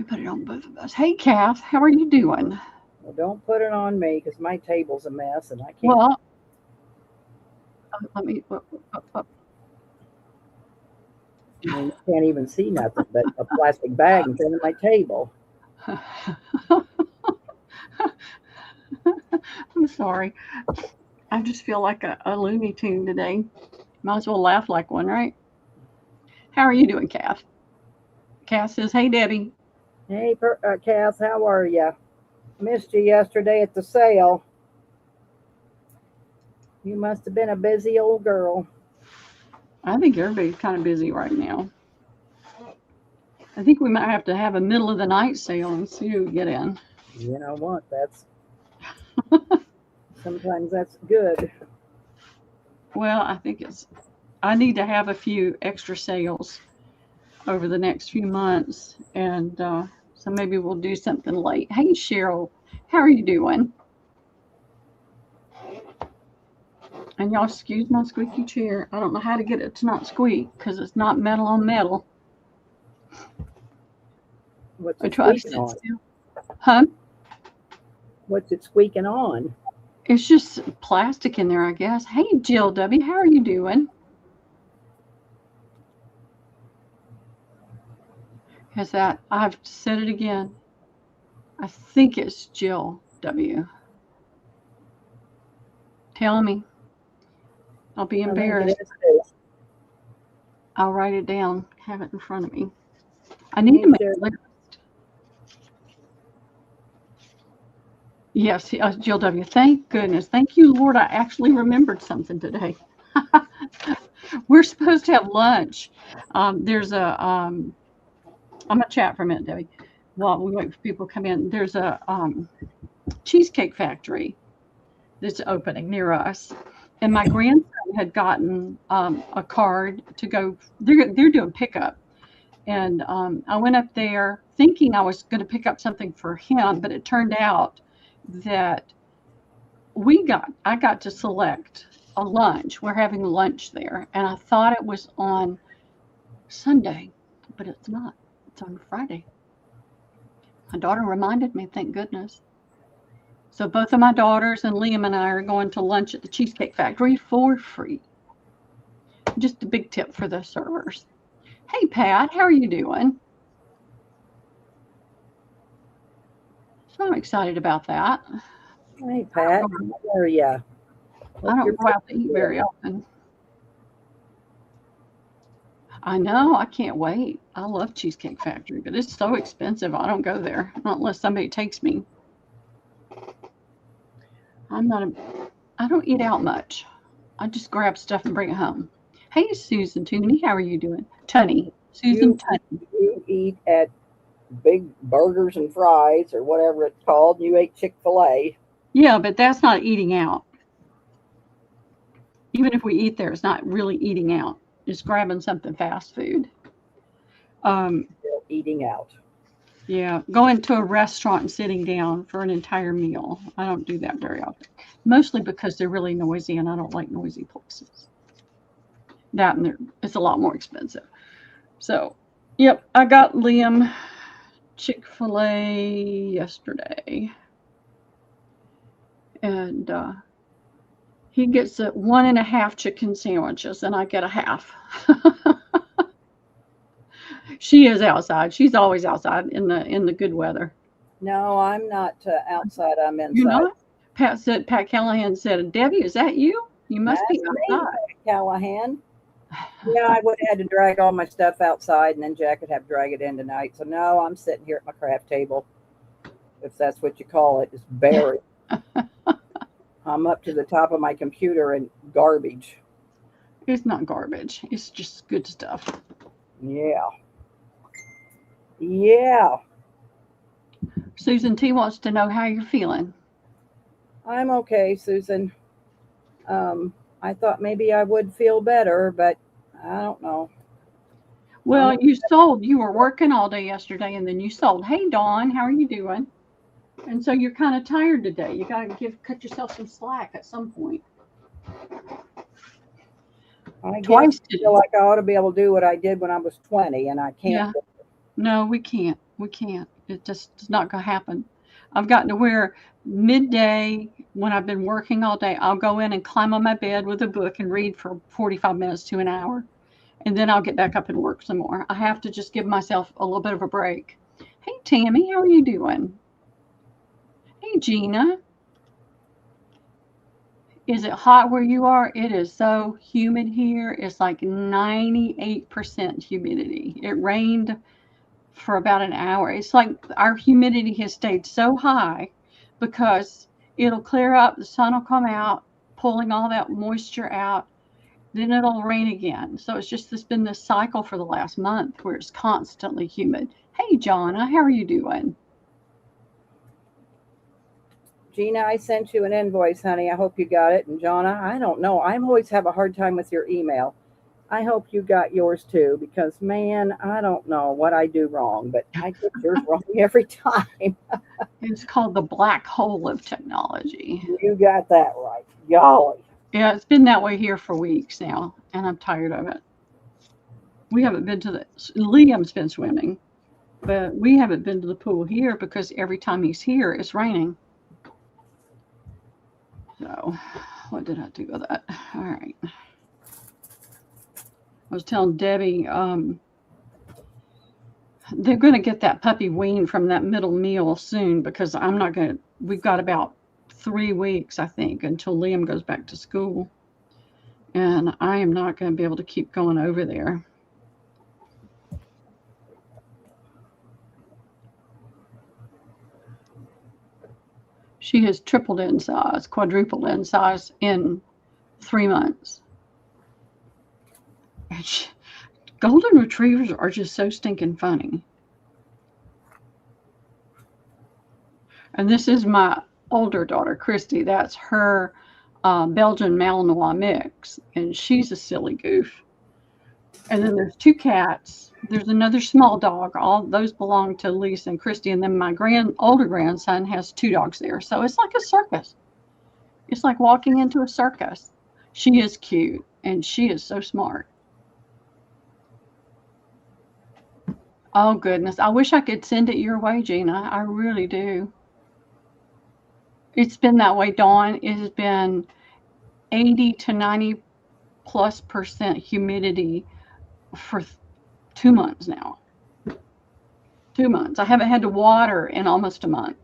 to put it on both of us. Hey, Kath, how are you doing? Well, don't put it on me because my table's a mess and I can't. Well, let me. I mean, you can't even see nothing but a plastic bag in front of my table. I'm sorry. I just feel like a Looney Tune today. Might as well laugh like one, right? How are you doing, Kath? Kath says, "Hey, Debbie." Hey, Cass, how are you? Missed you yesterday at the sale. You must have been a busy old girl. I think everybody's kind of busy right now. I think we might have to have a middle of the night sale and see who get in. You know what? That's sometimes that's good. Well, I think I need to have a few extra sales over the next few months, and so maybe we'll do something late. Hey, Cheryl, how are you doing? And y'all excuse my squeaky chair. I don't know how to get it to not squeak because it's not metal on metal. What's I it try to squeaking sit on? still. Huh? What's it squeaking on? It's just plastic in there, I guess. Hey, Jill W., how are you doing? Is that, I've said it again. I think it's Jill W. Tell me. I'll be I think it embarrassed. is too. I'll write it down, have it in front of me. I need to Me make too. a list. Yes, Jill W. Thank goodness. Thank you, Lord. I actually remembered something today. We're supposed to have lunch. There's a, I'm going to chat for a minute, Debbie, while we wait for people to come in. There's a cheesecake factory that's opening near us. And my grandson had gotten a card to go, they're doing pickup. And I went up there thinking I was going to pick up something for him, but it turned out that I got to select a lunch. We're having lunch there, and I thought it was on Sunday, but it's not. It's on Friday. My daughter reminded me, thank goodness. So both of my daughters and Liam and I are going to lunch at the Cheesecake Factory for free. Just a big tip for the servers. Hey, Pat, how are you doing? So I'm excited about that. Hey, Pat, how are you? I Hope you're don't go out to eat good. very often. I know. I can't wait. I love Cheesecake Factory, but it's so expensive. I don't go there not unless somebody takes me. I'm not a. I don't eat out much. I just grab stuff and bring it home. Hey, Susan Tooney, how are you doing? Tunny, Susan You Tunny. you eat at big burgers and fries or whatever it's called. You ate Chick-fil-A. Yeah, but that's not eating out. Even if we eat there, it's not really eating out. Just grabbing something fast food. Um, Still eating out. yeah, going to a restaurant and sitting down for an entire meal. I don't do that very often. Mostly because they're really noisy and I don't like noisy places. That and it's a lot more expensive. So, yep, I got Liam Chick-fil-A yesterday. And he gets a 1.5 chicken sandwiches and I get a half. She is outside. She's always outside in the good weather. No, I'm not outside. I'm You're inside. not? Pat Callahan said, Debbie, is that you? You must be That's me, outside. Callahan. Yeah, I would have had to drag all my stuff outside, and then Jack would have to drag it in tonight. So no, I'm sitting here at my craft table, if that's what you call it. It's buried. I'm up to the top of my computer in garbage. It's not garbage. It's just good stuff. Yeah. Yeah. Susan T wants to know how you're feeling. I'm okay, Susan. I thought maybe I would feel better, but I don't know. I'm Well, you were working all day yesterday and then you sold. Hey, Dawn, how are you doing? And so you're kind of tired today. You got to cut yourself some slack at some point. I guess Twice I feel today. like I ought to be able to do what I did when I was 20, and I can't. Yeah. No, we can't. We can't. It just is not going to happen. I've gotten to where midday, when I've been working all day, I'll go in and climb on my bed with a book and read for 45 minutes to an hour. And then I'll get back up and work some more. I have to just give myself a little bit of a break. Hey, Tammy, how are you doing? Hey, Gina. Is it hot where you are? It is so humid here. It's like 98% humidity. It rained for about an hour. It's like our humidity has stayed so high because it'll clear up, the sun will come out, pulling all that moisture out, then it'll rain again. So it's been this cycle for the last month where it's constantly humid. Hey, Jonna, how are you doing? Gina, I sent you an invoice, honey. I hope you got it. And Jonna, I don't know. I always have a hard time with your email. I hope you got yours too, because man, I don't know what I do wrong, but I get yours wrong every time. It's called the black hole of technology. You got that right. Golly. Yeah, it's been that way here for weeks now, and I'm tired of it. We haven't been to Liam's been swimming, but we haven't been to the pool here because every time he's here, it's raining. So, what did I do with that? All right. I was telling Debbie, they're going to get that puppy weaned from that middle meal soon because we've got about 3 weeks, I think, until Liam goes back to school. And I am not going to be able to keep going over there. She has tripled in size, quadrupled in size in 3 months. And golden retrievers are just so stinking funny. And this is my older daughter, Christy. That's her Belgian Malinois mix. And she's a silly goof. And then there's 2 cats. There's another small dog. All those belong to Lisa and Christy. And then my older grandson has 2 dogs there. So it's like a circus. It's like walking into a circus. She is cute. And she is so smart. Oh, goodness. I wish I could send it your way, Gina. I really do. It's been that way, Dawn. It has been 80 to 90+% humidity for 2 months now. 2 months. I haven't had to water in almost a month.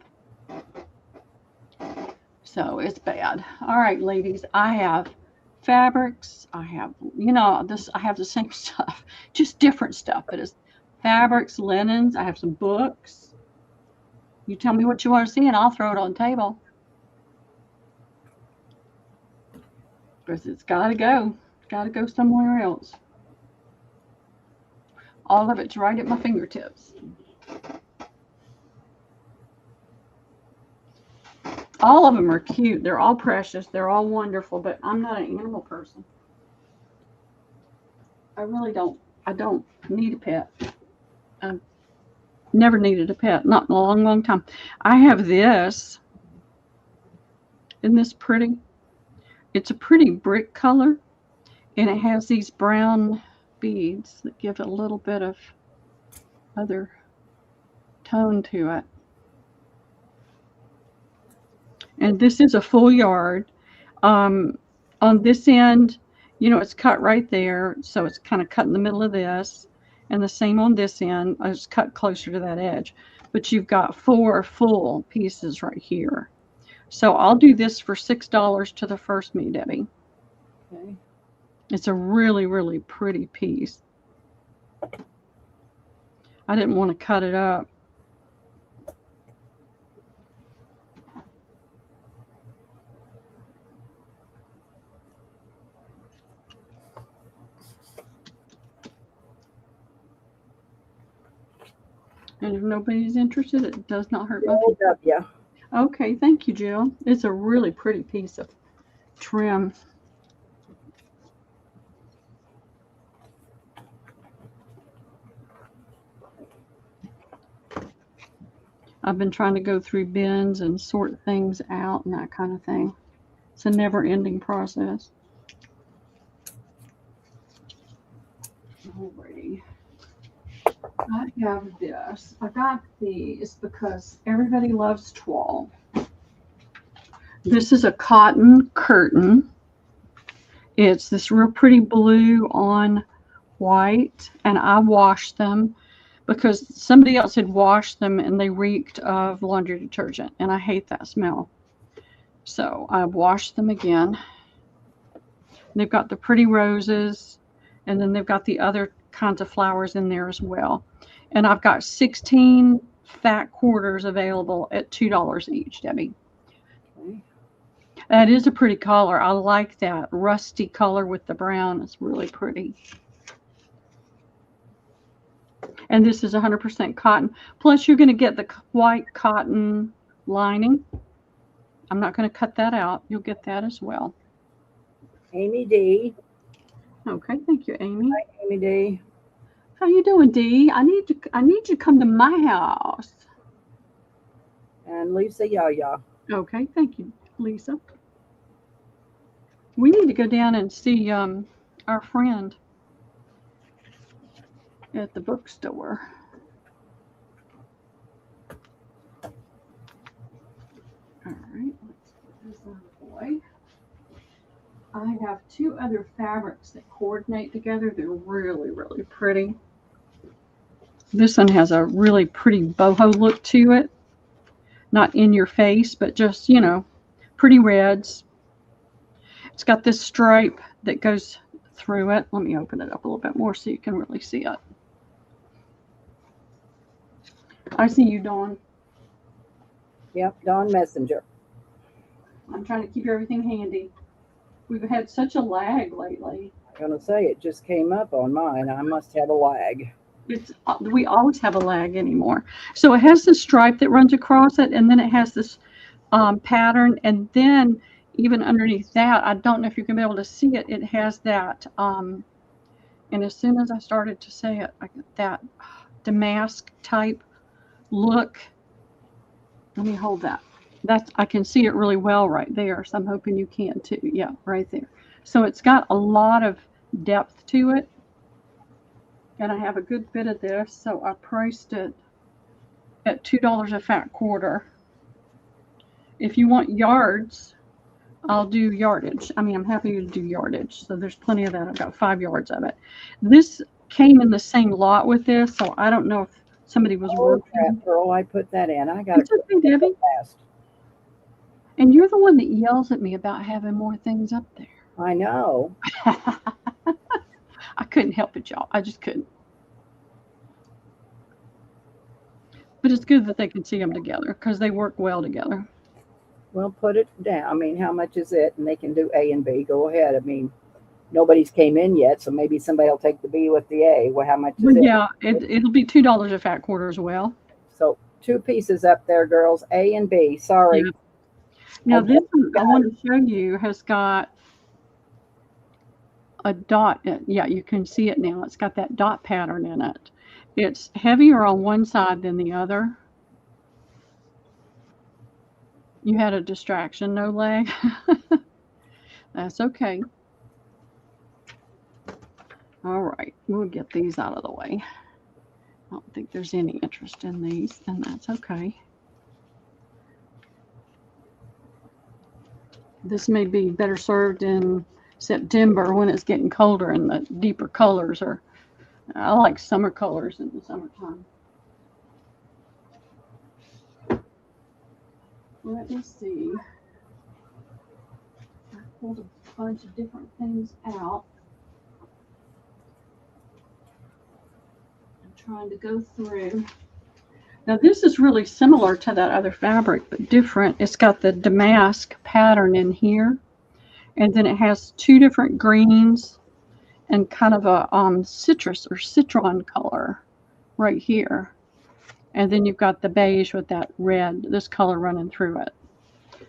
So it's bad. All right, ladies. I have fabrics. I have, I have the same stuff, just different stuff. But it's fabrics, linens. I have some books. You tell me what you want to see, and I'll throw it on the table. Because it's got to go. It's got to go somewhere else. All of it's right at my fingertips. All of them are cute. They're all precious. They're all wonderful, but I'm not an animal person. I really don't. I don't need a pet. I've never needed a pet. Not in a long, long time. I have this. Isn't this pretty? It's a pretty brick color, and it has these brown beads that give it a little bit of other tone to it. And this is a full yard. On this end, it's cut right there, so it's kind of cut in the middle of this, and the same on this end. I just cut closer to that edge. But you've got 4 full pieces right here. So I'll do this for $6 to the first me, Debbie. Okay. It's a really, really pretty piece. I didn't want to cut it up. And if nobody's interested, it does not hurt my feet. Yeah. Okay, thank you, Jill. It's a really pretty piece of trim. I've been trying to go through bins and sort things out and that kind of thing. It's a never-ending process. Alrighty. I have this. I got these because everybody loves tulle. This is a cotton curtain. It's this real pretty blue on white, and I washed them because somebody else had washed them and they reeked of laundry detergent, and I hate that smell. So I washed them again. They've got the pretty roses, and then they've got the other kinds of flowers in there as well. And I've got 16 fat quarters available at $2 each, Debbie. Okay. That is a pretty color. I like that rusty color with the brown. It's really pretty. And this is 100% cotton. Plus, you're going to get the white cotton lining. I'm not going to cut that out. You'll get that as well. Amy D. Okay, thank you, Amy. Hi, Amy D. How you doing, Dee? I need you to come to my house. And Lisa Yaya. Okay, thank you, Lisa. We need to go down and see our friend at the bookstore. All right, let's put this on the way. I have two other fabrics that coordinate together. They're really, really pretty. This one has a really pretty boho look to it. Not in your face, but just, you know, pretty reds. It's got this stripe that goes through it. Let me open it up a little bit more so you can really see it. I see you, Dawn. Yep, Dawn Messenger. I'm trying to keep everything handy. We've had such a lag lately. I'm going to say it just came up on mine. I must have a lag. We always have a lag anymore. So it has this stripe that runs across it, and then it has this pattern, and then even underneath that, I don't know if you can be able to see it, it has that, and as soon as I started to say it, I get that damask type look. Let me hold that. I can see it really well right there, so I'm hoping you can too. Yeah, right there. So it's got a lot of depth to it, and I have a good bit of this, so I priced it at $2 a fat quarter. If you want yards, I'll do yardage. I mean, I'm happy to do yardage, so there's plenty of that. I've got 5 yards of it. This came in the same lot with this, so I don't know if somebody was working. Crap, girl, I put that in. I got It's okay, Debbie. fast. And you're the one that yells at me about having more things up there. I know. I couldn't help it, y'all. I just couldn't. But it's good that they can see them together because they work well together. Well, put it down. I mean, how much is it? And they can do A and B. Go ahead. I mean, nobody's came in yet, so maybe somebody will take the B with the A. Well, how much is it? Yeah, it'll be $2 a fat quarter as well. So 2 pieces up there, girls. A and B. Sorry. Yeah. Now this one I want to show you has got a dot. Yeah, you can see it now. It's got that dot pattern in it. It's heavier on one side than the other. You had a distraction, no lag? That's okay. All right, we'll get these out of the way. I don't think there's any interest in these, and that's okay. This may be better served in September when it's getting colder and the deeper colors are, I like summer colors in the summertime. Let me see. I pulled a bunch of different things out. I'm trying to go through. Now this is really similar to that other fabric, but different. It's got the damask pattern in here, and then it has 2 different greens and kind of a citrus or citron color right here. And then you've got the beige with that red, this color running through it.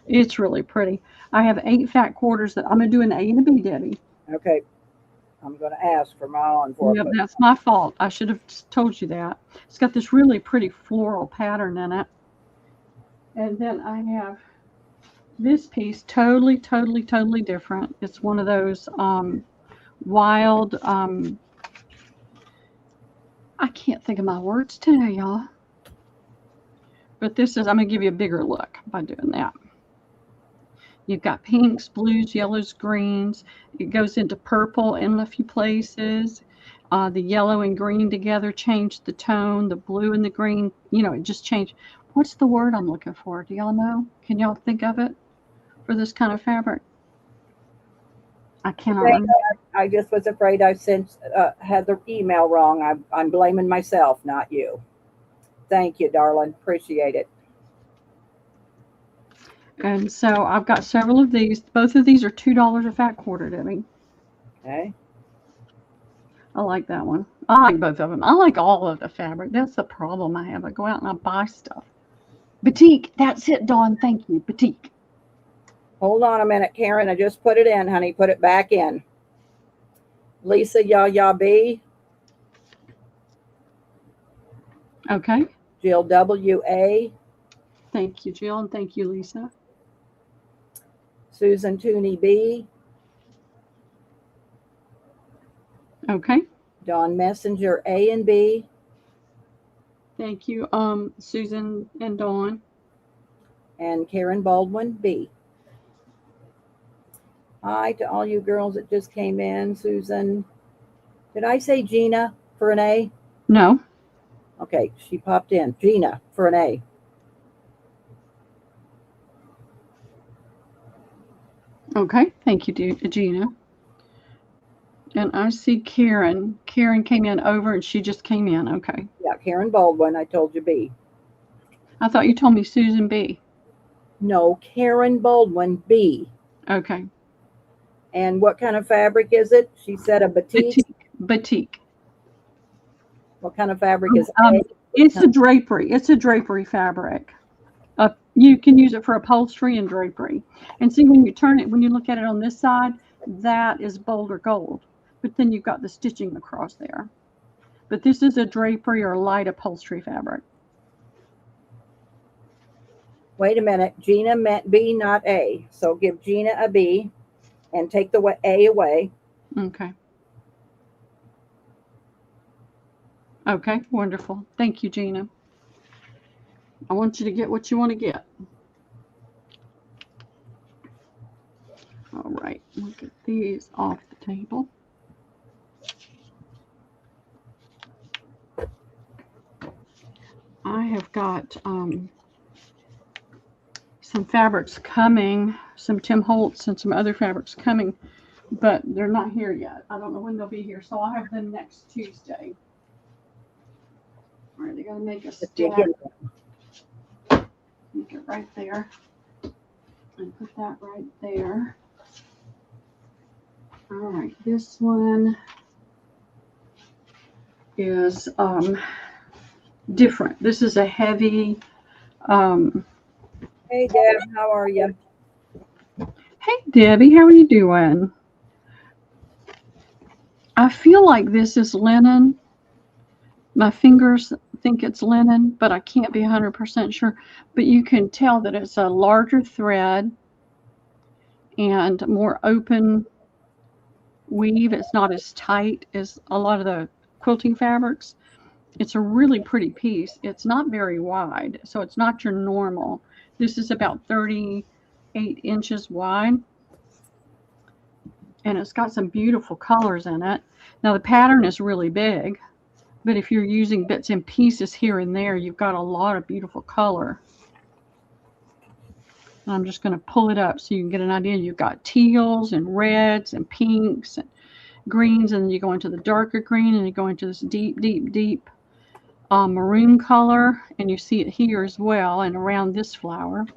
It's really pretty. I have 8 fat quarters that I'm going to do an A and a B, Debbie. Okay. I'm going to ask for my on for Yep, that's my fault. I should have told you that. It's got this really pretty floral pattern in it. And then I have this piece, totally different. It's one of those wild, I can't think of my words today, y'all. But this is, I'm going to give you a bigger look by doing that. You've got pinks, blues, yellows, greens. It goes into purple in a few places. The yellow and green together changed the tone. The blue and the green, it just changed. What's the word I'm looking for? Do y'all know? Can y'all think of it for this kind of fabric? I cannot remember. I just was afraid I had the email wrong. I'm blaming myself, not you. Thank you, darling. Appreciate it. And so I've got several of these. Both of these are $2 a fat quarter, Debbie. Okay. I like that one. I like both of them. I like all of the fabric. That's the problem I have. I go out and I buy stuff. Batik. That's it, Dawn. Thank you. Batik. Hold on a minute, Karen. I just put it in, honey. Put it back in. Lisa Ya B. Okay. Jill W.A. Thank you, Jill, and thank you, Lisa. Susan Tooney B. Okay. Dawn Messenger A and B. Thank you, Susan and Dawn. And Karen Baldwin B. Hi to all you girls that just came in. Susan. Did I say Gina for an A? No. Okay, she popped in. Gina for an A. Okay, thank you, Gina. And I see Karen. Karen came in over and she just came in. Okay. Yeah, Karen Baldwin. I told you B. I thought you told me Susan B. No, Karen Baldwin B. Okay. And what kind of fabric is it? She said a batik. Batik. What kind of fabric is it? It's a drapery. It's a drapery fabric. You can use it for upholstery and drapery. And see, when you turn it, when you look at it on this side, that is Boulder Gold. But then you've got the stitching across there. But this is a drapery or light upholstery fabric. Wait a minute. Gina meant B, not A. So give Gina a B and take the A away. Okay. Okay, wonderful. Thank you, Gina. I want you to get what you want to get. All right, we'll get these off the table. I have got some fabrics coming, some Tim Holtz and some other fabrics coming, but they're not here yet. I don't know when they'll be here, so I'll have them next Tuesday. All right, they're going to make a stack. Make it right there. And put that right there. All right, this one is different. This is a heavy. Hey, Deb, how are you? Hey, Debbie, how are you doing? I feel like this is linen. My fingers think it's linen, but I can't be 100% sure. But you can tell that it's a larger thread and more open weave. It's not as tight as a lot of the quilting fabrics. It's a really pretty piece. It's not very wide, so it's not your normal. This is about 38 inches wide. And it's got some beautiful colors in it. Now the pattern is really big, but if you're using bits and pieces here and there, you've got a lot of beautiful color. And I'm just going to pull it up so you can get an idea. You've got teals and reds and pinks and greens, and then you go into the darker green and you go into this deep, deep, deep maroon color, and you see it here as well and around this flower.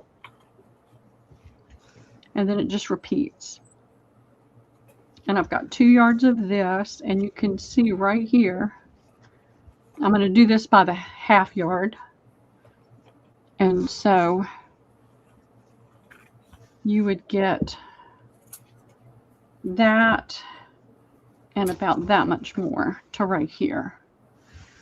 And then it just repeats. And I've got 2 yards of this, and you can see right here, I'm going to do this by the half yard. And so you would get that and about that much more to right here.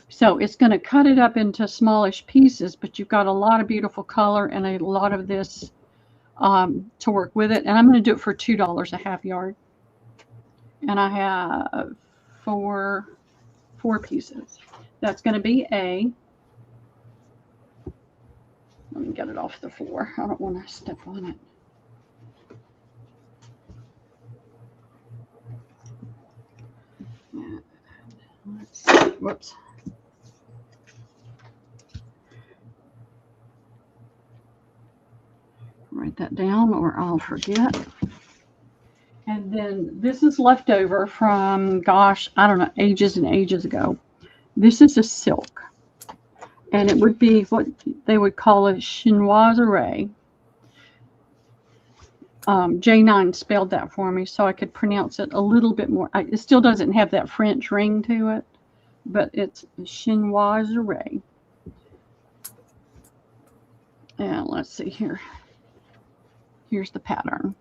So it's going to cut it up into smallish pieces, but you've got a lot of beautiful color and a lot of this to work with it. And I'm going to do it for $2 a half yard. And I have four pieces. That's going to be A. Let me get it off the floor. I don't want to step on it. Let's see. Whoops. Write that down or I'll forget. And then this is leftover from, gosh, I don't know, ages and ages ago. This is a silk. And it would be what they would call a chinoiserie. J9 spelled that for me so I could pronounce it a little bit more. It still doesn't have that French ring to it, but it's chinoiserie. And let's see here. Here's the pattern.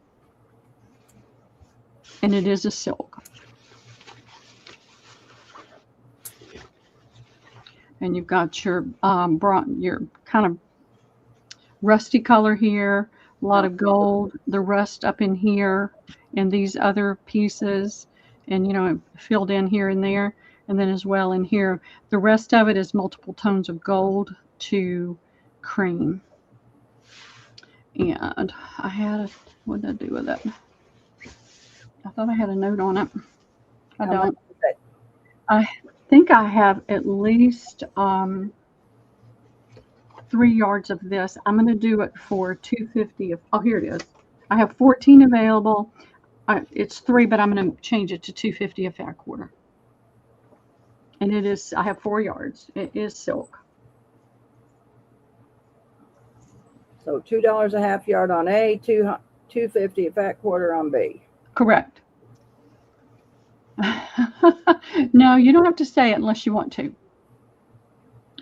And it is a silk. And you've got your kind of rusty color here, a lot of gold, the rust up in here, and these other pieces, and you know, filled in here and there, and then as well in here. The rest of it is multiple tones of gold to cream. And I had what did I do with it? I thought I had a note on it. I don't. I think I have at least 3 yards of this. I'm going to do it for $2.50. Oh, here it is. I have 14 available. It's 3, but I'm going to change it to $2.50 a fat quarter. And it is. I have 4 yards. It is silk. So $2 a half yard on A, $2.50 a fat quarter on B. Correct. No, you don't have to say it unless you want to.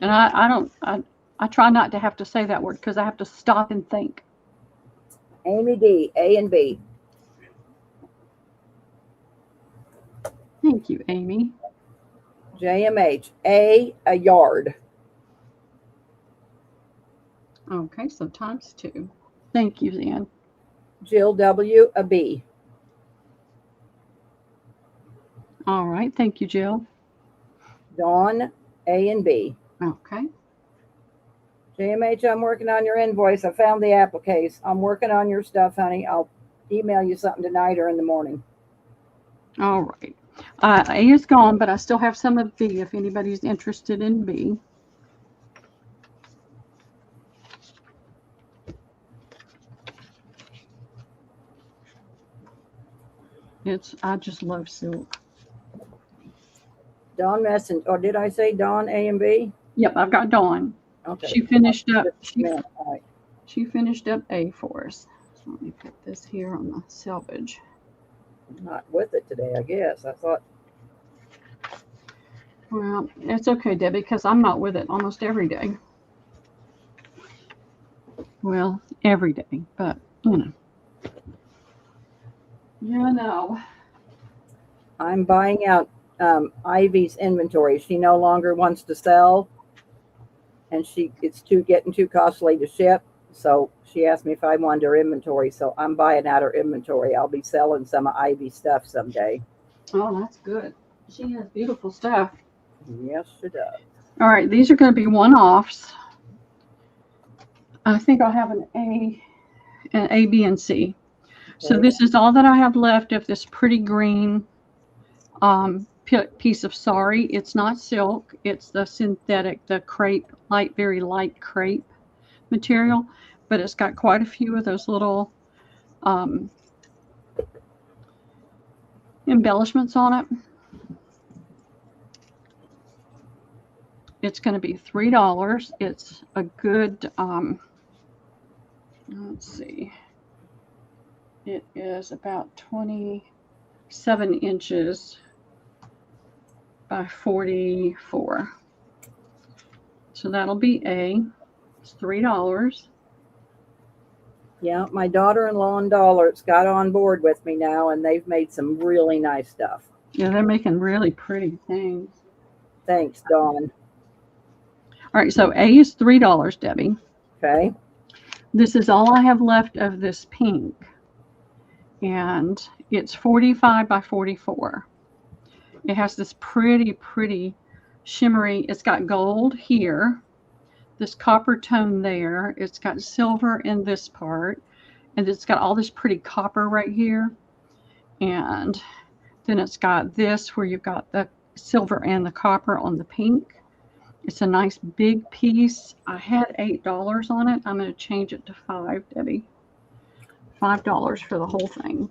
And I try not to have to say that word because I have to stop and think. Amy D, A and B. Thank you, Amy. JMH, A yard. Okay, so times 2. Thank you, Zan. Jill W, a B. All right, thank you, Jill. Dawn, A and B. Okay. JMH, I'm working on your invoice. I found the application. I'm working on your stuff, honey. I'll email you something tonight or in the morning. All right. A is gone, but I still have some of B if anybody's interested in B. I just love silk. Dawn Messenger, or did I say Dawn A and B? Yep, I've got Dawn. Okay. She finished up. Right. She finished up A for us. So let me put this here on the selvage. Not with it today, I guess. I thought. Well, it's okay, Debbie, because I'm not with it almost every day. Well, every day, but you know. You know. I'm buying out Ivy's inventory. She no longer wants to sell, and it's getting too costly to ship. So she asked me if I wanted her inventory. So I'm buying out her inventory. I'll be selling some of Ivy's stuff someday. Oh, that's good. She has beautiful stuff. Yes, she does. All right, these are going to be one-offs. I think I'll have an A, B, and C. So this is all that I have left of this pretty green piece of sari. It's not silk. It's the synthetic, the crepe, very light crepe material. But it's got quite a few of those little embellishments on it. It's going to be $3. It's a good, let's see. It is about 27 inches by 44. So that'll be A. It's $3. Yeah, my daughter-in-law and Dollar's got on board with me now, and they've made some really nice stuff. Yeah, they're making really pretty things. Thanks, Dawn. All right, so A is $3, Debbie. Okay. This is all I have left of this pink. And it's 45 by 44. It has this pretty shimmery. It's got gold here, this copper tone there. It's got silver in this part, and it's got all this pretty copper right here. And then it's got this where you've got the silver and the copper on the pink. It's a nice big piece. I had $8 on it. I'm going to change it to $5, Debbie. $5 for the whole thing.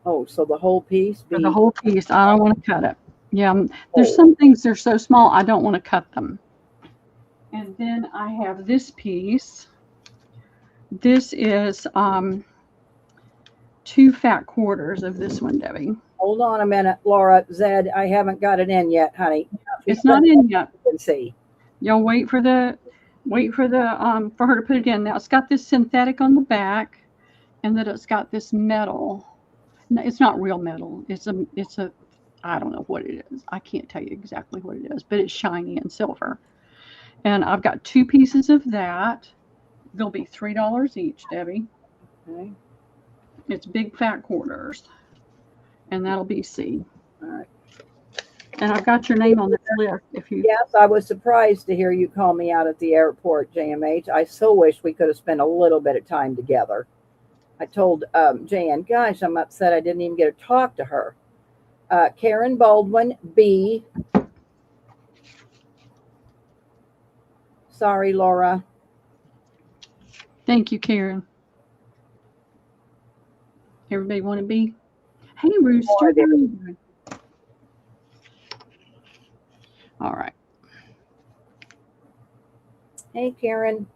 Oh, so the whole piece? For the whole piece. I don't want to cut it. Yeah, there's some things that are so small I don't want to cut them. And then I have this piece. This is 2 fat quarters of this one, Debbie. Hold on a minute, Laura. Zed, I haven't got it in yet, honey. It's not in yet. You can see. Y'all wait for her to put it in. Now it's got this synthetic on the back, and then it's got this metal. No, it's not real metal. It's a I don't know what it is. I can't tell you exactly what it is, but it's shiny and silver. And I've got 2 pieces of that. They'll be $3 each, Debbie. Okay. It's big fat quarters, and that'll be C. All right. And I've got your name on this list. If you Yes, I was surprised to hear you call me out at the airport, JMH. I so wish we could have spent a little bit of time together. I told Jan, gosh, I'm upset I didn't even get to talk to her. Karen Baldwin, B. Sorry, Laura. Thank you, Karen. Everybody want to be? Hey, Rooster. All right. Hey, Karen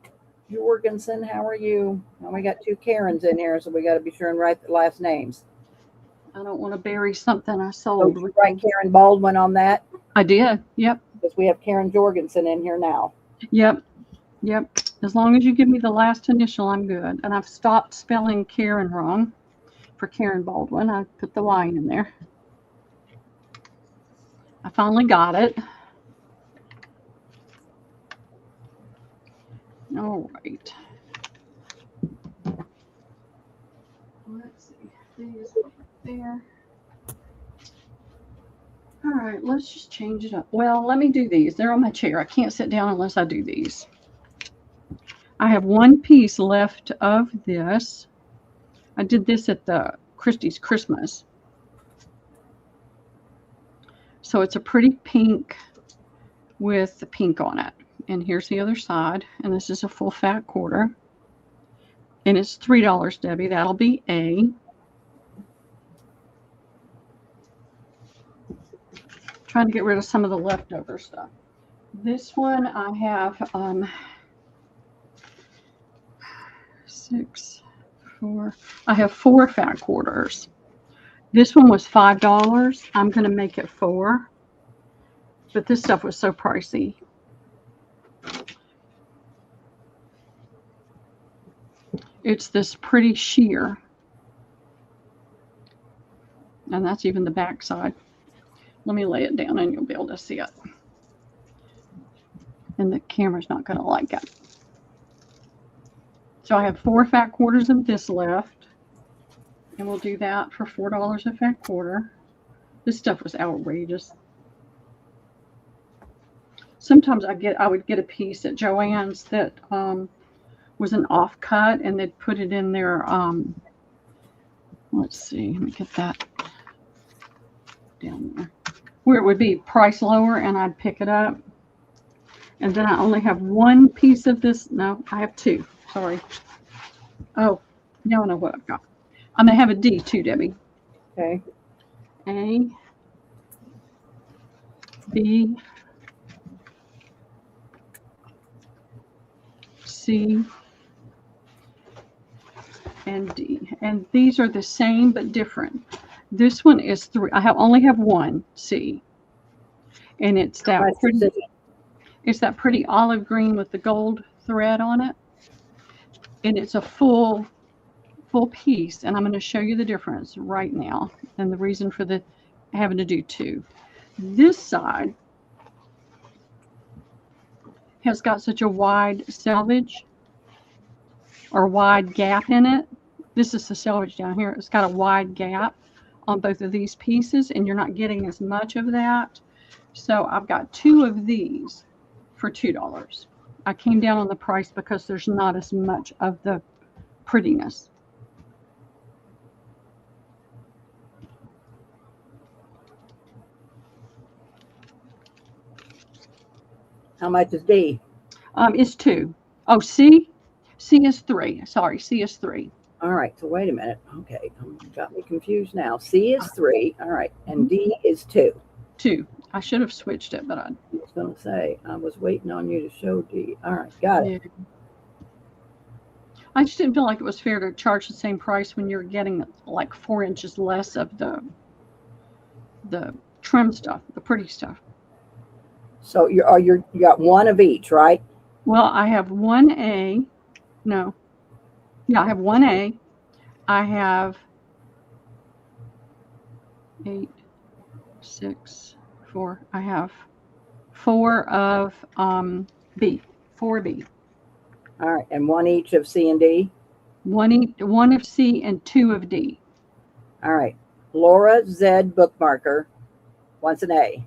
Jorgensen, how are you? Well, we got 2 Karens in here, so we got to be sure and write the last names. I don't want to bury something I So sold. did you write Karen Baldwin on that? I did. Yep. Because we have Karen Jorgensen in here now. Yep. Yep. As long as you give me the last initial, I'm good. And I've stopped spelling Karen wrong for Karen Baldwin. I put the Y in there. I finally got it. All right. Let's see. These over there. All right, let's just change it up. Well, let me do these. They're on my chair. I can't sit down unless I do these. I have 1 piece left of this. I did this at the Christie's Christmas. So it's a pretty pink with the pink on it. And here's the other side. And this is a full fat quarter. And it's $3, Debbie. That'll be A. Trying to get rid of some of the leftover stuff. This one I have 6, 4. I have 4 fat quarters. This one was $5. I'm going to make it 4. But this stuff was so pricey. It's this pretty sheer. And that's even the back side. Let me lay it down and you'll be able to see it. And the camera's not going to like it. So I have 4 fat quarters of this left. And we'll do that for $4 a fat quarter. This stuff was outrageous. Sometimes I would get a piece at Joann's that was an offcut, and they'd put it in their let's see, let me get that down there where it would be price lower, and I'd pick it up. And then I only have 1 piece of this. No, I have 2. Sorry. Oh, now I know what I've got. I'm gonna have a D too, Debbie. Okay. A, B, C, and D. And these are the same but different. This one is 3. I only have 1 C. And it's that pretty olive green with the gold thread on it. And it's a full piece, and I'm going to show you the difference right now and the reason for the having to do 2. This side has got such a wide selvage or wide gap in it. This is the selvage down here. It's got a wide gap on both of these pieces, and you're not getting as much of that So I've got 2 of these for $2. I came down on the price because there's not as much of the prettiness. How much is D? It's 2. Oh, C? C is 3. Sorry, C is 3. All right, so wait a minute. Okay, got me confused now. C is 3. All right, and D is 2. 2. I should have switched it, but I was going to say, I was waiting on you to show D. All right, got it. I just didn't feel like it was fair to charge the same price when you're getting like 4 inches less of the trim stuff, the pretty stuff. So you got 1 of each, right? Well, I have 1A. No. Yeah, I have 1A. I have 8, 6, 4. I have 4 of B. 4B. All right, and 1 each of C and D? 1 of C and 2 of D. All right. Laura Z bookmarker wants an A.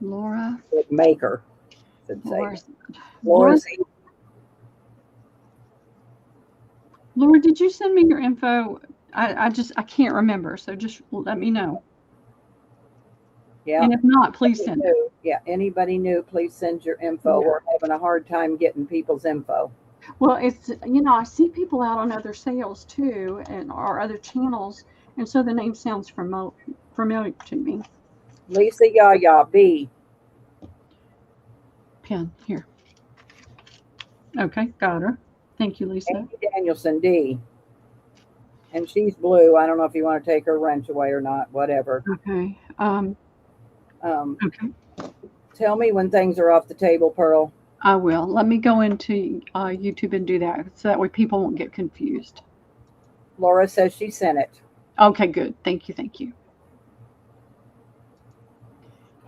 Laura. Maker. Laura Z. Laura, did you send me your info? I can't remember, so just let me know. Yeah. And if not, please send it. Yeah, anybody new, please send your info. Yeah. We're having a hard time getting people's info. Well, it's, I see people out on other sales too, and or other channels, and so the name sounds familiar to me. Lisa Yaya B. Pen here. Okay, got her. Thank you, Lisa. Amy Danielson D. And she's blue. I don't know if you want to take her wrench away or not. Whatever. Okay. Okay. Tell me when things are off the table, Pearl. I will. Let me go into YouTube and do that, so that way people won't get confused. Laura says she sent it. Okay, good. Thank you. Thank you.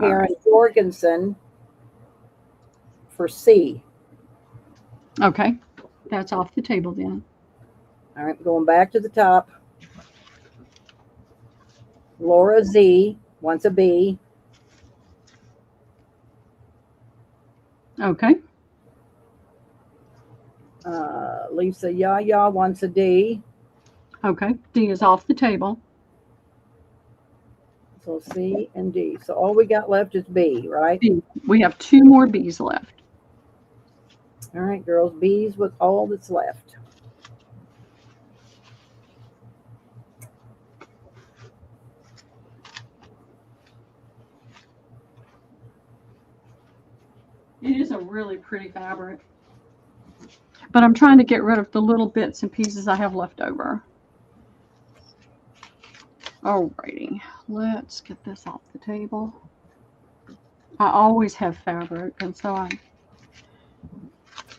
Karen Jorgensen for C. Okay, that's off the table then. All right, going back to the top. Laura Z wants a B. Okay. Lisa Yaya wants a D. Okay, D is off the table. So C and D. So all we got left is B, right? B. We have 2 more B's left. All right, girls, B's with all that's left. It is a really pretty fabric, but I'm trying to get rid of the little bits and pieces I have left over. Alrighty, let's get this off the table. I always have fabric, and so I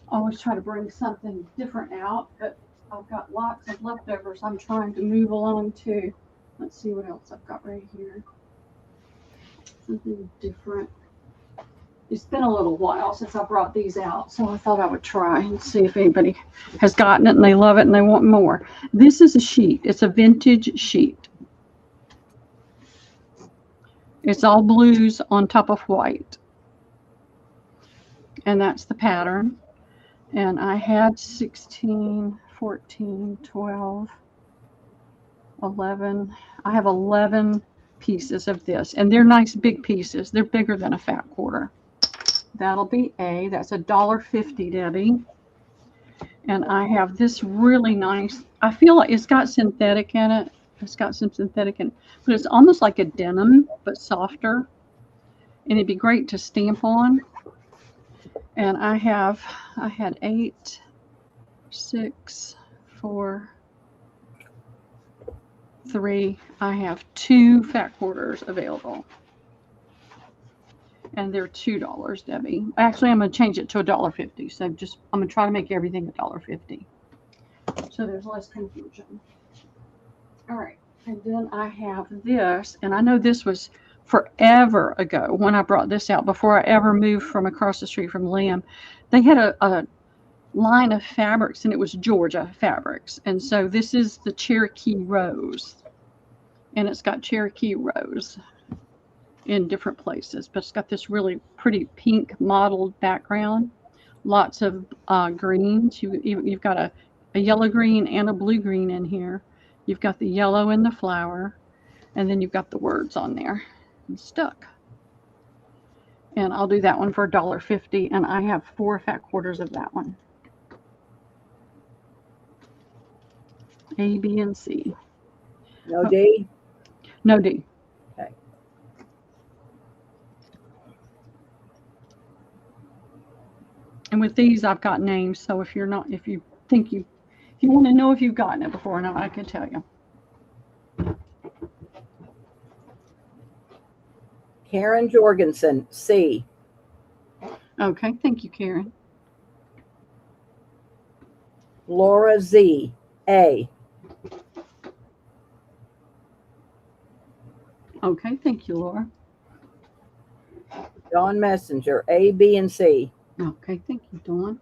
always try to bring something different out, but I've got lots of leftovers I'm trying to move along to. Let's see what else I've got right here. Something different. It's been a little while since I brought these out, so I thought I would try and see if anybody has gotten it and they love it and they want more. This is a sheet. It's a vintage sheet. It's all blues on top of white. And that's the pattern. And I had 16, 14, 12, 11. I have 11 pieces of this. And they're nice big pieces. They're bigger than a fat quarter. That'll be A. That's $1.50, Debbie. And I have this really nice, I feel like it's got synthetic in it. It's got some synthetic in it. But it's almost like a denim, but softer. And it'd be great to stamp on. And I had 8, 6, 4, 3. I have 2 fat quarters available. And they're $2, Debbie. Actually, I'm going to change it to $1.50. So I'm going to try to make everything $1.50. So there's less confusion. All right. And then I have this. And I know this was forever ago when I brought this out, before I ever moved from across the street from Liam. They had a line of fabrics, and it was Georgia fabrics. And so this is the Cherokee Rose. And it's got Cherokee Rose. in different places, but it's got this really pretty pink mottled background. Lots of greens. You've got a yellow green and a blue green in here. You've got the yellow in the flower, and then you've got the words on there and stuck. And I'll do that one for $1.50, and I have 4 fat quarters of that one. A, B, and C. No D? No D. Okay. And with these, I've got names, so if you want to know if you've gotten it before or not, I can tell you. Karen Jorgensen, C. Okay, thank you, Karen. Laura Z, A. Okay, thank you, Laura. Dawn Messenger, A, B, and C. Okay, thank you, Dawn.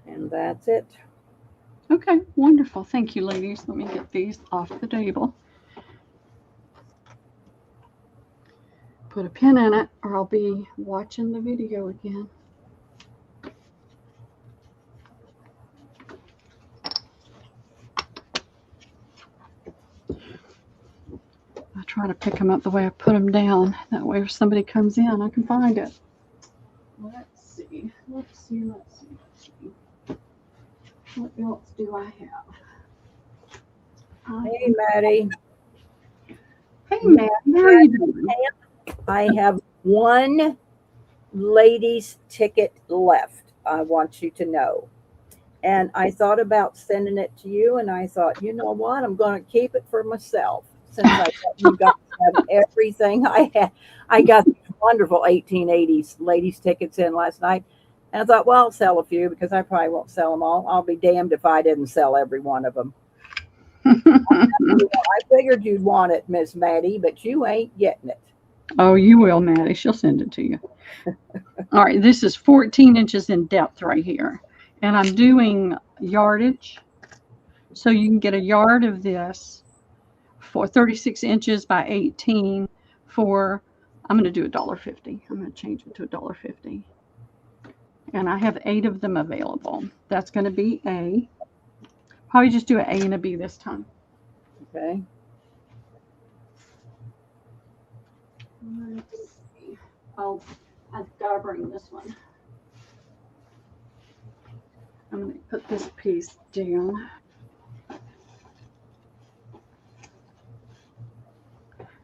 And that's it. Okay, wonderful. Thank you, ladies. Let me get these off the table. Put a pin in it, or I'll be watching the video again. I try to pick them up the way I put them down. That way if somebody comes in, I can find it. Let's see. What else do I have? Hey, Maddie. Hey, Maddie. How are you doing? I have 1 ladies ticket left, I want you to know. And I thought about sending it to you, and I thought, you know what? I'm going to keep it for myself since I thought you guys have everything I had. I got these wonderful 1880s ladies tickets in last night. And I thought, well, I'll sell a few because I probably won't sell them all. I'll be damned if I didn't sell every one of them. I figured you'd want it, Miss Maddie, but you ain't getting it. Oh, you will, Maddie. She'll send it to you. All right, this is 14 inches in depth right here. And I'm doing yardage. So you can get a yard of this for 36 inches by 18 for, I'm going to do $1.50. I'm going to change it to $1.50. And I have 8 of them available. That's going to be A. Probably just do an A and a B this time. Okay. Let's see. I've got to bring this one. I'm going to put this piece down.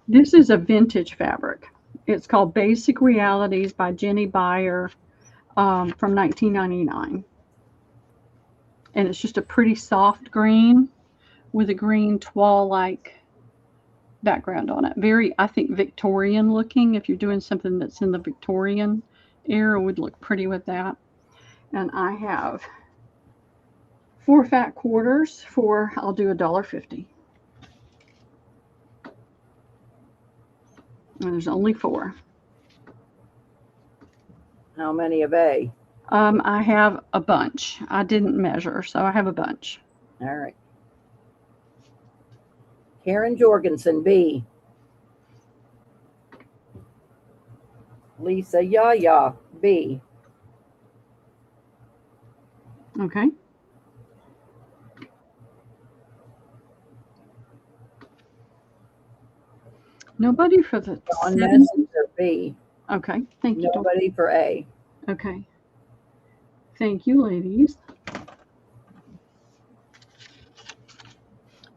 This is a vintage fabric. It's called Basic Realities by Jenny Beyer from 1999. And it's just a pretty soft green with a green toile-like background on it. Very, I think, Victorian looking. If you're doing something that's in the Victorian era, it would look pretty with that. And I have 4 fat quarters for, I'll do $1.50. And there's only 4. How many of A? I have a bunch. I didn't measure, so I have a bunch. All right. Karen Jorgensen, B. Lisa Yaya, B. Okay. Nobody for the Dawn Messenger, B. Okay, thank you. Nobody for A. Okay. Thank you, ladies.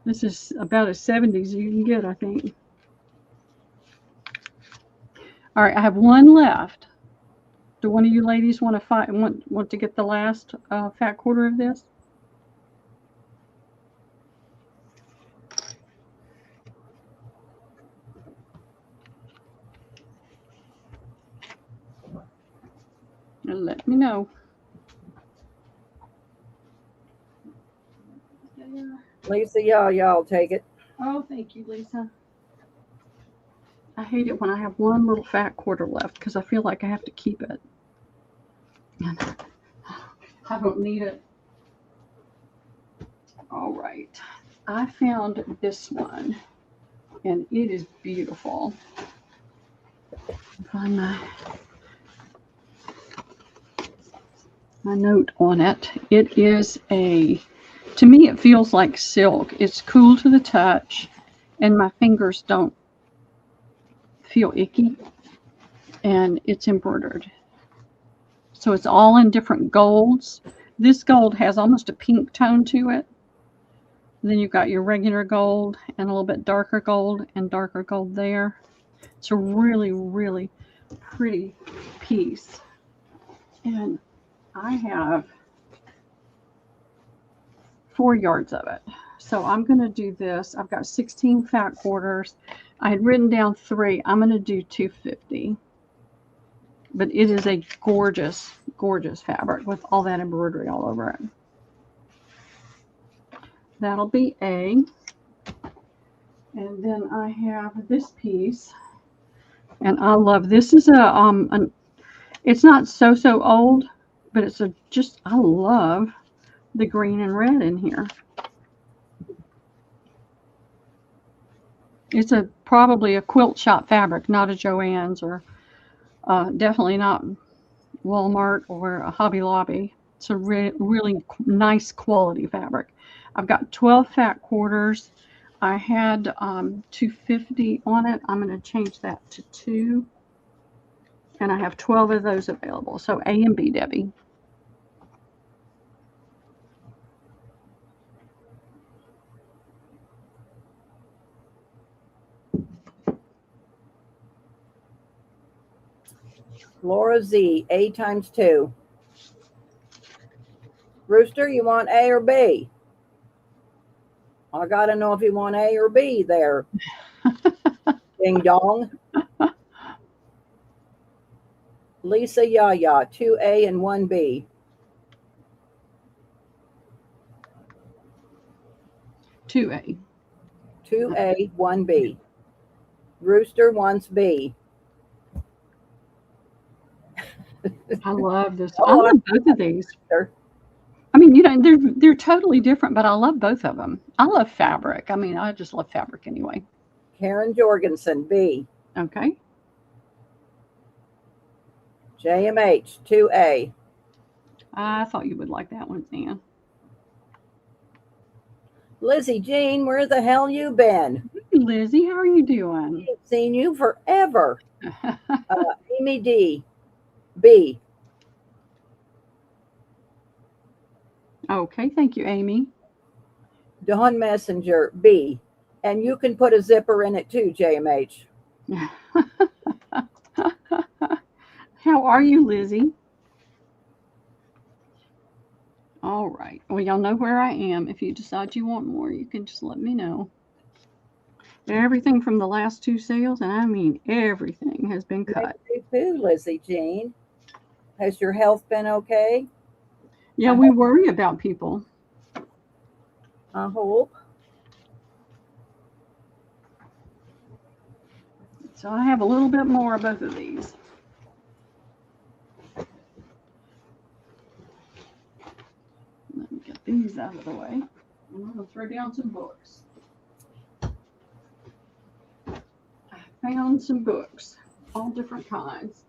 This is about as 70s as you can get, I think. All right, I have 1 left. Do one of you ladies want to get the last fat quarter of this? And let me know. Lisa Yaya, I'll take it. Oh, thank you, Lisa. I hate it when I have 1 little fat quarter left because I feel like I have to keep it. And I don't need it. All right. I found this one, and it is beautiful. Find my note on it. It is to me, it feels like silk. It's cool to the touch, and my fingers don't feel icky, and it's embroidered. So it's all in different golds. This gold has almost a pink tone to it. Then you've got your regular gold and a little bit darker gold and darker gold there. It's a really, really pretty piece. And I have 4 yards of it. So I'm going to do this. I've got 16 fat quarters. I had written down 3. I'm going to do 250. But it is a gorgeous, gorgeous fabric with all that embroidery all over it. That'll be A. And then I have this piece. And I love this. Is it's not so old, but it's I love the green and red in here. It's probably a quilt shop fabric, not a Joann's or definitely not Walmart or a Hobby Lobby. It's a really nice quality fabric. I've got 12 fat quarters. I had 250 on it. I'm going to change that to 2. And I have 12 of those available. So A and B, Debbie. Laura Z, A times 2. Rooster, you want A or B? I got to know if you want A or B there. Ding dong. Lisa Yaya, 2A and 1B. 2A. 2A, 1B. Rooster wants B. I love this. I love both of these. I mean, they're totally different, but I love both of them. I love fabric. I mean, I just love fabric anyway. Karen Jorgensen, B. Okay. JMH, 2A. I thought you would like that one, Ann. Lizzie Jean, where the hell you been? Hey, Lizzie, how are you doing? I've seen you forever. Amy D, B. Okay, thank you, Amy. Dawn Messenger, B. And you can put a zipper in it too, JMH. How are you, Lizzie? All right. Well, y'all know where I am. If you decide you want more, you can just let me know. Everything from the last 2 sales, and I mean everything, has been cut. You too, Lizzie Jean. Has your health been okay? Yeah, we worry about people. I hope. So I have a little bit more of both of these. Let me get these out of the way. I'm going to throw down some books. I found some books, all different kinds.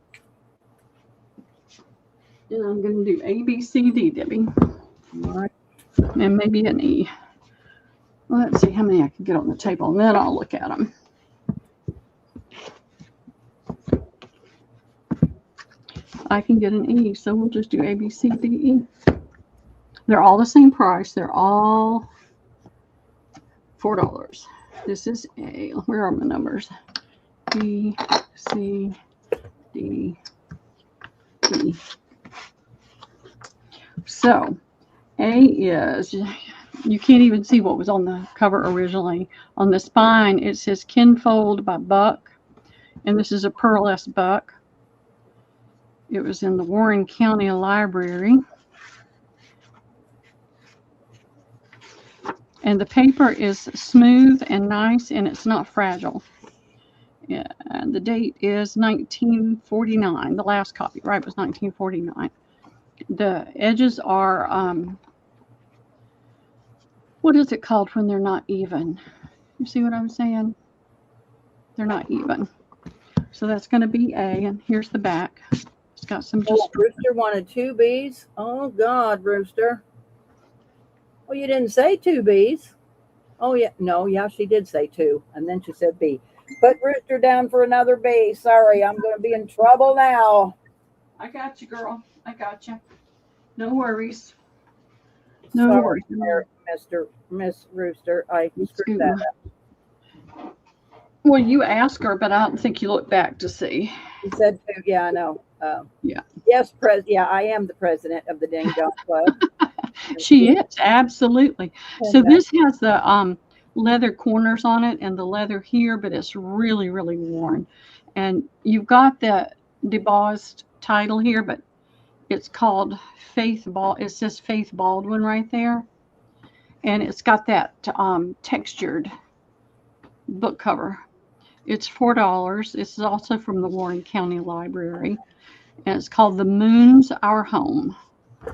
And I'm going to do A, B, C, D, Debbie. All right. And maybe an E. Let's see how many I can get on the table, and then I'll look at them. I can get an E, so we'll just do A, B, C, D, E. They're all the same price. They're all $4. This is A. Where are my numbers? B, C, D, E. So A is, you can't even see what was on the cover originally. On the spine, it says Kinfold by Buck, and this is a pearlescent buck. It was in the Warren County Library. And the paper is smooth and nice, and it's not fragile. Yeah, and the date is 1949. The last copyright was 1949. The edges are what is it called when they're not even? You see what I'm saying? They're not even. So that's going to be A, and here's the back. It's got some just. Rooster wanted 2 B's. Oh God, Rooster. Well, you didn't say 2 B's. Oh yeah, no, yeah, she did say 2, and then she said B. Put Rooster down for another B. Sorry, I'm going to be in trouble now. I got you, girl. I got you. No worries. No Sorry, worries. Miss Rooster. I screwed that up. Well, you ask her, but I don't think you look back to see. She said 2. Yeah, I know. Yeah. Yes, yeah, I am the president of the Ding Dong Club. She is, absolutely. So this has the leather corners on it and the leather here, but it's really, really worn. And you've got the embossed title here, but it's called it says Faith Baldwin right there. And it's got that textured book cover. It's $4. This is also from the Warren County Library. And it's called The Moon's Our Home.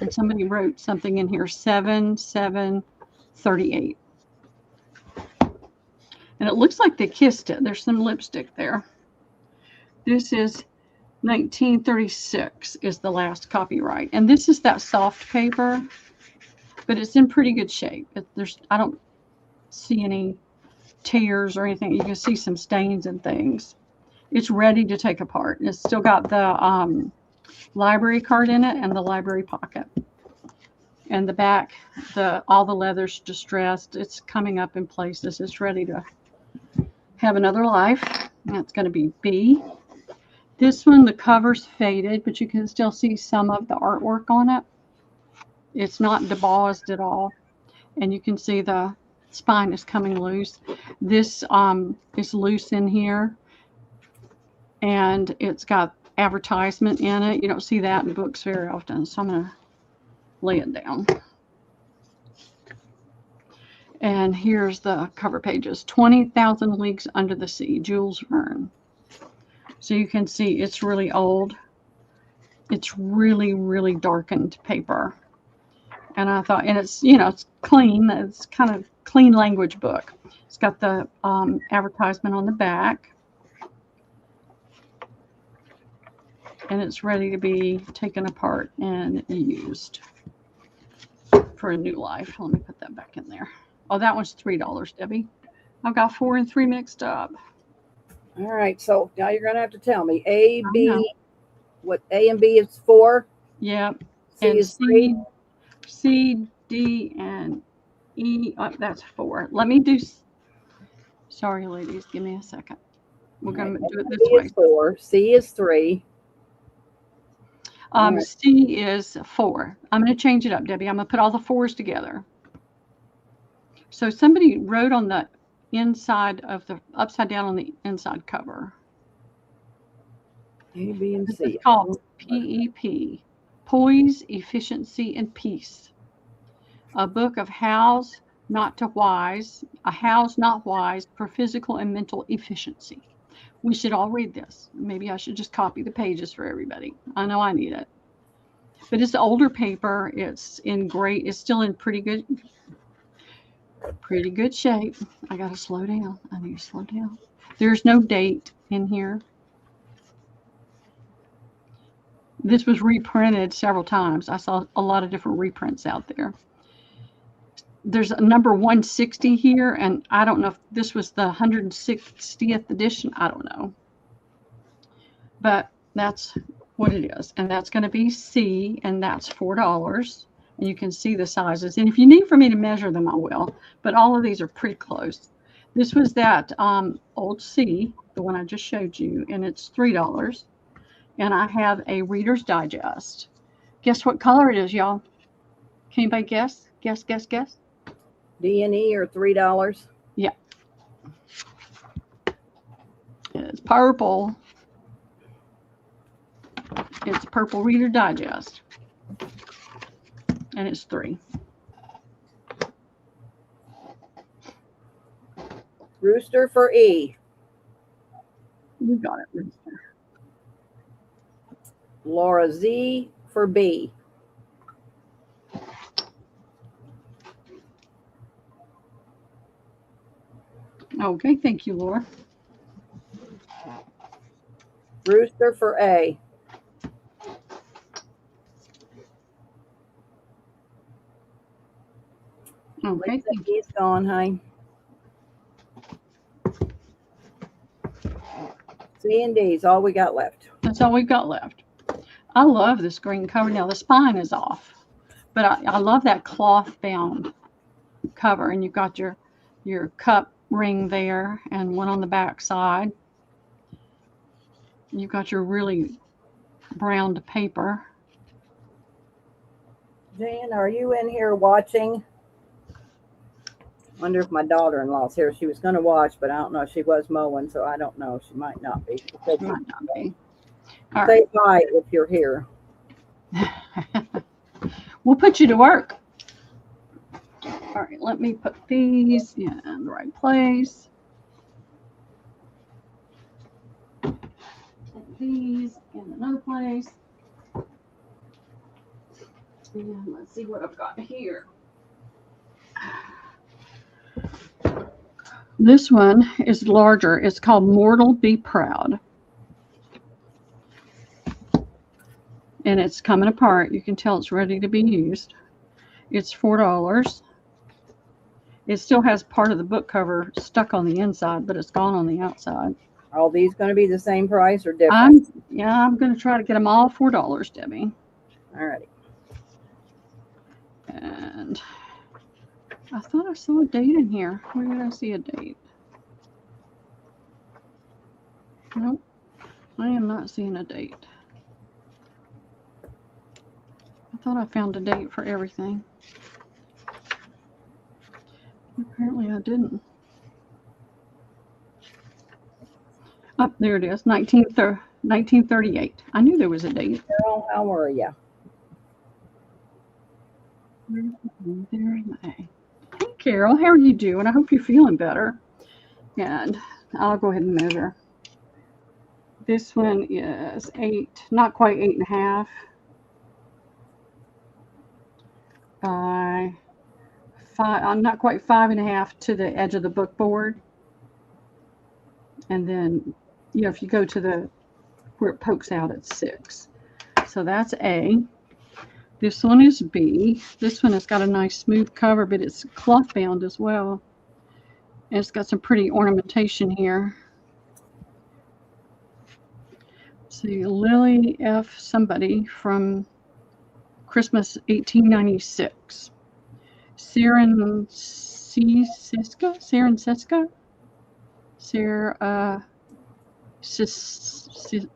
And somebody wrote something in here, 7738. And it looks like they kissed it. There's some lipstick there. This is 1936 is the last copyright. And this is that soft paper, but it's in pretty good shape. I don't see any tears or anything. You can see some stains and things. It's ready to take apart. And it's still got the library card in it and the library pocket. And the back, all the leather's distressed. It's coming up in places. It's ready to have another life. That's going to be B. This one, the cover's faded, but you can still see some of the artwork on it. It's not embossed at all. And you can see the spine is coming loose. This is loose in here. And it's got advertisement in it. You don't see that in books very often. So I'm going to lay it down. And here's the cover pages. 20,000 Leagues Under the Sea, Jules Verne. So you can see it's really old. It's really, really darkened paper. And I thought, and it's, it's clean. It's kind of clean language book. It's got the advertisement on the back. And it's ready to be taken apart and used for a new life. Let me put that back in there. Oh, that one's $3, Debbie. I've got 4 and 3 mixed up. All right, so now you're going to have to tell me. A, B, what A and B is 4? Yep. C and is 3? C, D, and E, that's 4. Let me do, sorry, ladies, give me a second. We're going to do it this way. Is 4, C is 3. Right. C is 4. I'm going to change it up, Debbie. I'm going to put all the 4s together. So somebody wrote on the inside of the, upside down on the inside cover. A, B, and C. It's called PEP, Poise, Efficiency, and Peace. A book of hows not wise for physical and mental efficiency. We should all read this. Maybe I should just copy the pages for everybody. I know I need it. But it's older paper. It's still in pretty good shape. I got to slow down. I need to slow down. There's no date in here. This was reprinted several times. I saw a lot of different reprints out there. There's a number 160 here, and I don't know if this was the 160th edition. I don't know. But that's what it is. And that's going to be C, and that's $4. And you can see the sizes. And if you need for me to measure them, I will. But all of these are pretty close. This was that old C, the one I just showed you, and it's $3. And I have a Reader's Digest. Guess what color it is, y'all? Can anybody guess? Guess. D and E are $3. Yeah. It's purple. It's Purple Reader Digest. And it's 3. Rooster for E. You got it, Rooster. Laura Z for B. Okay, thank you, Laura. Rooster for A. Okay, Lisa, thank you. he's gone, honey. C and D is all we got left. That's all we've got left. I love this green cover. Now the spine is off, but I love that cloth bound cover, and you've got your cup ring there and one on the back side. You've got your really browned paper. Jan, are you in here watching? Wonder if my daughter-in-law's here. She was going to watch, but I don't know. She was mowing, so I don't know. She might not be. It might not be. All Say right. bye if you're here. We'll put you to work. All right, let me put these in the right place. Put these in another place. And let's see what I've got here. This one is larger. It's called Mortal Be Proud. And it's coming apart. You can tell it's ready to be used. It's $4. It still has part of the book cover stuck on the inside, but it's gone on the outside. Are all these going to be the same price or different? I'm going to try to get them all $4, Debbie. All righty. And I thought I saw a date in here. Where did I see a date? Nope. I am not seeing a date. I thought I found a date for everything. Apparently I didn't. Oh, there it is. 1938. I knew there was a date. Carol, how are you? There in May. Hey, Carol, how are you doing? I hope you're feeling better. And I'll go ahead and measure. This one is 8, not quite 8.5 by 5. Not quite 5.5 to the edge of the book board. And then, you know, if you go to the where it pokes out, it's 6. So that's A. This one is B. This one has got a nice smooth cover, but it's cloth bound as well. And it's got some pretty ornamentation here. Let's see, Lily F. somebody from Christmas 1896.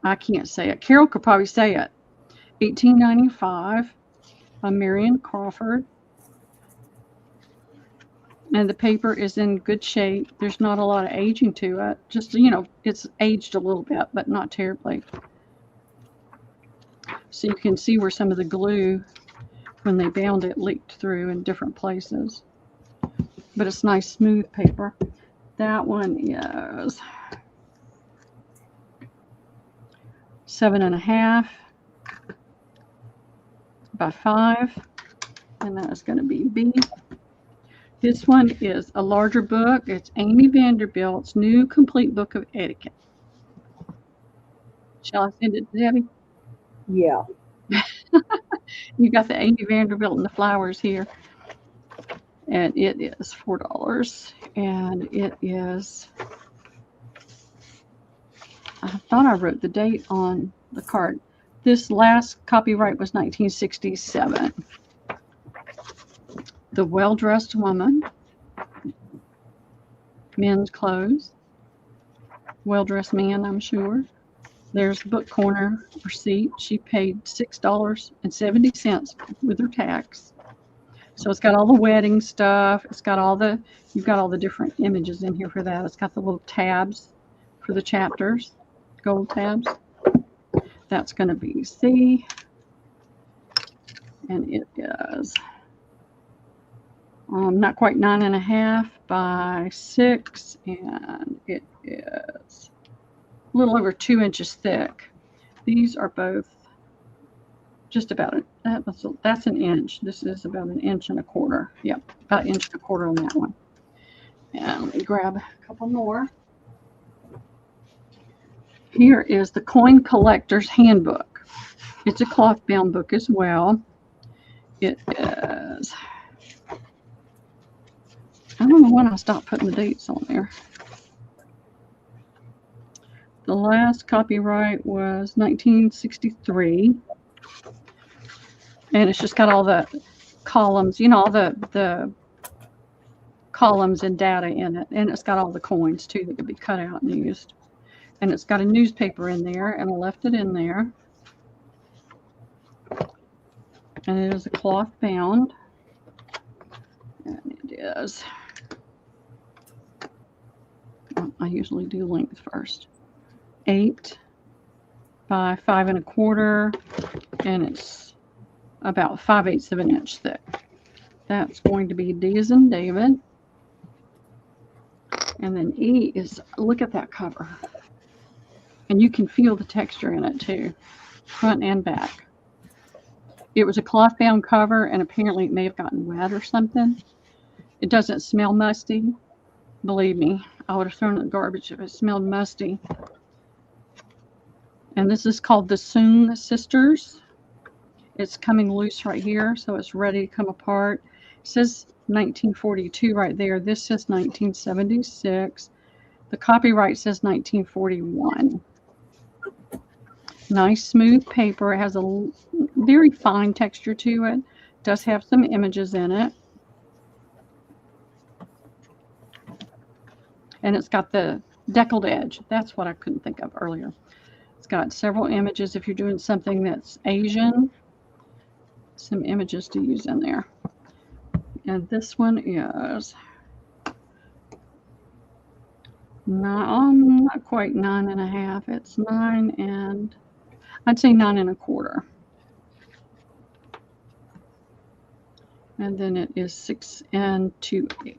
I can't say it. Carol could probably say it. 1895 by Marion Crawford. And the paper is in good shape. There's not a lot of aging to it. Just, you know, it's aged a little bit, but not terribly. So you can see where some of the glue, when they bound it, leaked through in different places. But it's nice, smooth paper. That one is 7.5 by 5. And that is going to be B. This one is a larger book. It's Amy Vanderbilt's new complete book of etiquette. Shall I send it to Debbie? Yeah. You got the Amy Vanderbilt and the flowers here. And it is $4. And it is, I thought I wrote the date on the card. This last copyright was 1967. The Well-Dressed Woman. Men's clothes. Well-dressed man, I'm sure. There's book corner receipt. She paid $6.70 with her tax. So it's got all the wedding stuff. It's got all the, you've got all the different images in here for that. It's got the little tabs for the chapters, gold tabs. That's going to be C. And it is not quite 9.5 by 6. And it is a little over 2 inches thick. These are both just about it. That's an inch. This is about 1.25 inches. Yep, about 1.25 inches on that one. And let me grab a couple more. Here is the Coin Collector's Handbook. It's a cloth-bound book as well. It is, I don't know when I stopped putting the dates on there. The last copyright was 1963. And it's just got all the columns, you know, all the columns and data in it. And it's got all the coins, too, that could be cut out and used. And it's got a newspaper in there, and I left it in there. And it is a cloth bound. And it is, I usually do length first. 8 by 5 1/4, and it's about 5/8 of an inch thick. That's going to be D as in David. And then E is, look at that cover. And you can feel the texture in it too, front and back. It was a cloth bound cover, and apparently it may have gotten wet or something. It doesn't smell musty. Believe me, I would have thrown it in the garbage if it smelled musty. And this is called the Soong Sisters. It's coming loose right here, so it's ready to come apart. It says 1942 right there. This says 1976. The copyright says 1941. Nice smooth paper. It has a very fine texture to it. Does have some images in it. And it's got the deckled edge. That's what I couldn't think of earlier. It's got several images if you're doing something that's Asian. Some images to use in there. And this one is not quite 9 1/2. It's 9 and I'd say 9 1/4. And then it is 6 2/8.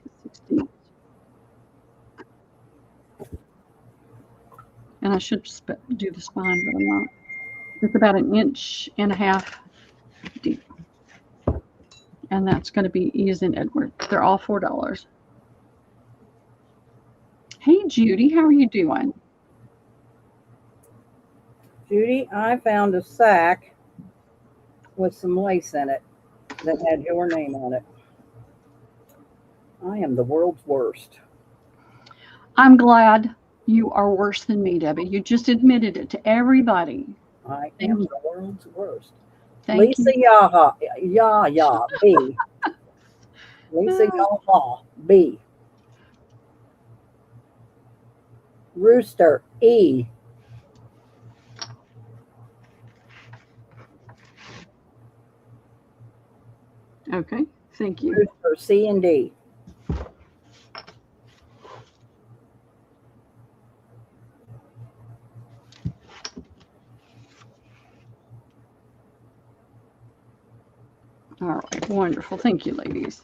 And I should do the spine, but I'm not. It's about 1.5 inches deep. And that's going to be E as in Edward. They're all $4. Hey, Judy, how are you doing? Judy, I found a sack with some lace in it that had your name on it. I am the world's worst. I'm glad you are worse than me, Debbie. You just admitted it to everybody. I am the world's worst. Thank Lisa you. Yaha, Yah, B. Lisa Yaha, B. Rooster, E. Okay, thank you. Rooster, C and D. All right, wonderful. Thank you, ladies.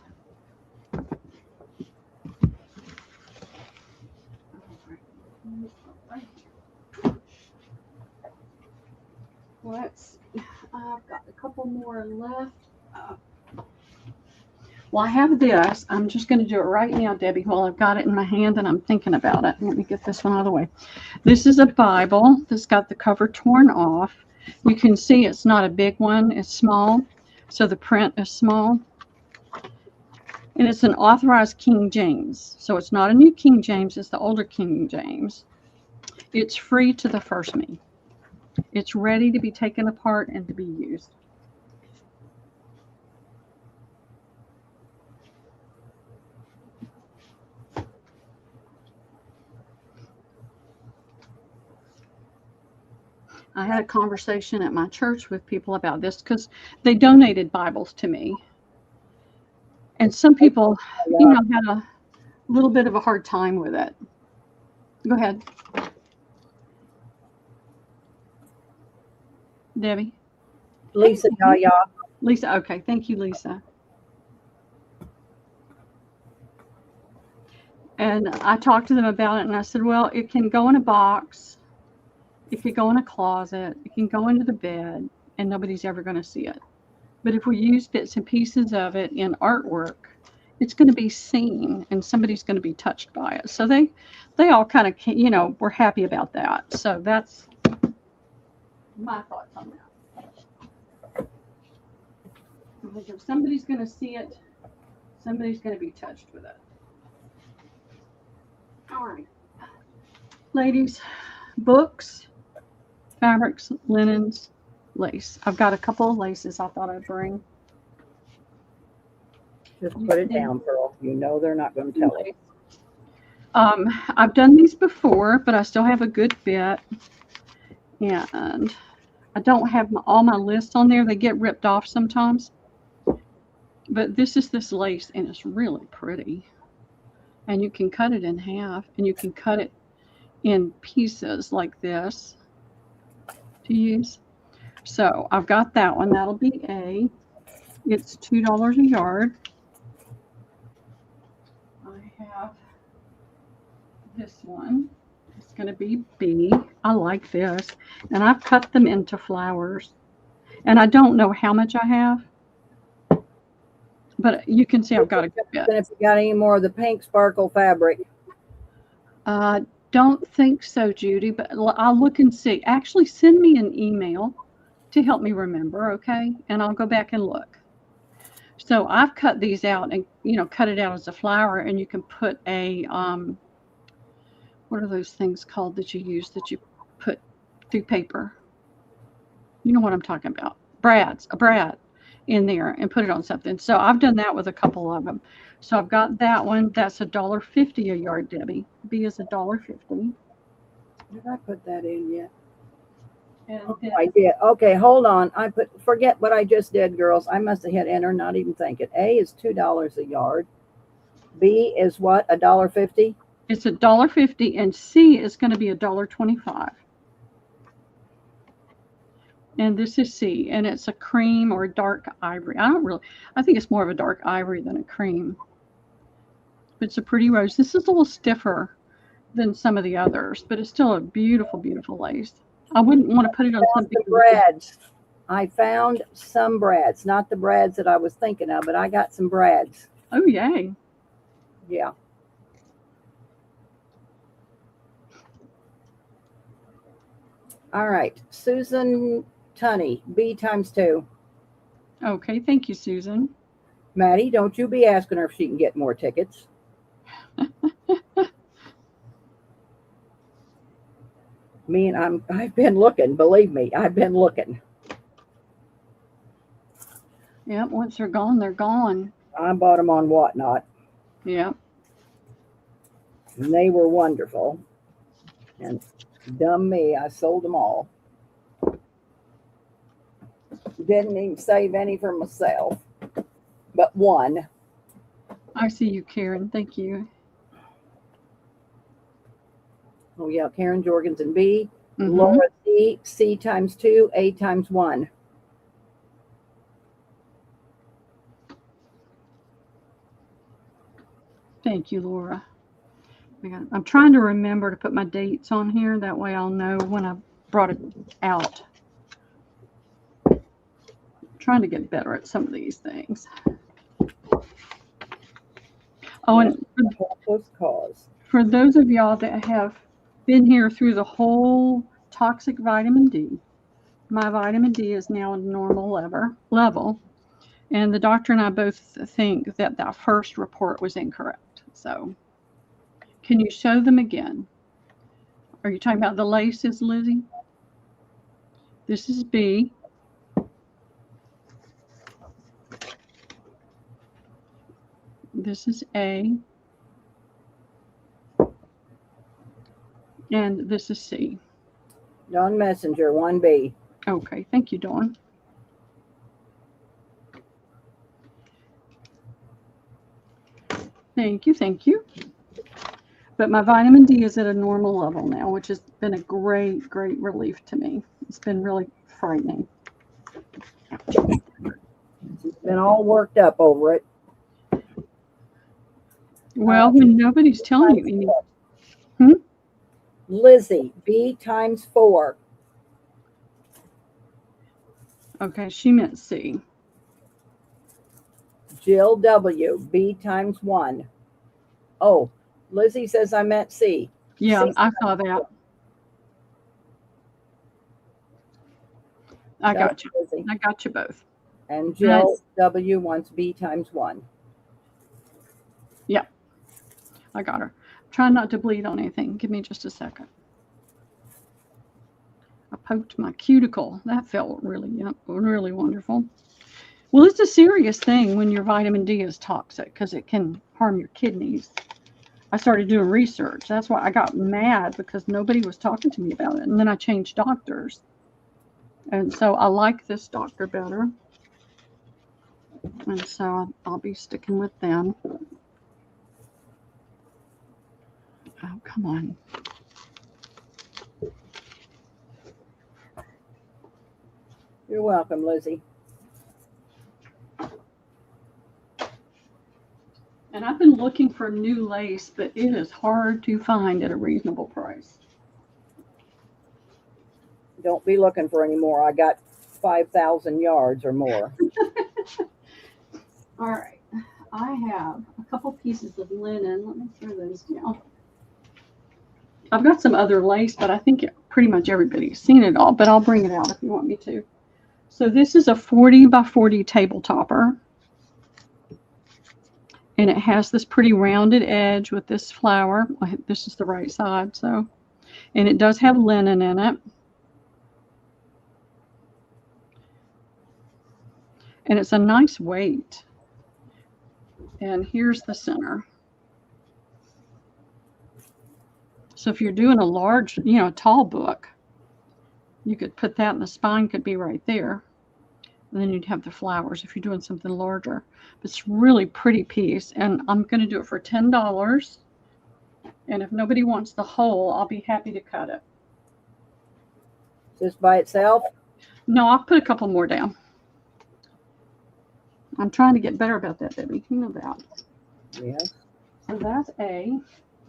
Let's see. I've got a couple more left. Well, I have this. I'm just going to do it right now, Debbie, while I've got it in my hand and I'm thinking about it. Let me get this one out of the way. This is a Bible that's got the cover torn off. You can see it's not a big one. It's small. So the print is small. And it's an authorized King James. So it's not a new King James. It's the older King James. It's free to the first me. It's ready to be taken apart and to be used. I had a conversation at my church with people about this because they donated Bibles to me. And some people, you know, had a little bit of a hard time with it. Go ahead. Debbie? Lisa Yah. Lisa, okay. Thank you, Lisa. And I talked to them about it, and I said, well, it can go in a box. It could go in a closet. It can go into the bed, and nobody's ever going to see it. But if we use bits and pieces of it in artwork, it's going to be seen and somebody's going to be touched by it. So they all kind of, were happy about that. So that's my thoughts on that. I think if somebody's going to see it, somebody's going to be touched with it. All right. Ladies, books, fabrics, linens, lace. I've got a couple of laces I thought I'd bring. Just put it down, Pearl. You know they're not going to tell it. I've done these before, but I still have a good bit. And I don't have all my lists on there. They get ripped off sometimes. But this is this lace, and it's really pretty. And you can cut it in half, and you can cut it in pieces like this to use. So I've got that one. That'll be A. It's $2 a yard. I have this one. It's going to be B. I like this. And I've cut them into flowers. And I don't know how much I have. But you can see I've got a good bit. And if you got any more of the pink sparkle fabric? Don't think so, Judy, but I'll look and see. Actually, send me an email to help me remember, okay? And I'll go back and look. So I've cut these out and, cut it out as a flower, and you can put a, what are those things called that you use that you put through paper? You know what I'm talking about. A brad in there and put it on something. So I've done that with a couple of them. So I've got that one. That's $1.50 a yard, Debbie. B is $1.50. Did I put that in yet? And I did. Okay, hold on. Forget what I just did, girls. I must have hit enter, not even thinking. A is $2 a yard. B is what? $1.50? It's $1.50, and C is going to be $1.25. And this is C, and it's a cream or a dark ivory. I think it's more of a dark ivory than a cream. But it's a pretty rose. This is a little stiffer than some of the others, but it's still a beautiful, beautiful lace. I wouldn't want to put it on something. Brads. I found some brads, not the brads that I was thinking of, but I got some brads. Oh, yay. Yeah. All right. Susan Tunney, B times 2. Okay, thank you, Susan. Maddie, don't you be asking her if she can get more tickets. I've been looking, believe me, I've been looking. Yep, once they're gone, they're gone. I bought them on Whatnot. Yep. And they were wonderful. And dumb me, I sold them all. Didn't even save any for myself, but one. I see you, Karen. Thank you. Oh, yeah, Karen Jorgensen B. Mm-hmm. Laura C. C times 2, A times 1. Thank you, Laura. I'm trying to remember to put my dates on here. That way I'll know when I brought it out. I'm trying to get better at some of these things. Oh, and for those of y'all that have been here through the whole toxic vitamin D, my vitamin D is now a normal level. And the doctor and I both think that that first report was incorrect. So can you show them again? Are you talking about the laces, Lizzie? This is B. This is A. And this is C. Dawn Messenger, 1B. Okay, thank you, Dawn. Thank you, thank you. But my vitamin D is at a normal level now, which has been a great, great relief to me. It's been really frightening. She's been all worked up over it. Well, when nobody's telling you anything. Lizzie, B times 4. Okay, she meant C. Jill W. B times 1. Oh, Lizzie says I meant C. Yeah, C. I saw that. I got you. Lizzie. I got you both. And Jill W. wants B times 1. Yeah, I got her. Try not to bleed on anything. Give me just a second. I poked my cuticle. That felt really wonderful. Well, it's a serious thing when your vitamin D is toxic because it can harm your kidneys. I started doing research. That's why I got mad because nobody was talking to me about it. And then I changed doctors. And so I like this doctor better. And so I'll be sticking with them. Oh, come on. You're welcome, Lizzie. And I've been looking for new lace, but it is hard to find at a reasonable price. Don't be looking for any more. I got 5,000 yards or more. All right. I have a couple pieces of linen. Let me throw those down. I've got some other lace, but I think pretty much everybody's seen it all, but I'll bring it out if you want me to. So this is a 40 by 40 table topper. And it has this pretty rounded edge with this flower. This is the right side, so. And it does have linen in it. And it's a nice weight. And here's the center. So if you're doing a large, tall book, you could put that, and the spine could be right there. And then you'd have the flowers if you're doing something larger. But it's a really pretty piece, and I'm going to do it for $10. And if nobody wants the whole, I'll be happy to cut it. Just by itself? No, I'll put a couple more down. I'm trying to get better about that, Debbie. You know that. Yes. So that's A.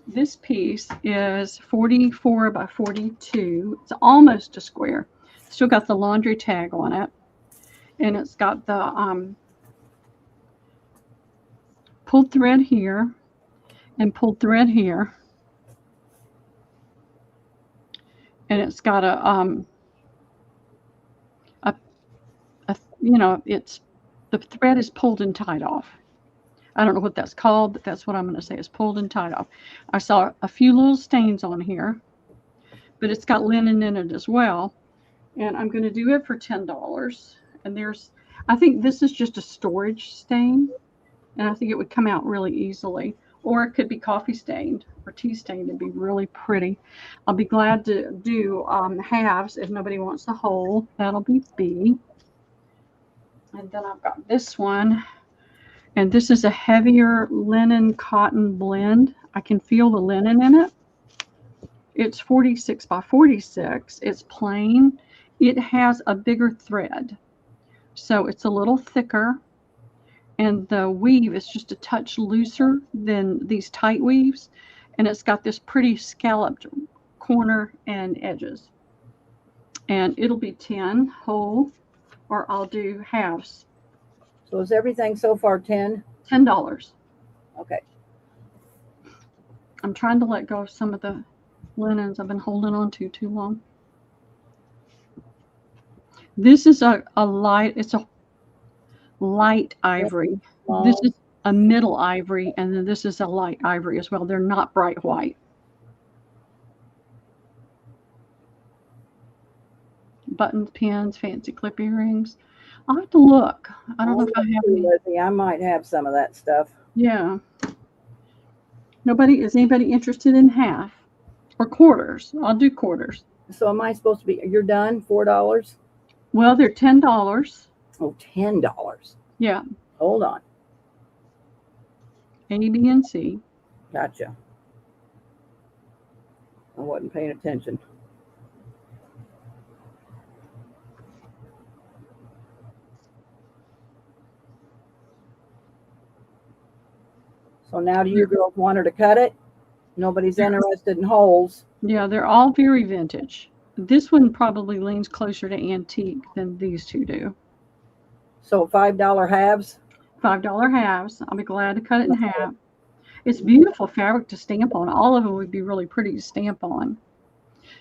This piece is 44 by 42. It's almost a square. Still got the laundry tag on it. And it's got the pulled thread here and pulled thread here. And it's got it's the thread is pulled and tied off. I don't know what that's called, but that's what I'm going to say. It's pulled and tied off. I saw a few little stains on here, but it's got linen in it as well. And I'm going to do it for $10. And I think this is just a storage stain. And I think it would come out really easily. Or it could be coffee stained or tea stained. It'd be really pretty. I'll be glad to do halves if nobody wants the whole. That'll be B. And then I've got this one. And this is a heavier linen cotton blend. I can feel the linen in it. It's 46 by 46. It's plain. It has a bigger thread. So it's a little thicker. And the weave is just a touch looser than these tight weaves. And it's got this pretty scalloped corner and edges. And it'll be 10 whole, or I'll do halves. So is everything so far 10? $10. Okay. I'm trying to let go of some of the linens I've been holding on to too long. This is a light ivory. Wow. This is a middle ivory, and then this is a light ivory as well. They're not bright white. Buttons, pins, fancy clip earrings. I'll have to look. I don't know if I have any. Lizzie, I might have some of that stuff. Yeah. Is anybody interested in half or quarters? I'll do quarters. So am I supposed to be, you're done? $4? Well, they're $10. Oh, $10. Yeah. Hold on. A, B, and C. Gotcha. I wasn't paying attention. So now do you girls want her to cut it? Nobody's interested in holes. Yeah, they're all very vintage. This one probably leans closer to antique than these two do. So $5 halves? $5 halves. I'll be glad to cut it in half. It's beautiful fabric to stamp on. All of them would be really pretty to stamp on.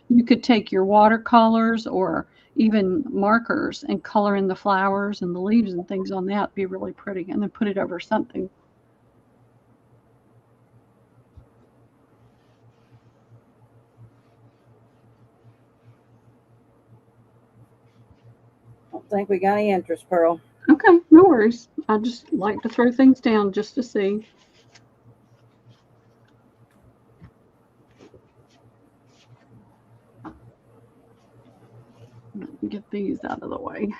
You could take your watercolors or even markers and color in the flowers and the leaves and things on that. It'd be really pretty. And then put it over something. I don't think we got any interest, Pearl. Okay, no worries. I just like to throw things down just to see. Get these out of the way.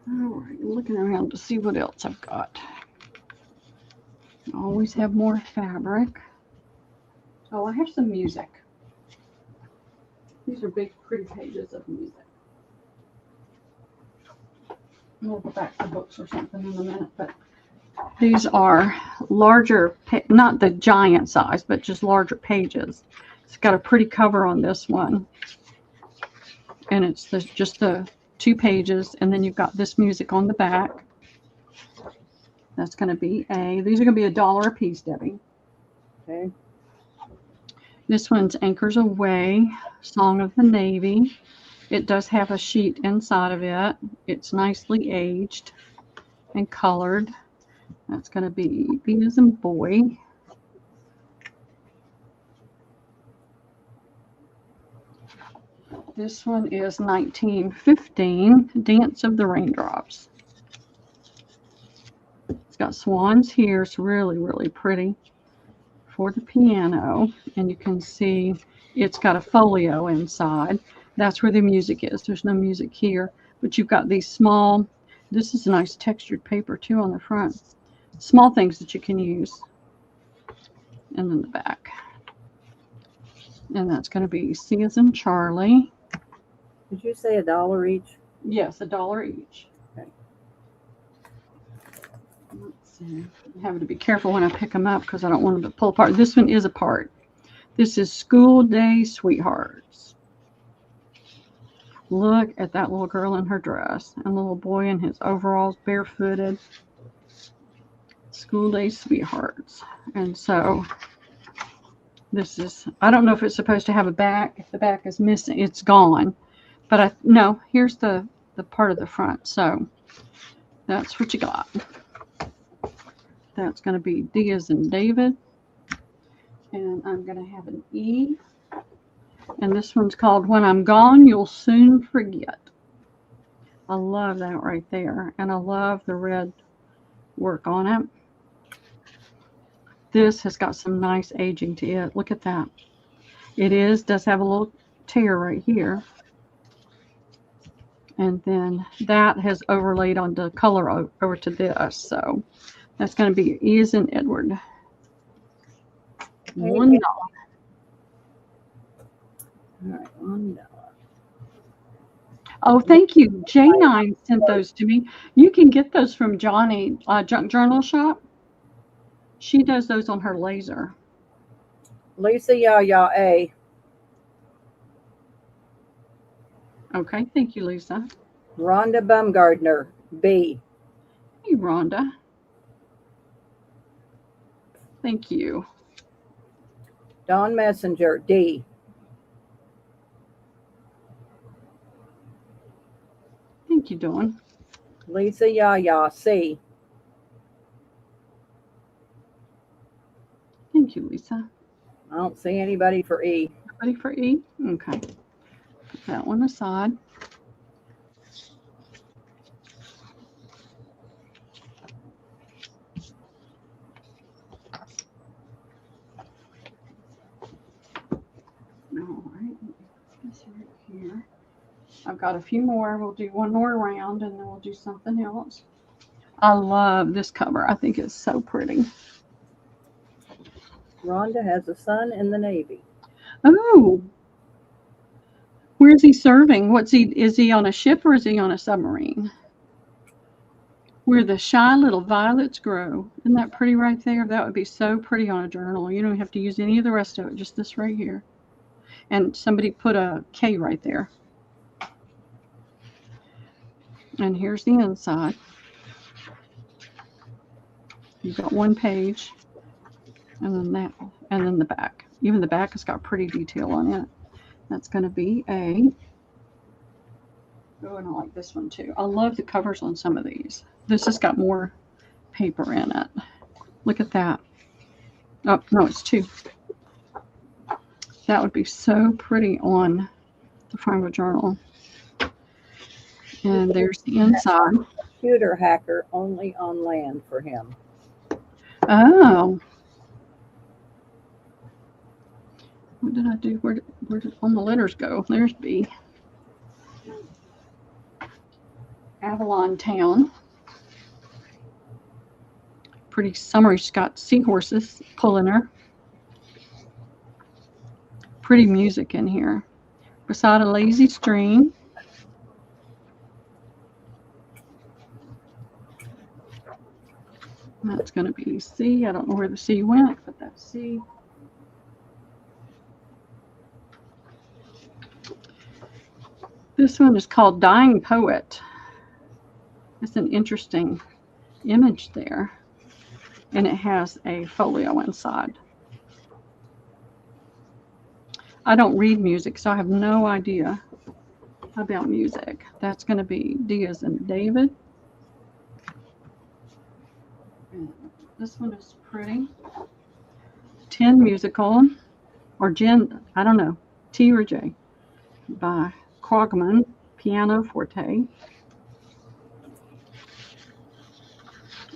All right, looking around to see what else I've got. I always have more fabric. Oh, I have some music. These are big, pretty pages of music. We'll go back to books or something in a minute, but these are larger, not the giant size, but just larger pages. It's got a pretty cover on this one. And it's just the 2 pages, and then you've got this music on the back. That's going to be these are going to be $1 a piece, Debbie. Okay. This one's Anchors Away, Song of the Navy. It does have a sheet inside of it. It's nicely aged and colored. That's going to be B as in boy. This one is 1915, Dance of the Raindrops. It's got swans here. It's really, really pretty for the piano. And you can see it's got a folio inside. That's where the music is. There's no music here. But you've got these small, this is a nice textured paper too on the front. Small things that you can use. And then the back. And that's going to be C as in Charlie. Did you say $1 each? Yes, $1 each. Okay. Let's see. I'm having to be careful when I pick them up because I don't want them to pull apart. This one is apart. This is School Day Sweethearts. Look at that little girl in her dress and the little boy in his overalls, barefooted. School Day Sweethearts. And so this is, I don't know if it's supposed to have a back. If the back is missing, it's gone. But no, here's the part of the front. So that's what you got. That's going to be D as in David. And I'm going to have an E. And this one's called When I'm Gone, You'll Soon Forget. I love that right there. And I love the red work on it. This has got some nice aging to it. Look at that. It does have a little tear right here. And then that has overlaid on the color over to this. So that's going to be E as in Edward. $1. All right, $1. Oh, thank you. J9 sent those to me. You can get those from Johnny, Junk Journal Shop. She does those on her laser. Lisa Yaya A. Okay, thank you, Lisa. Rhonda Bumgardner B. Hey, Rhonda. Thank you. Dawn Messenger D. Thank you, Dawn. Lisa Yaya C. Thank you, Lisa. I don't see anybody for E. Ready for E? Okay. Put that one aside. All right. This right here. I've got a few more. We'll do one more round and then we'll do something else. I love this cover. I think it's so pretty. Rhonda has a son in the Navy. Oh, where's he serving? Is he on a ship or is he on a submarine? Where the shy little violets grow. Isn't that pretty right there? That would be so pretty on a journal. You don't have to use any of the rest of it, just this right here. And somebody put a K right there. And here's the inside. You've got one page, and then that, and then the back. Even the back has got pretty detail on it. That's going to be a, oh, and I like this one too. I love the covers on some of these. This has got more paper in it. Look at that. Oh, no, it's two. That would be so pretty on the front of a journal. And there's the inside. Computer hacker only on land for him. Oh. What did I do? Where did all the letters go? There's B. Avalon Town. Pretty summery. She's got seahorses pulling her. Pretty music in here. Beside a lazy stream. That's going to be C. I don't know where the C went, but that's C. This one is called Dying Poet. It's an interesting image there. And it has a folio inside. I don't read music, so I have no idea about music. That's going to be D as in David. And this one is pretty. 10 musical, or Gen, I don't know, T or J, by Krogman, piano forte.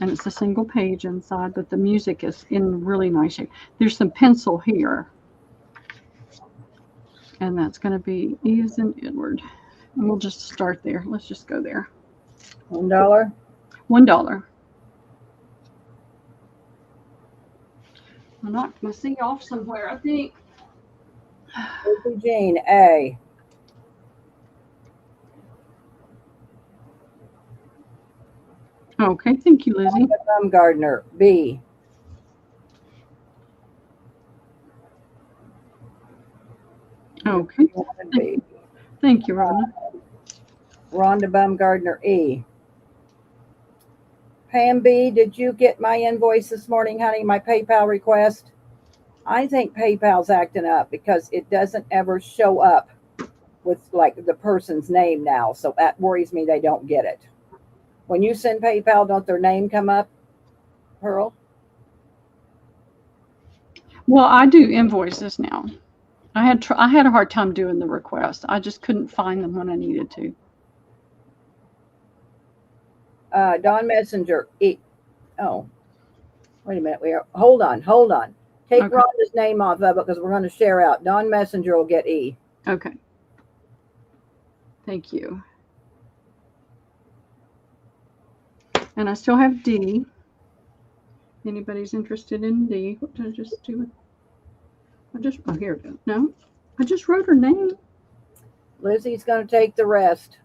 And it's a single page inside, but the music is in really nice shape. There's some pencil here. And that's going to be E as in Edward. And we'll just start there. Let's just go there. $1? $1. I knocked my C off somewhere, I think. Jane, A. Okay, thank you, Lizzie. Baumgartner, B. Okay. Thank you, Rhonda. Rhonda Baumgartner, E. Pam B, did you get my invoice this morning, honey? My PayPal request? I think PayPal's acting up because it doesn't ever show up with like the person's name now. So that worries me they don't get it. When you send PayPal, don't their name come up, Pearl? Well, I do invoices now. I had a hard time doing the request. I just couldn't find them when I needed to. Don Messenger, E. Oh, wait a minute. Hold on. Take Okay. Rhonda's name off of it because we're going to share out. Don Messenger will get E. Okay. Thank you. And I still have D. Anybody's interested in D? What did I just do? Oh, here it is. No, I just wrote her name. Lizzie's going to take the rest.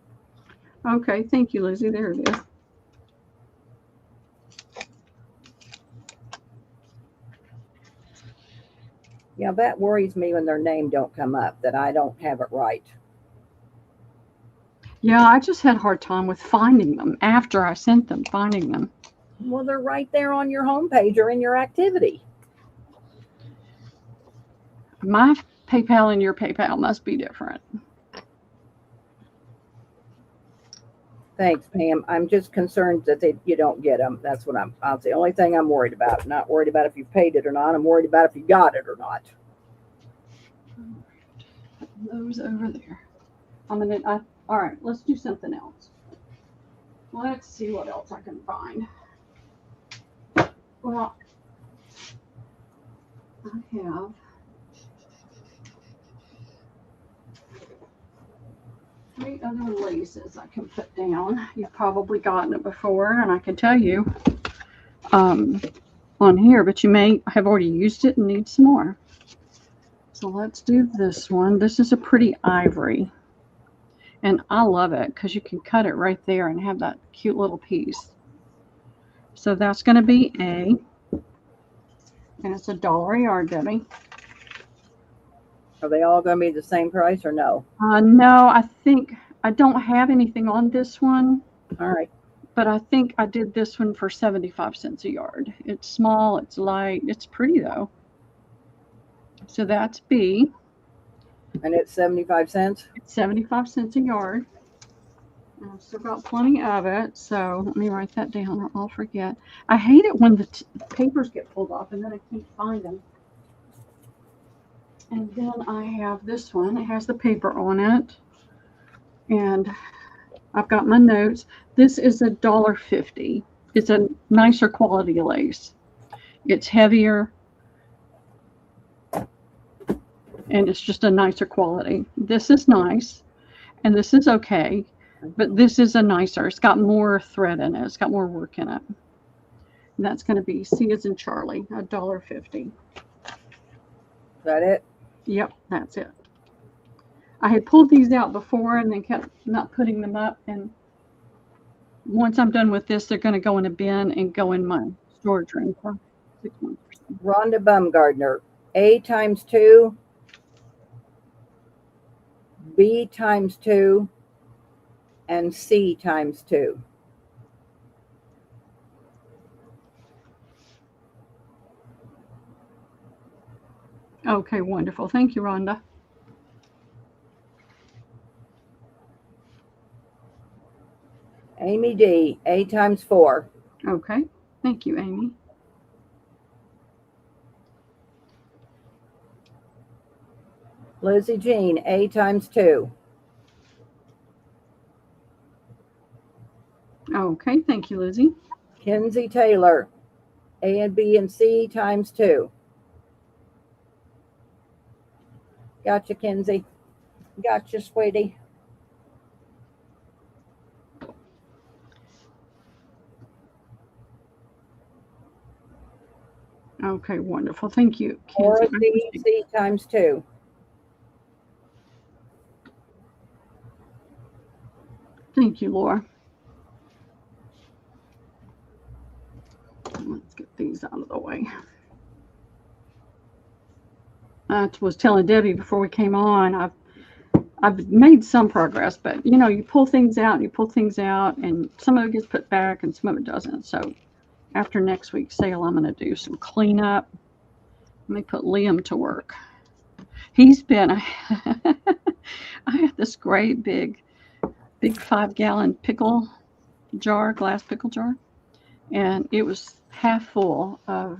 Okay, thank you, Lizzie. There it is. Yeah, that worries me when their name don't come up, that I don't have it right. Yeah, I just had a hard time with finding them after I sent them, finding them. Well, they're right there on your homepage or in your activity. My PayPal and your PayPal must be different. Thanks, Pam. I'm just concerned that you don't get them. That's what that's the only thing I'm worried about. I'm not worried about if you paid it or not. I'm worried about if you got it or not. Put those over there. All right, let's do something else. Let's see what else I can find. Well, I have three other laces I can put down. You've probably gotten it before, and I can tell you on here, but you may have already used it and need some more. So let's do this one. This is a pretty ivory, and I love it because you can cut it right there and have that cute little piece. So that's going to be A. And it's $1 a yard, Debbie. Are they all going to be the same price or no? No, I think I don't have anything on this one. All right. But I think I did this one for 75 cents a yard. It's small, it's light, it's pretty though. So that's B. And it's 75 cents? It's 75 cents a yard. And I've still got plenty of it, so let me write that down or I'll forget. I hate it when the papers get pulled off and then I can't find them. And then I have this one. It has the paper on it. And I've got my notes. This is $1.50. It's a nicer quality lace. It's heavier. And it's just a nicer quality. This is nice. And this is okay. But this is a nicer. It's got more thread in it. It's got more work in it. And that's going to be C as in Charlie, $1.50. Is that it? Yep, that's it. I had pulled these out before and then kept not putting them up. And once I'm done with this, they're going to go in a bin and go in my storage room for 6 months. Rhonda Bumgardner, A times 2, B times 2, and C times 2. Okay, wonderful. Thank you, Rhonda. Amy D, A times 4. Okay, thank you, Amy. Lizzie Jean, A times 2. Okay, thank you, Lizzie. Kinsey Taylor, A and B and C times 2. Gotcha, Kinsey. Gotcha, sweetie. Okay, wonderful. Thank you, Laura Kinsey. D, C times 2. Thank you, Laura. Let's get these out of the way. I was telling Debbie before we came on, I've made some progress, but you know, you pull things out and you pull things out and some of it gets put back and some of it doesn't. So after next week's sale, I'm going to do some cleanup. Let me put Liam to work. He's been, I had this great big 5-gallon pickle jar, glass pickle jar, and it was half full of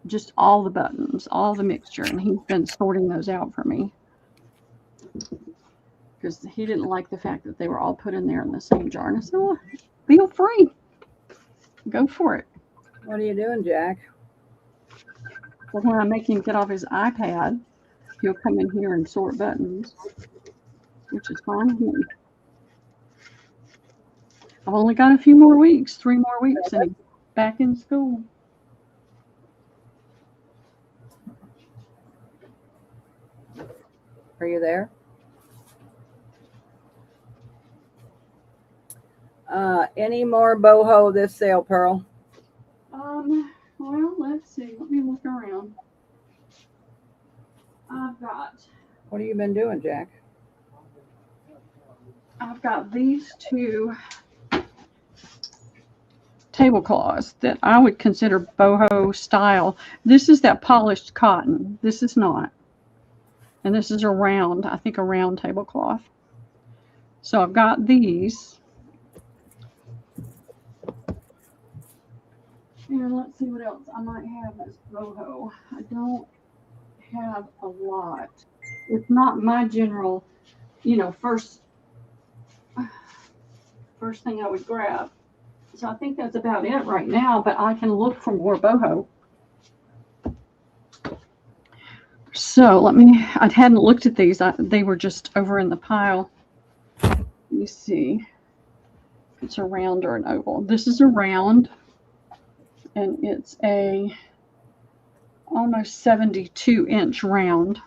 just all the buttons, all the mixture, and he's been sorting those out for me because he didn't like the fact that they were all put in there in the same jar. And I said, well, feel free, go for it. What are you doing, Jack? But when I make him get off his iPad, he'll come in here and sort buttons, which is fine with me. I've only got a few more weeks, 3 more weeks, and he's back in school. Are you there? Any more boho this sale, Pearl? Well, let's see. Let me look around. What have you been doing, Jack? I've got these 2 tablecloths that I would consider boho style. This is that polished cotton. This is not. And this is a round, I think a round tablecloth. So I've got these. And let's see what else I might have as boho. I don't have a lot. It's not my general, you know, first thing I would grab. So I think that's about it right now, but I can look for more boho. So I hadn't looked at these. They were just over in the pile. Let me see. It's a round or an oval. This is a round, and it's a almost 72-inch round.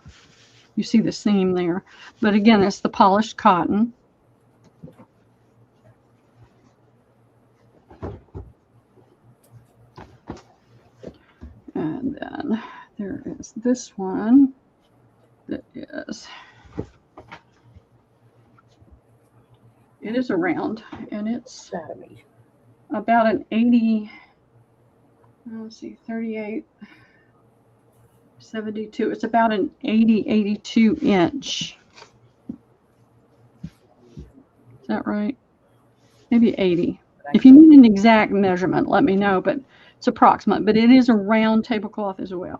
You see the seam there. But again, it's the polished cotton. then there is this one that is, it is a round, and it's about an 80, let's see, 38, 72. It's about an 80, 82 inch. Is that right? Maybe 80. If you need an exact measurement, let me know, but it's approximate. But it is a round tablecloth as well.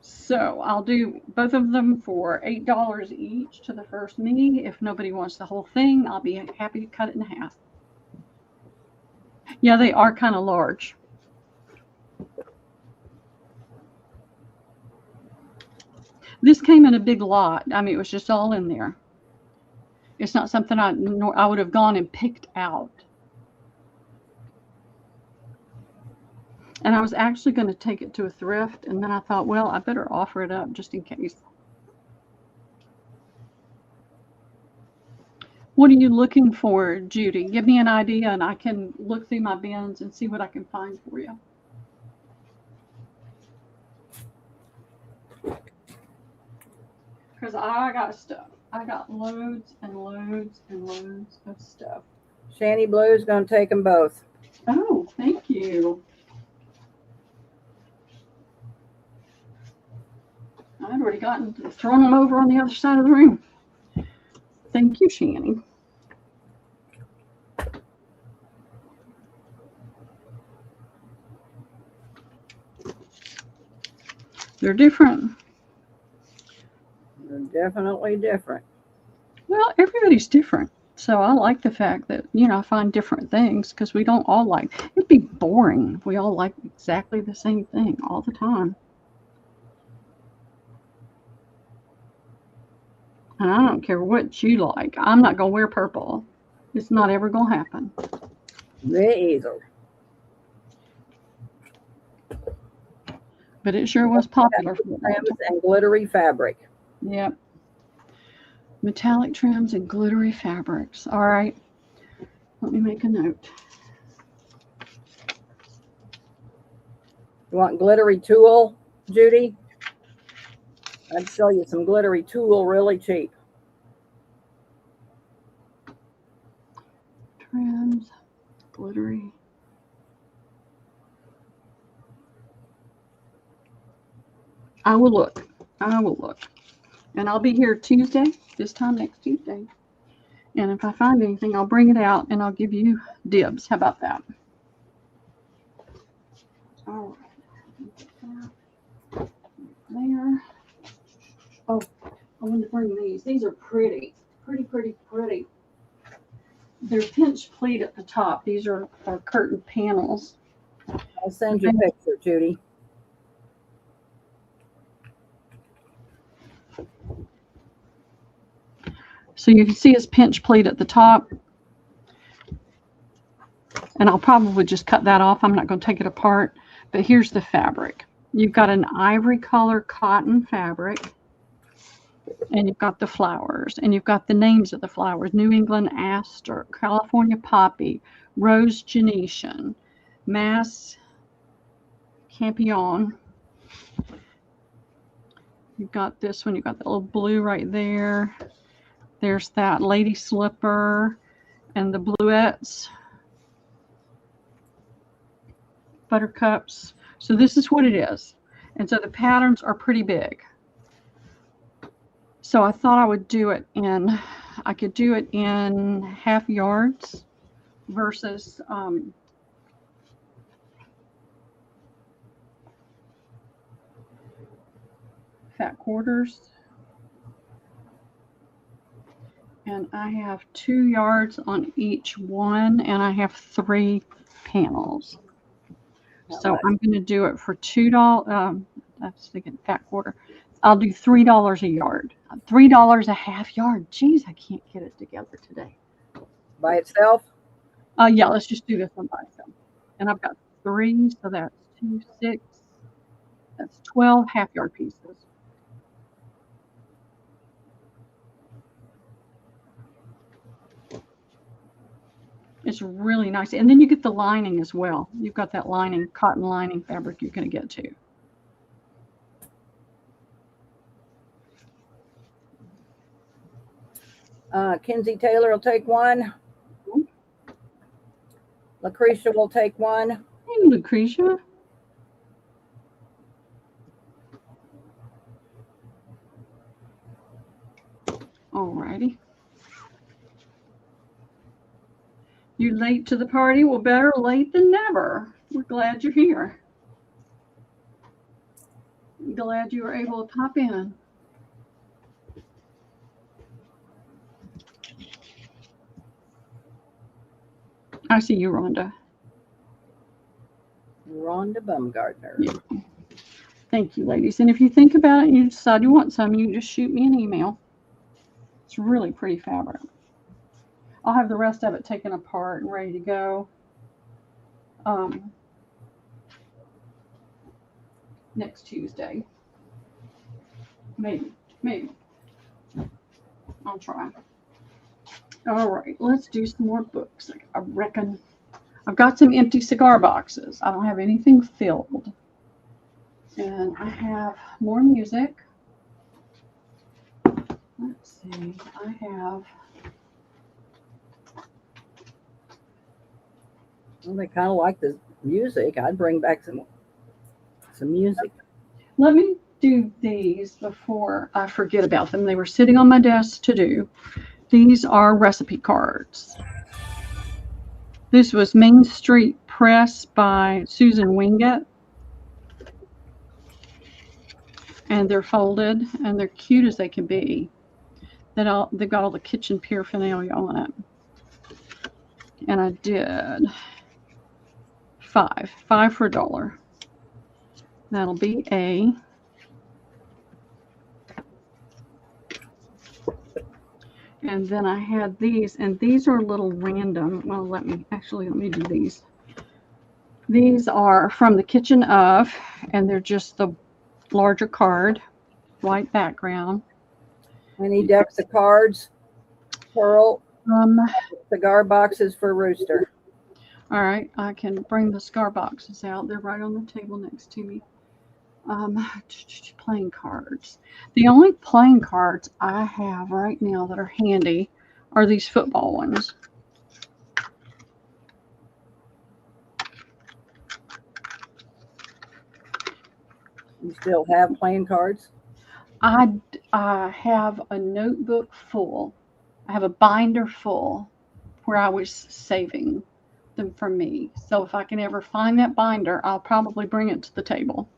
So I'll do both of them for $8 each to the first me. If nobody wants the whole thing, I'll be happy to cut it in half. Yeah, they are kind of large. This came in a big lot. I mean, it was just all in there. It's not something I would have gone and picked out. And I was actually going to take it to a thrift, and then I thought, well, I better offer it up just in case. What are you looking for, Judy? Give me an idea, and I can look through my bins and see what I can find for you. Because I got stuff. I got loads and loads and loads of stuff. Shanny Blue's going to take them both. Oh, thank you. I'd already thrown them over on the other side of the room. Thank you, Shanny. They're different. They're definitely different. Well, everybody's different. So I like the fact that, I find different things because we don't all like, it'd be boring if we all like exactly the same thing all the time. And I don't care what you like. I'm not going to wear purple. It's not ever going to happen. Me either. But it sure was popular for trims and glittery fabric. Yep. Metallic trims and glittery fabrics. All right. Let me make a note. You want glittery tulle, Judy? I'd sell you some glittery tulle really cheap. Trims, glittery. I will look. And I'll be here Tuesday, this time next Tuesday. And if I find anything, I'll bring it out and I'll give you dibs. How about that? All right. There. Oh, I wanted to bring these. These are pretty. Pretty. They're pinch pleat at the top. These are curtain panels. I'll send you a picture, Judy. So you can see it's pinch pleat at the top. And I'll probably just cut that off. I'm not going to take it apart. But here's the fabric. You've got an ivory color cotton fabric. And you've got the flowers. And you've got the names of the flowers. New England aster, California poppy, rose gentian, mass campion. You've got this one. You've got the little blue right there. There's that lady slipper and the bluettes, buttercups. So this is what it is. And so the patterns are pretty big. So I thought I would do it I could do it in half yards versus fat quarters. And I have 2 yards on each one, and I have 3 panels. So I'm going to do it for $2. That's thinking fat quarter. I'll do $3 a yard. $3 a half yard. Geez, I can't get it together today. By itself? Yeah, let's just do this one by itself. And I've got 3, so that's 2, 6. That's 12 half yard pieces. It's really nice. And then you get the lining as well. You've got that lining, cotton lining fabric you're going to get too. Kenzie Taylor will take one. Lucretia will take one. Hey, Lucretia. Alrighty. You late to the party? Well, better late than never. We're glad you're here. Glad you were able to pop in. I see you, Rhonda. Rhonda Bumgardner. Yeah. Thank you, ladies. And if you think about it and you decide you want some, you can just shoot me an email. It's really pretty fabric. I'll have the rest of it taken apart and ready to go next Tuesday. Maybe. I'll try. All right, let's do some more books. I reckon I've got some empty cigar boxes. I don't have anything filled. And I have more music. Let's see. I have. Well, they kind of like the music. I'd bring back some music. Let me do these before I forget about them. They were sitting on my desk to do. These are recipe cards. This was Main Street Press by Susan Wingate. And they're folded and they're cute as they can be. They've got all the kitchen paraphernalia on it. And I did five for $1. That'll be A. And then I had these, and these are a little random. Well, let me do these. These are from the Kitchen of, and they're just the larger card, white background. Any decks of cards, Pearl, cigar boxes for Rooster. All right, I can bring the cigar boxes out. They're right on the table next to me. Playing cards. The only playing cards I have right now that are handy are these football ones. You still have playing cards? I have a notebook full. I have a binder full where I was saving them for me. So if I can ever find that binder, I'll probably bring it to the table.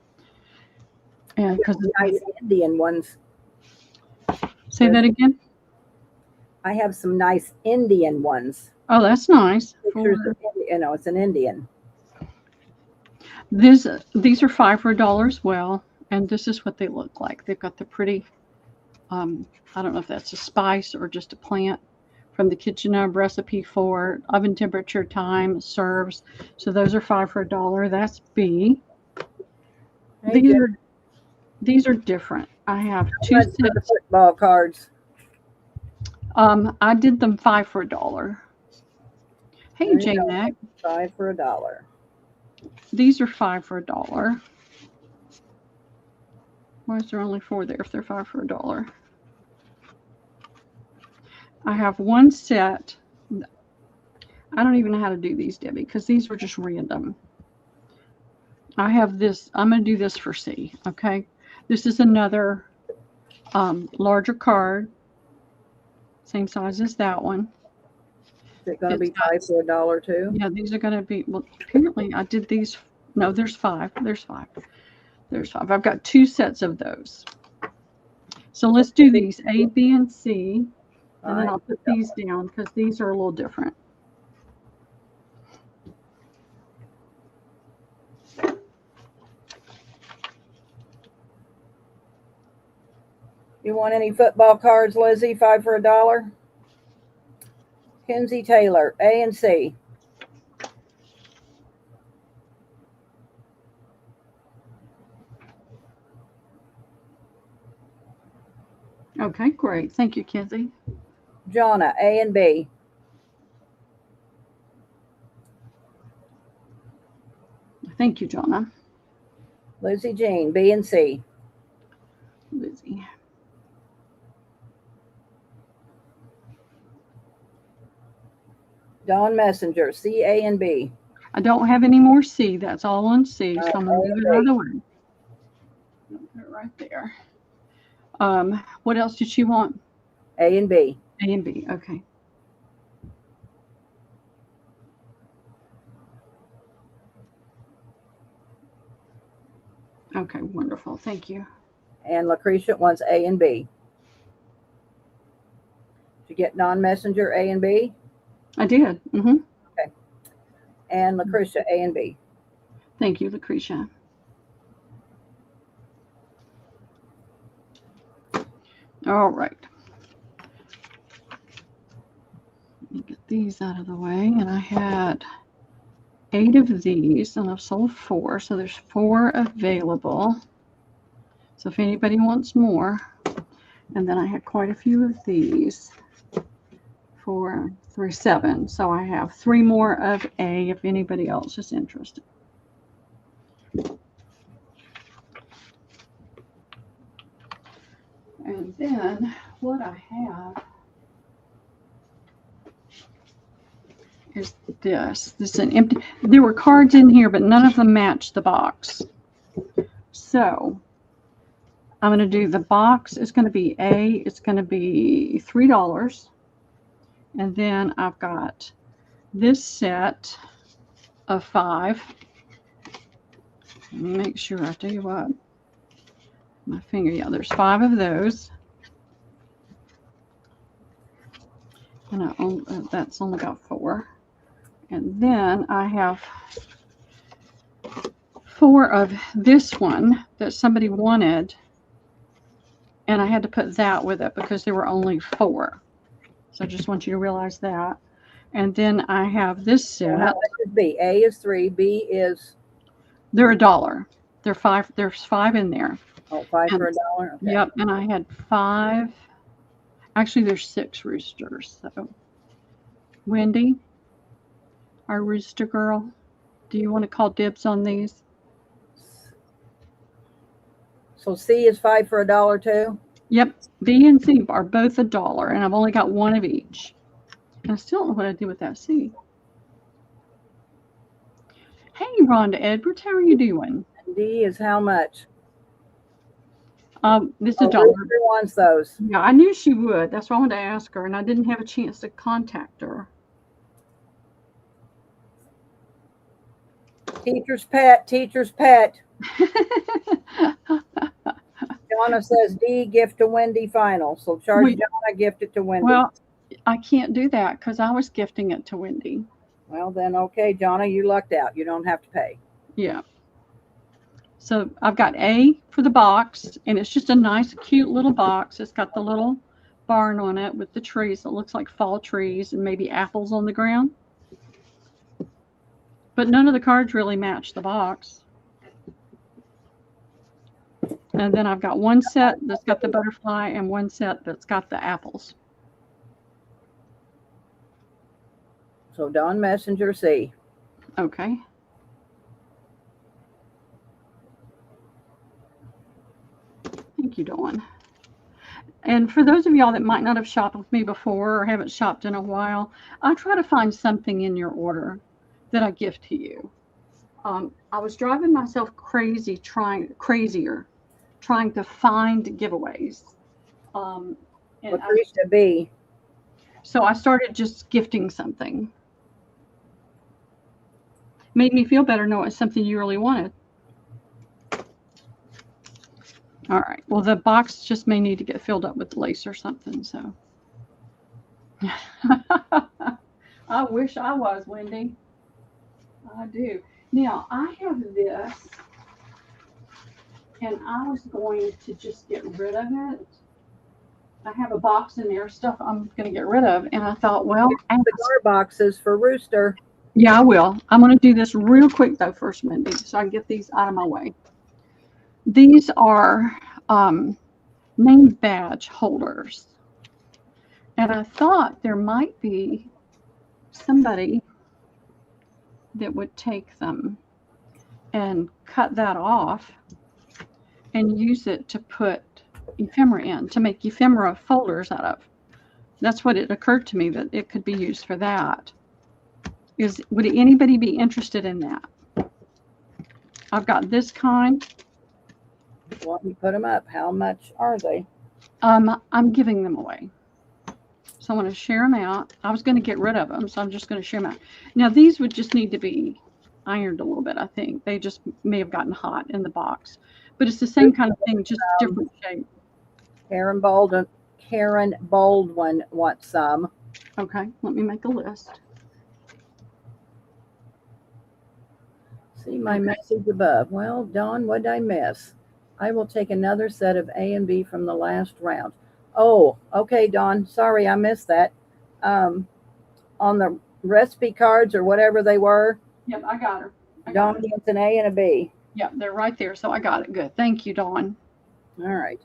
And because nice Indian ones. Say that again. I have some nice Indian ones. Oh, that's nice. Pictures of, it's an Indian. These are 5 for $1 as well, and this is what they look like. They've got the pretty, I don't know if that's a spice or just a plant from the Kitchen of recipe for oven temperature, time, serves. So those are 5 for $1. That's B. Hey, these are different. I have 2 sets of football cards. I did them 5 for $1. Hey, J-Mac. 5 for $1. These are 5 for $1. Why is there only 4 there if they're 5 for $1? I have one set. I don't even know how to do these, Debbie, because these were just random. I have this. I'm going to do this for C, okay? This is another larger card. Same size as that one. Is it going to be 5 for $1 too? Yeah, these are going to be, well, apparently I did these. No, there's 5. There's 5. There's 5. I've got 2 sets of those. So let's do these A, B, and C. And then I'll put these down because these are a little different. You want any football cards, Lizzie? 5 for $1. Kenzie Taylor, A and C. Okay, great. Thank you, Kenzie. Jonna, A and B. Thank you, Jonna. Lucy Jean, B and C. Lizzie. Dawn Messenger, C, A, and B. I don't have any more C. That's all on C. So I'm going to move it out of the way. Put it right there. What else did she want? A and B. A and B. Okay. Okay, wonderful. Thank you. And Lucretia wants A and B. Did you get non-messenger A and B? I did. Mm-hmm. Okay. And Lucretia, A and B. Thank you, Lucretia. All right. Let me get these out of the way. And I had 8 of these, and I've sold 4. So there's 4 available. So if anybody wants more. And then I had quite a few of these. 4, 3, 7. So I have 3 more of A if anybody else is interested. And then what I have is this. This is an empty. There were cards in here, but none of them match the box. So I'm going to do the box. It's going to be A. It's going to be $3. And then I've got this set of 5. Let me make sure I tell you what. My finger, yeah, there's 5 of those. And that's only got 4. And then I have 4 of this one that somebody wanted. And I had to put that with it because there were only 4. So I just want you to realize that. And then I have this set. How much is B? A is 3. B is? They're $1. They're 5. There's 5 in there. Oh, 5 for $1? Okay. Yep. And I had 5. Actually, there's 6 roosters. So, Wendy, our rooster girl, do you want to call dibs on these? So C is 5 for $1 too? Yep. B and C are both $1, and I've only got 1 of each. And I still don't know what I did with that C. Hey, Rhonda Edwards, how are you doing? D is how much? This is $1. Rooster wants those. Yeah, I knew she would. That's why I wanted to ask her, and I didn't have a chance to contact her. Teacher's pet, teacher's pet. Jonna says D, gift to Wendy final. So charge Jonna, gift it to Wendy. Well, I can't do that because I was gifting it to Wendy. Well, then, okay, Jonna, you lucked out. You don't have to pay. Yeah. So I've got A for the box, and it's just a nice, cute little box. It's got the little barn on it with the trees. It looks like fall trees and maybe apples on the ground. But none of the cards really match the box. And then I've got 1 set that's got the butterfly and 1 set that's got the apples. So Dawn Messenger C. Okay. Thank you, Dawn. And for those of y'all that might not have shopped with me before or haven't shopped in a while, I try to find something in your order that I gift to you. I was driving myself crazier trying to find giveaways. Lucretia B. So I started just gifting something. Made me feel better knowing it's something you really wanted. All right. Well, the box just may need to get filled up with lace or something. So I wish I was, Wendy. I do. Now, I have this, and I was going to just get rid of it. I have a box in there, stuff I'm going to get rid of, and I thought, well, cigar boxes for Rooster. Yeah, I will. I'm going to do this real quick, though, first, Wendy, so I can get these out of my way. These are name badge holders, and I thought there might be somebody that would take them. and cut that off and use it to put ephemera in, to make ephemera folders out of. That's what it occurred to me, that it could be used for that. Would anybody be interested in that? I've got this kind. Well, you put them up. How much are they? I'm giving them away. So I want to share them out. I was going to get rid of them, so I'm just going to share them out. Now, these would just need to be ironed a little bit, I think. They just may have gotten hot in the box. But it's the same kind of thing, just different shape. Karen Baldwin wants some. Okay, let me make a list. See my message above. Well, Dawn, what did I miss? I will take another set of A and B from the last round. Oh, okay, Dawn. Sorry, I missed that. On the recipe cards or whatever they were. Yep, I got her. Dawn gets an A and a B. Yep, they're right there. So I got it. Good. Thank you, Dawn. All right.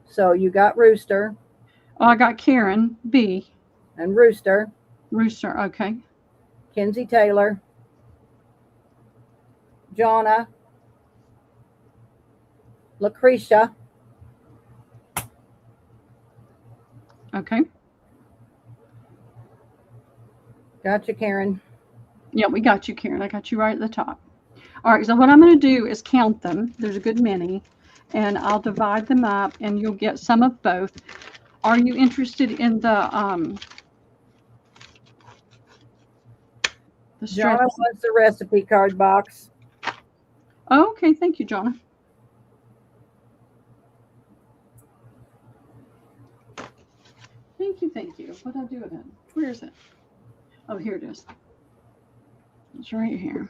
So you got Rooster. Oh, I got Karen, B. And Rooster. Rooster, okay. Kinsey Taylor. Jonna. Lucretia. Okay. Gotcha, Karen. Yeah, we got you, Karen. I got you right at the top. All right, so what I'm going to do is count them. There's a good many. And I'll divide them up, and you'll get some of both. Are you interested in the Jonna wants the recipe card box. Oh, okay, thank you, Jonna. Thank you. What did I do with it? Where is it? Oh, here it is. It's right here.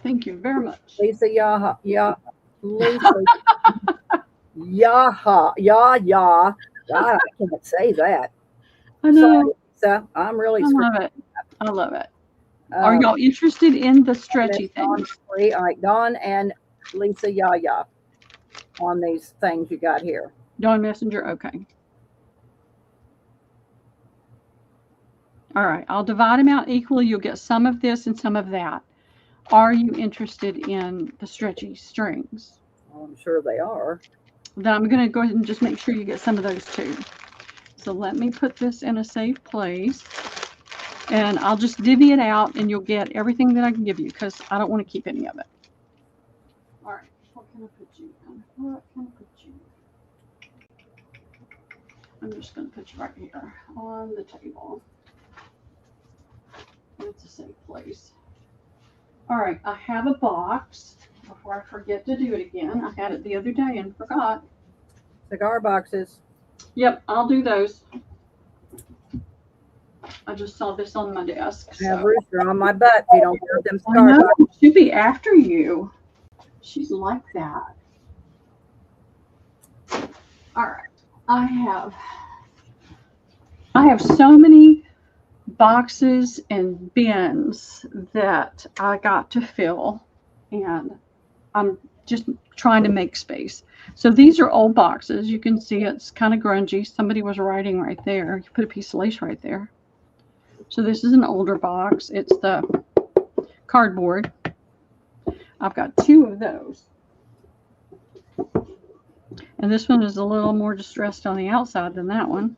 Thank you very much. Lisa Yaha. Lisa. Yaha. God, I can't say that. I know. Sorry, Lisa. I'm really I love it. I love it. Are y'all interested in the stretchy things? All right, Dawn and Lisa Yaya on these things you got here. Dawn Messenger, okay. All right, I'll divide them out equally. You'll get some of this and some of that. Are you interested in the stretchy strings? Well, I'm sure they are. Then I'm going to go ahead and just make sure you get some of those too. So let me put this in a safe place. And I'll just divvy it out and you'll get everything that I can give you because I don't want to keep any of it. All right, what can I put you in? What can I put you in? I'm just going to put you right here on the table. It's a safe place. All right, I have a box. Before I forget to do it again, I had it the other day and forgot. Cigar boxes. Yep, I'll do those. I just saw this on my desk. I have Rooster on my butt if you don't put them cigar I know, boxes. she'll be after you. She's like that. All right, I have so many boxes and bins that I got to fill, and I'm just trying to make space. So these are old boxes. You can see it's kind of grungy. Somebody was writing right there. You put a piece of lace right there. So this is an older box. It's the cardboard. I've got 2 of those. And this one is a little more distressed on the outside than that one.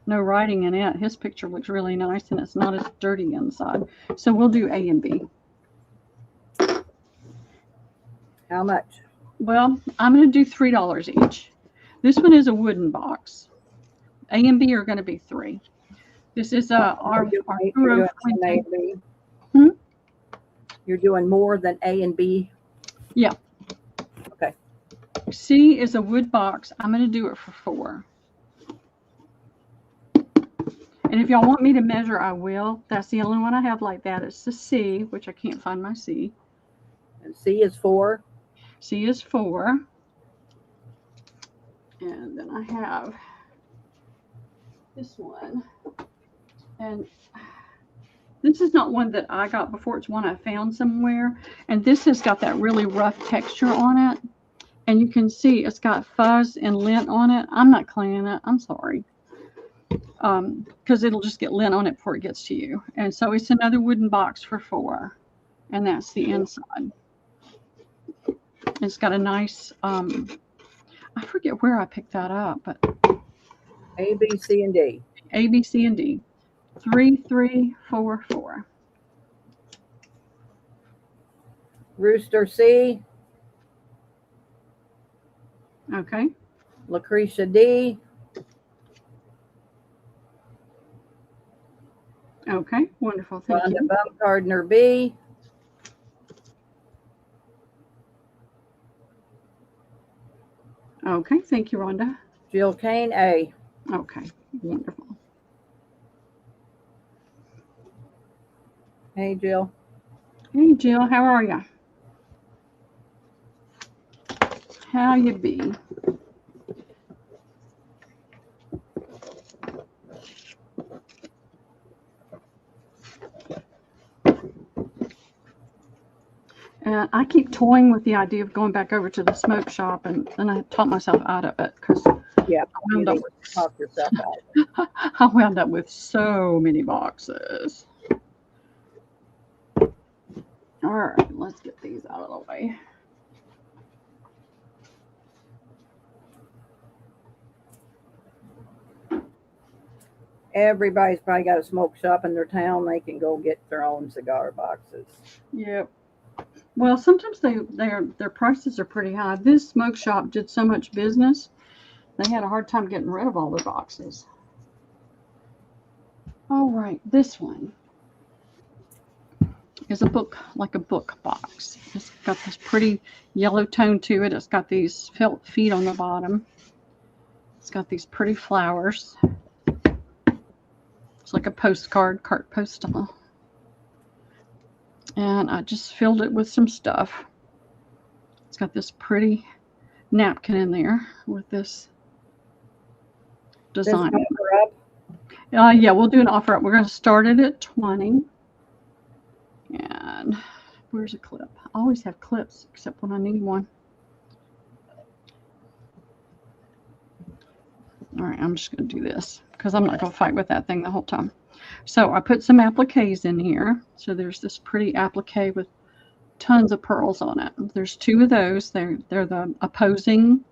No writing in it. His picture looks really nice and it's not as dirty inside. So we'll do A and B. How much? Well, I'm going to do $3 each. This one is a wooden box. A and B are going to be $3. This is our You're doing more than A and B? Yeah. Okay. C is a wood box. I'm going to do it for $4. And if y'all want me to measure, I will. That's the only one I have like that. It's the C, which I can't find my C. And C is 4? C is 4. And then I have this one. And this is not one that I got before. It's one I found somewhere. And this has got that really rough texture on it. And you can see it's got fuzz and lint on it. I'm not cleaning it. I'm sorry. because it'll just get lint on it before it gets to you. And so it's another wooden box for $4, and that's the inside. It's got a nice, I forget where I picked that up, but A, B, C, and D. A, B, C, and D. 3344. Rooster C. Okay. Lucretia D. Okay. Wonderful. Thank Rhonda you. Baumgardner B. Okay. Thank you, Rhonda. Jill Kane A. Okay. Wonderful. Hey, Jill. Hey, Jill. How are you? How you be? And I keep toying with the idea of going back over to the smoke shop, and then I talked myself out of it because Yeah, I you wound, need to talk yourself out. I wound up with so many boxes. All right, let's get these out of the way. Everybody's probably got a smoke shop in their town. They can go get their own cigar boxes. Yep. Well, sometimes their prices are pretty high. This smoke shop did so much business, they had a hard time getting rid of all their boxes. All right, this one is a book, like a book box. It's got this pretty yellow tone to it. It's got these felt feet on the bottom. It's got these pretty flowers. It's like a postcard, cart postal. And I just filled it with some stuff. It's got this pretty napkin in there with this design. This offer up. Yeah, we'll do an offer up. We're going to start it at 20. And where's a clip? I always have clips except when I need one. All right, I'm just going to do this because I'm not going to fight with that thing the whole time. So I put some appliques in here. So there's this pretty applique with tons of pearls on it. There's 2 of those. They're the opposing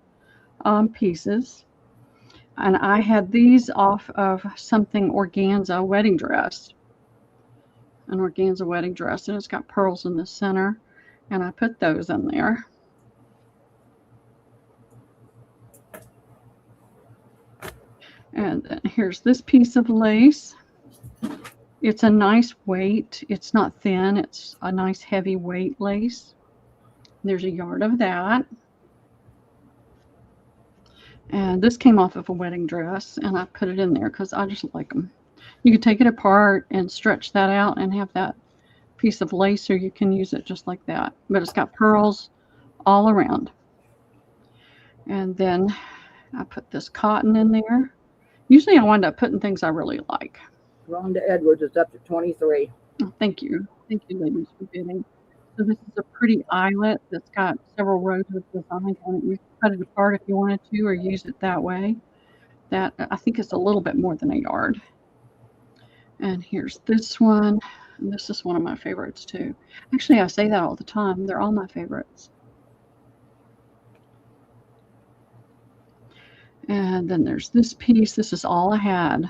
pieces. And I had these off of something organza wedding dress. An organza wedding dress, and it's got pearls in the center. And I put those in there. And then here's this piece of lace. It's a nice weight. It's not thin. It's a nice heavy weight lace. There's a yard of that. And this came off of a wedding dress, and I put it in there because I just like them. You can take it apart and stretch that out and have that piece of lace, or you can use it just like that. But it's got pearls all around. And then I put this cotton in there. Usually I wind up putting things I really like. Rhonda Edwards is up to 23. Oh, thank you. Thank you, ladies, for bidding. So this is a pretty eyelet that's got several rows of designs on it. You can cut it apart if you wanted to, or use it that way. That, I think, it's a little bit more than a yard. And here's this one. And this is one of my favorites too. Actually, I say that all the time. They're all my favorites. And then there's this piece. This is all I had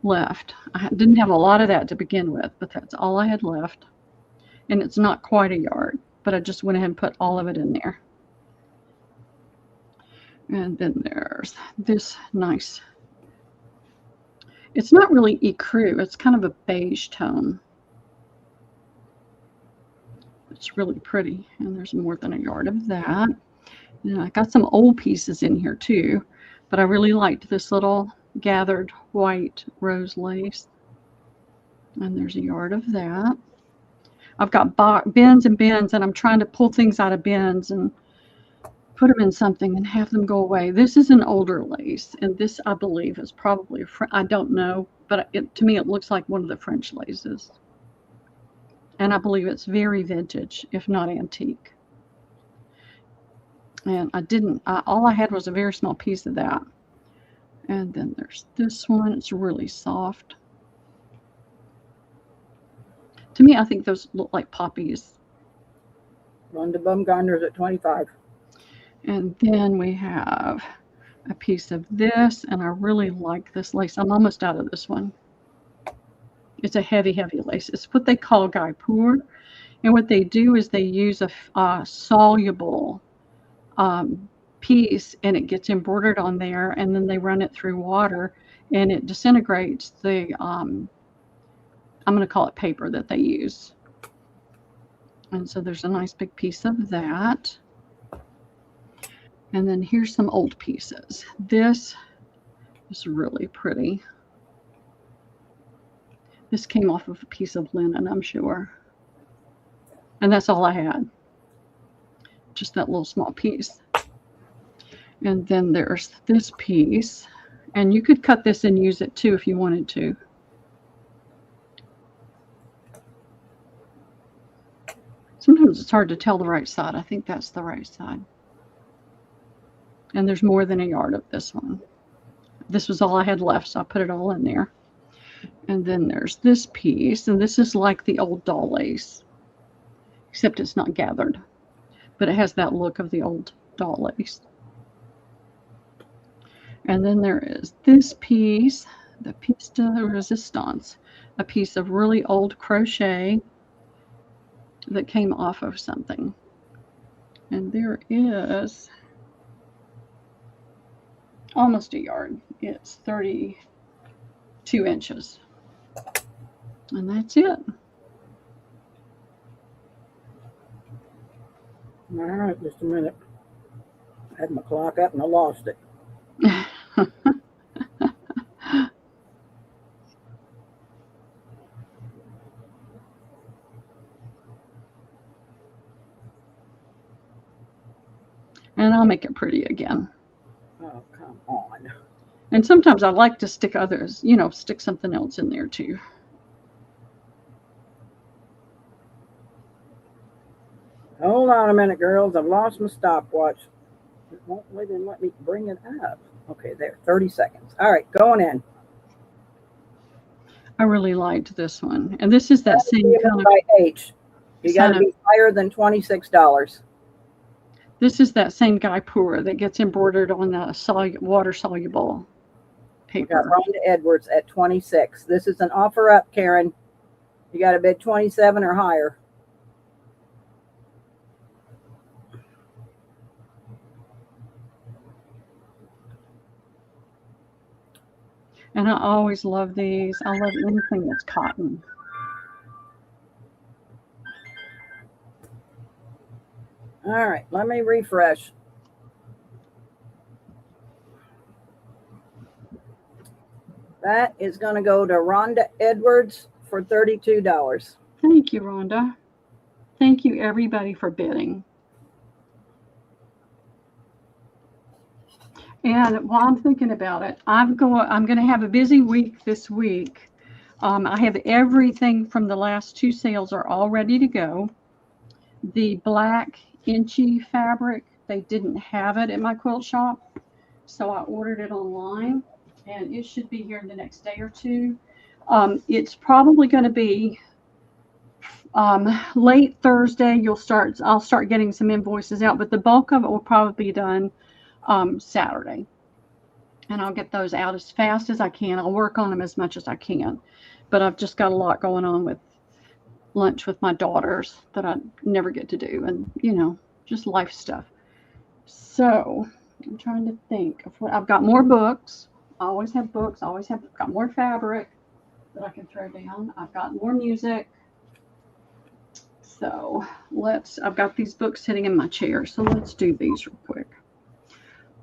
left. I didn't have a lot of that to begin with, but that's all I had left. And it's not quite a yard, but I just went ahead and put all of it in there. And then there's this nice, it's not really ecru, it's kind of a beige tone. It's really pretty, and there's more than a yard of that. And I got some old pieces in here too, but I really liked this little gathered white rose lace. And there's a yard of that. I've got bins and bins, and I'm trying to pull things out of bins and put them in something and have them go away. This is an older lace, and this, I believe, is probably, I don't know, but to me it looks like one of the French laces. And I believe it's very vintage, if not antique. And all I had was a very small piece of that. And then there's this one. It's really soft. To me, I think those look like poppies. Rhonda Bumgarner's at 25. And then we have a piece of this, and I really like this lace. I'm almost out of this one. It's a heavy, heavy lace. It's what they call Guipure. And what they do is they use a soluble piece, and it gets embroidered on there, and then they run it through water, and it disintegrates the, I'm going to call it paper that they use. And so there's a nice big piece of that. And then here's some old pieces. This is really pretty. This came off of a piece of linen, I'm sure. And that's all I had. Just that little small piece. And then there's this piece. And you could cut this and use it too if you wanted to. Sometimes it's hard to tell the right side. I think that's the right side. And there's more than a yard of this one. This was all I had left, so I put it all in there. And then there's this piece, and this is like the old doll lace, except it's not gathered, but it has that look of the old doll lace. And then there is this piece, the piece de resistance, a piece of really old crochet that came off of something. And there is almost a yard. It's 32 inches. And that's it. All right, just a minute. I had my clock up and I lost it. And I'll make it pretty again. Oh, come on. And sometimes I like to stick others, you know, stick something else in there too. Hold on a minute, girls. I've lost my stopwatch. It won't even let me bring it up. Okay, there. 30 seconds. All right, going in. I really liked this one. And this is that same kind of... by H. You got to be higher than $26. This is that same Guipure that gets embroidered on the water-soluble paper. We got Rhonda Edwards at 26. This is an offer up, Karen. You got to bid 27 or higher. And I always love these. I love anything that's cotton. All right, let me refresh. That is going to go to Rhonda Edwards for $32. Thank you, Rhonda. Thank you, everybody, for bidding. And while I'm thinking about it, I'm going to have a busy week this week. I have everything from the last two sales are all ready to go. The black inchy fabric, they didn't have it at my quilt shop, so I ordered it online, and it should be here in the next day or two. It's probably going to be late Thursday. I'll start getting some invoices out, but the bulk of it will probably be done Saturday, and I'll get those out as fast as I can. I'll work on them as much as I can, but I've just got a lot going on with lunch with my daughters that I never get to do, and you know, just life stuff. So I'm trying to think of what I've got. More books. I always have books. I always have got more fabric that I can throw down. I've got more music. So I've got these books sitting in my chair, so let's do these real quick.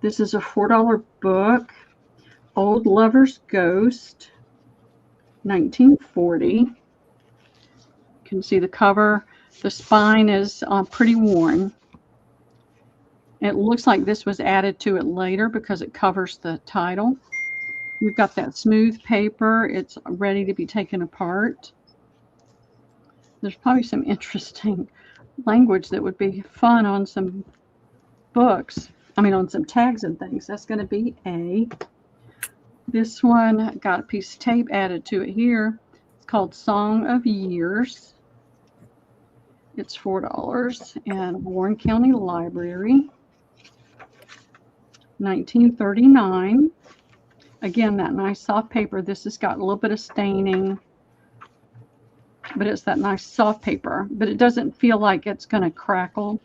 This is a $4 book, Old Lover's Ghost, 1940. You can see the cover. The spine is pretty worn. It looks like this was added to it later because it covers the title. You've got that smooth paper. It's ready to be taken apart. There's probably some interesting language that would be fun on some books. I mean, on some tags and things. That's going to be A. This one got a piece of tape added to it here. It's called Song of Years. It's $4 and Warren County Library, 1939. Again, that nice soft paper. This has got a little bit of staining, but it's that nice soft paper. But it doesn't feel like it's going to crackle.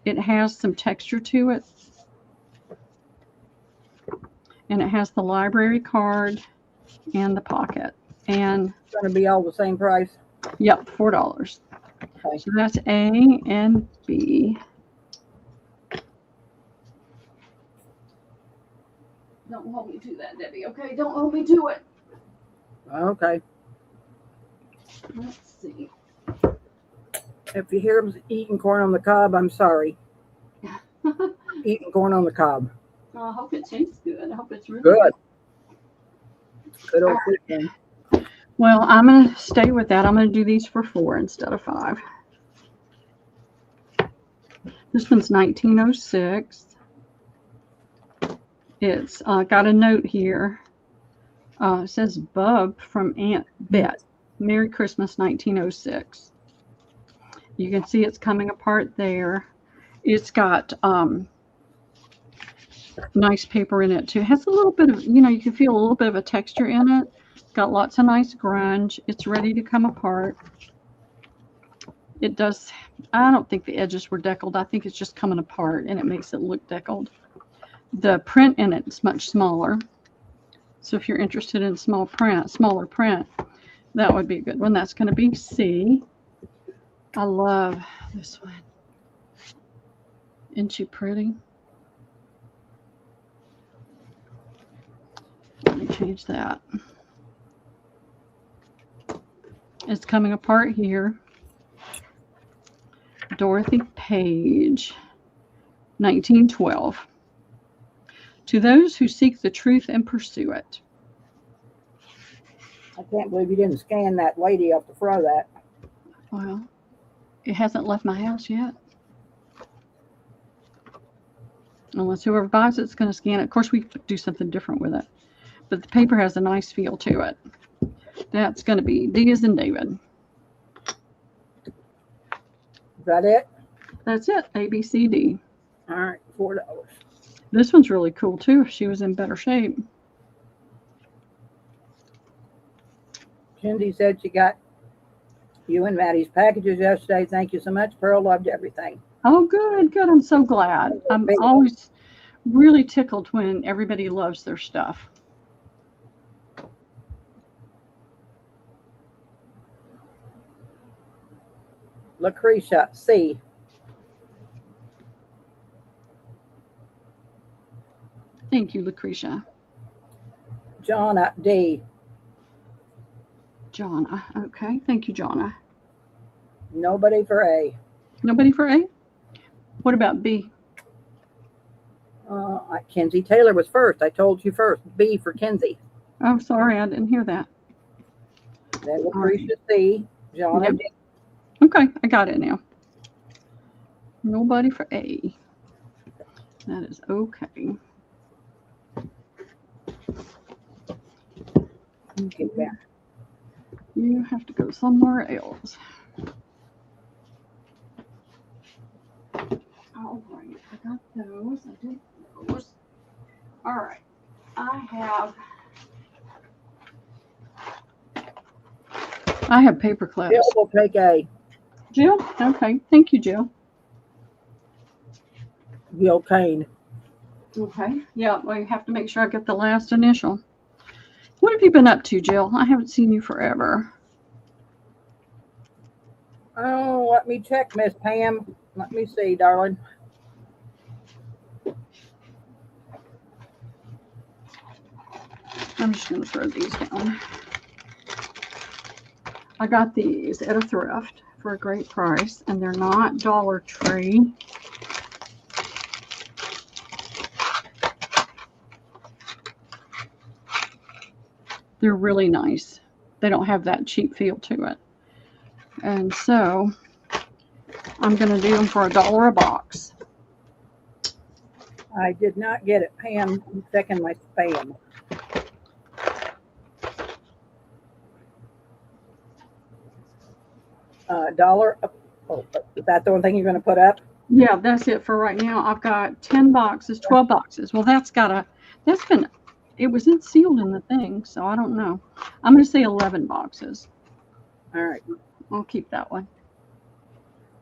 It has some texture to it. And it has the library card and the pocket. And It's going to be all the same price. Yep, $4. Okay. So that's A and B. Don't hold me to that, Debbie. Okay, don't hold me to it. Okay. Let's see. If you hear him eating corn on the cob, I'm sorry. Eating corn on the cob. I hope it tastes good. I hope it's really Good. Good old food thing. Well, I'm going to stay with that. I'm going to do these for $4 instead of $5. This one's 1906. It's got a note here. It says, Bub from Aunt Bet. Merry Christmas, 1906. You can see it's coming apart there. It's got nice paper in it too. It has a little bit of, you can feel a little bit of a texture in it. Got lots of nice grunge. It's ready to come apart. It does, I don't think the edges were deckled. I think it's just coming apart and it makes it look deckled. The print in it is much smaller. So if you're interested in smaller print, that would be a good one. That's going to be C. I love this one. Isn't she pretty? Let me change that. It's coming apart here. Dorothy Page, 1912. To those who seek the truth and pursue it. I can't believe you didn't scan that lady off the front of that. Well, it hasn't left my house yet. Unless whoever buys it's going to scan it. Of course, we could do something different with it. But the paper has a nice feel to it. That's going to be D as in David. Is that it? That's it. A, B, C, D. All right, $4. This one's really cool, too, if she was in better shape. Cindy said she got you and Maddie's packages yesterday. Thank you so much. Pearl loved everything. Oh, good, good. I'm so glad. I'm always really tickled when everybody loves their stuff. Lucretia, C. Thank you, Lucretia. Jonna, D. Jonna. Okay. Thank you, Jonna. Nobody for A. Nobody for A? What about B? Kenzie Taylor was first. I told you first. B for Kenzie. Oh, sorry. I didn't hear that. Then Lucretia, C. Jonna, Yep. D. Okay. I got it now. Nobody for A. That is okay. Get back. You have to go somewhere else. All right, I got those. I did those. All right, I have paper clips. Jill will take A. Jill? Okay, thank you, Jill. Jill Kane. Okay, yeah, well, you have to make sure I get the last initial. What have you been up to, Jill? I haven't seen you forever. Oh, let me check, Miss Pam. Let me see, darling. I'm just going to throw these down. I got these at a thrift for a great price, and they're not Dollar Tree. They're really nice. They don't have that cheap feel to it. And so I'm going to do them for $1 a box. I did not get it, Pam. I'm checking my spam. $1. Oh, is that the one thing you're going to put up? Yeah, that's it for right now. I've got 10 boxes, 12 boxes. Well, it was sealed in the thing, so I don't know. I'm going to say 11 boxes. All right. I'll keep that one.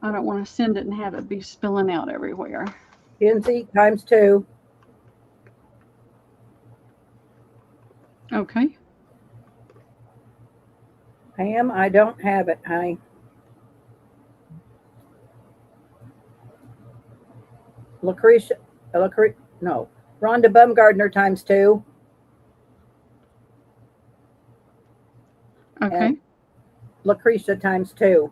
I don't want to send it and have it be spilling out everywhere. Kinsey times 2. Okay. Pam, I don't have it, honey. Rhonda Bumgardner times 2. Okay. And Lucretia times 2.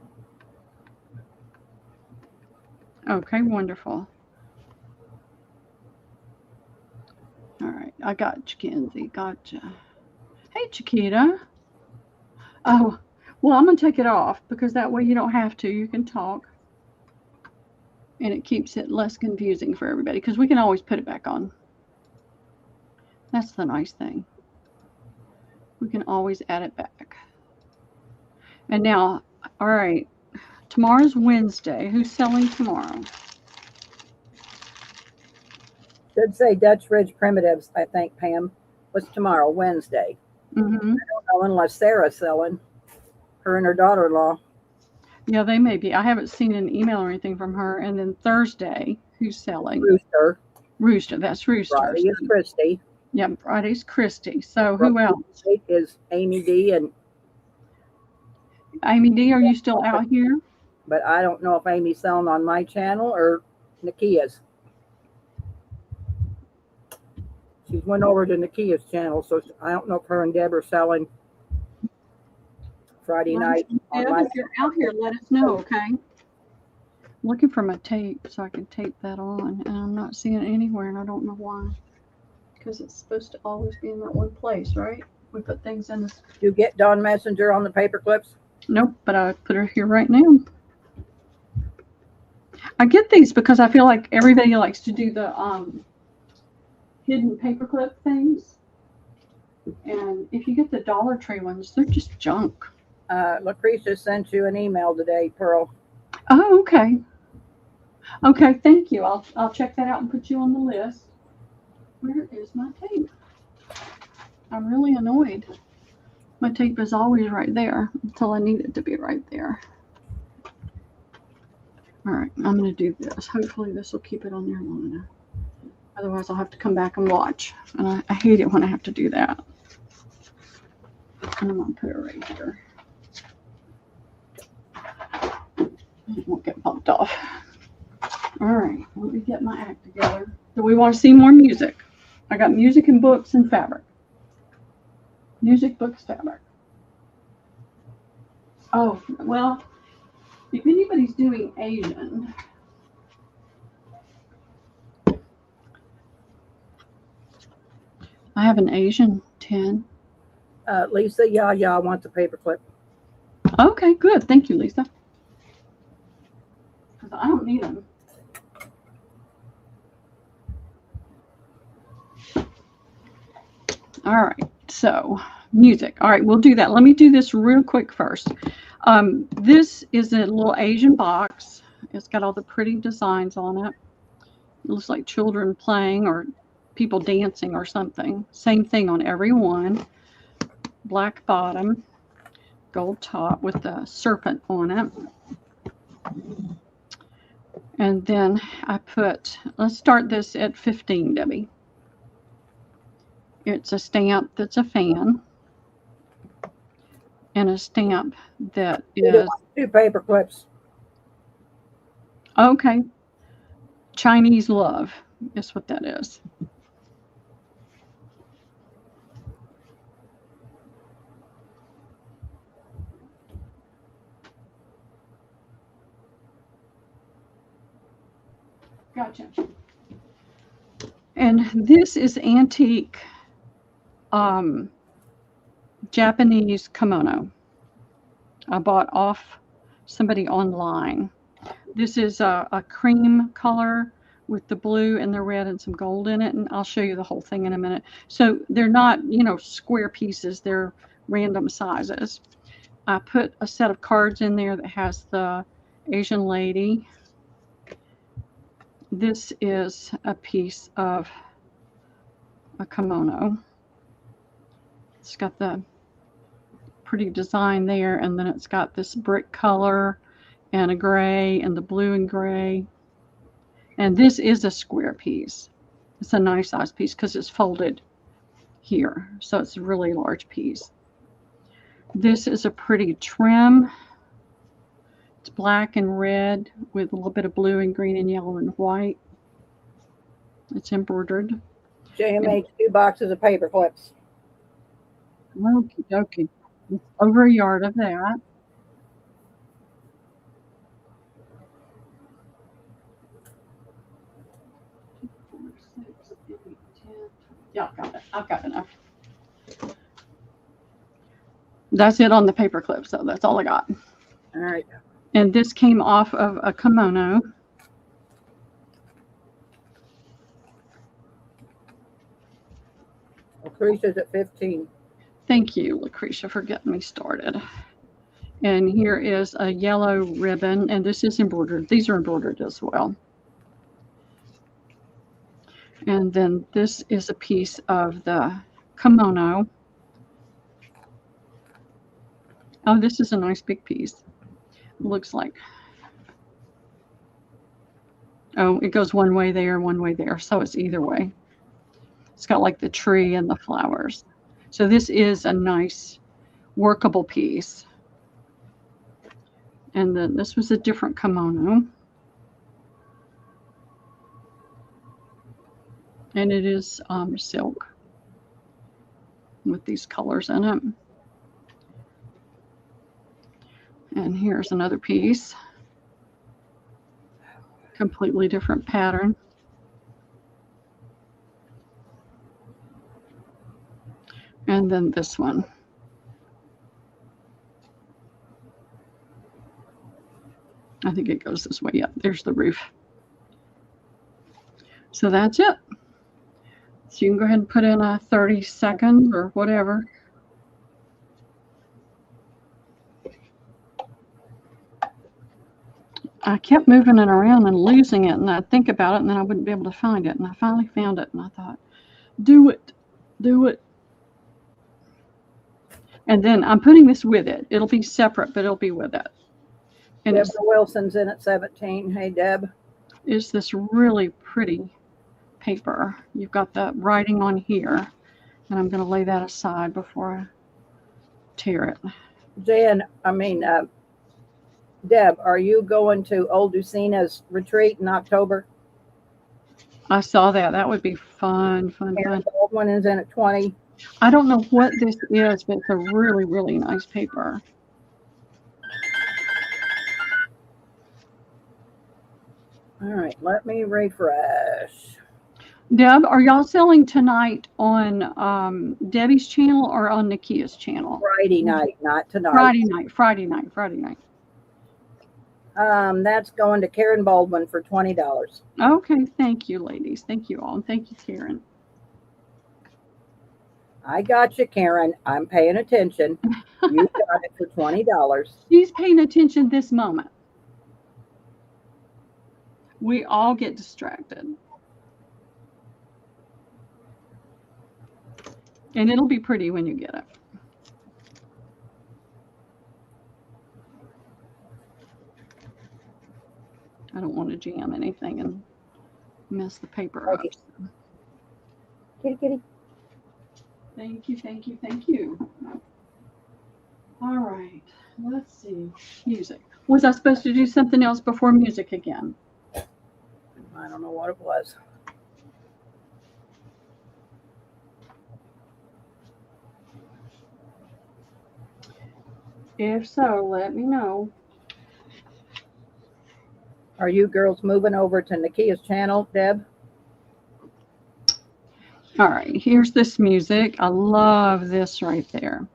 Okay, wonderful. All right, I got you, Kenzie. Gotcha. Hey, Chiquita. Oh, well, I'm going to take it off because that way you don't have to. You can talk. And it keeps it less confusing for everybody because we can always put it back on. That's the nice thing. We can always add it back. And now, all right, tomorrow's Wednesday. Who's selling tomorrow? Should say Dutch Ridge Primitives, I think, Pam. What's tomorrow? Wednesday. Mm-hmm. I don't know unless Sarah's selling. Her and her daughter-in-law. Yeah, they may be. I haven't seen an email or anything from her. And then Thursday, who's selling? Rooster. That's Rooster. Friday is Christy. Yeah, Friday's Christy. So who else? Is Amy D. And Amy D, are you still out here? But I don't know if Amy's selling on my channel or Nikia's. She's went over to Nikia's channel, so I don't know if her and Deb are selling Friday night. If you're out here, let us know, okay? I'm looking for my tape so I can tape that on, and I'm not seeing it anywhere, and I don't know why. Because it's supposed to always be in that one place, right? We put things in this. You get Dawn Messenger on the paper clips? Nope, but I put her here right now. I get these because I feel like everybody likes to do the hidden paperclip things. And if you get the Dollar Tree ones, they're just junk. Lucretia sent you an email today, Pearl. Oh, okay. Okay, thank you. I'll check that out and put you on the list. Where is my tape? I'm really annoyed. My tape is always right there until I need it to be right there. All right, I'm going to do this. Hopefully this will keep it on there long enough. Otherwise, I'll have to come back and watch. And I hate it when I have to do that. And I'm going to put it right here. It won't get bumped off. All right, let me get my act together. Do we want to see more music? I got music and books and fabric. Music, books, fabric. Oh, well, if anybody's doing Asian, I have an Asian 10. Lisa, yeah, wants a paperclip. Okay, good. Thank you, Lisa. Because I don't need them. All right, so music. All right, we'll do that. Let me do this real quick first. This is a little Asian box. It's got all the pretty designs on it. It looks like children playing or people dancing or something. Same thing on every one. Black bottom, gold top with the serpent on it. And then I put, let's start this at 15, Debbie. It's a stamp that's a fan. And a stamp that is... 2 paper clips. Okay. Chinese love is what that is. Gotcha. And this is antique Japanese kimono. I bought off somebody online. This is a cream color with the blue and the red and some gold in it, and I'll show you the whole thing in a minute. So they're not, square pieces, they're random sizes. I put a set of cards in there that has the Asian lady. This is a piece of a kimono. It's got the pretty design there, and then it's got this brick color and a gray and the blue and gray. And this is a square piece. It's a nice size piece because it's folded here, so it's a really large piece. This is a pretty trim. It's black and red with a little bit of blue and green and yellow and white. It's embroidered. JMH, 2 boxes of paper clips. Okie dokie. Over a yard of that. Yeah, I've got enough. That's it on the paper clip, so that's all I got. All right. And this came off of a kimono. Lucretia's at 15. Thank you, Lucretia, for getting me started. And here is a yellow ribbon, and this is embroidered. These are embroidered as well. And then this is a piece of the kimono. Oh, this is a nice big piece. It looks like. Oh, it goes one way there, one way there. So it's either way. It's got like the tree and the flowers. So this is a nice workable piece. And then this was a different kimono. And it is silk with these colors in it. And here's another piece. Completely different pattern. And then this one. I think it goes this way. Yep, there's the roof. So that's it. So you can go ahead and put in a 30 seconds or whatever. I kept moving it around and losing it, and I'd think about it, and then I wouldn't be able to find it. And I finally found it, and I thought, do it, do it. And then I'm putting this with it. It'll be separate, but it'll be with it. And Deborah Wilson's in at 17. Hey, Deb. It's this really pretty paper. You've got the writing on here, and I'm going to lay that aside before I tear it. Deb, are you going to Old Lucina's retreat in October? I saw that. That would be fun. The old one is in at 20. I don't know what this is, but it's a really, really nice paper. All right, let me refresh. Deb, are y'all selling tonight on Debbie's channel or on Nikia's channel? Friday night, not tonight. Friday night. That's going to Karen Baldwin for $20. Okay, thank you, ladies. Thank you all, and thank you, Karen. I got you, Karen. I'm paying attention. You got it for $20. She's paying attention this moment. We all get distracted. And it'll be pretty when you get it. I don't want to jam anything and mess the paper up. Kitty. Thank you. All right, let's see. Music. Was I supposed to do something else before music again? I don't know what it was. If so, let me know. Are you girls moving over to Nikia's channel, Deb? All right, here's this music. I love this right there.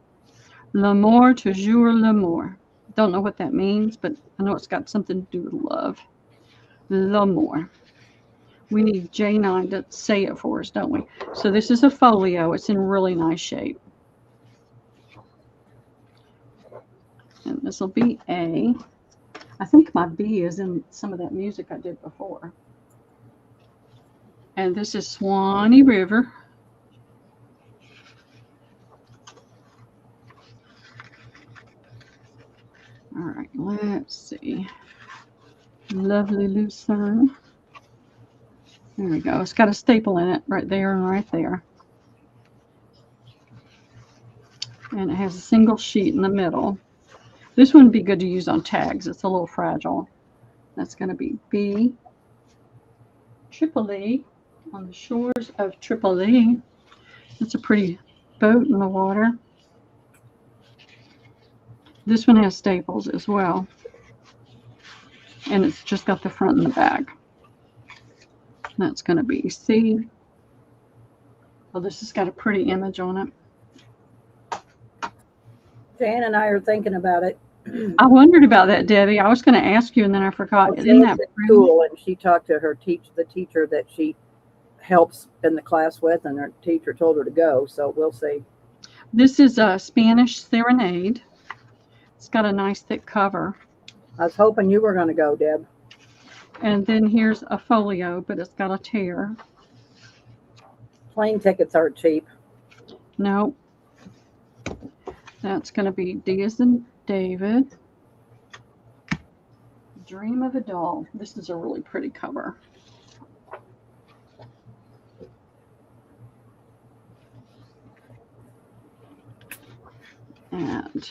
L'amour, toujours l'amour. Don't know what that means, but I know it's got something to do with love. L'amour. We need J9 to say it for us, don't we? So this is a folio. It's in really nice shape. And this will be A. I think my B is in some of that music I did before. And this is Swanee River. All right, let's see. Lovely Lucerne. There we go. It's got a staple in it right there and right there. And it has a single sheet in the middle. This one would be good to use on tags. It's a little fragile. That's going to be B. Tripoli, on the shores of Tripoli. It's a pretty boat in the water. This one has staples as well. And it's just got the front and the back. That's going to be C. Well, this has got a pretty image on it. Jan and I are thinking about it. I wondered about that, Debbie. I was going to ask you, and then I forgot. Isn't that cool? And she talked to her the teacher that she helps in the class with, and her teacher told her to go. So we'll see. This is a Spanish Serenade. It's got a nice thick cover. I was hoping you were going to go, Deb. And then here's a folio, but it's got a tear. Plane tickets aren't cheap. No. That's going to be D as in David. Dream of a Doll. This is a really pretty cover. And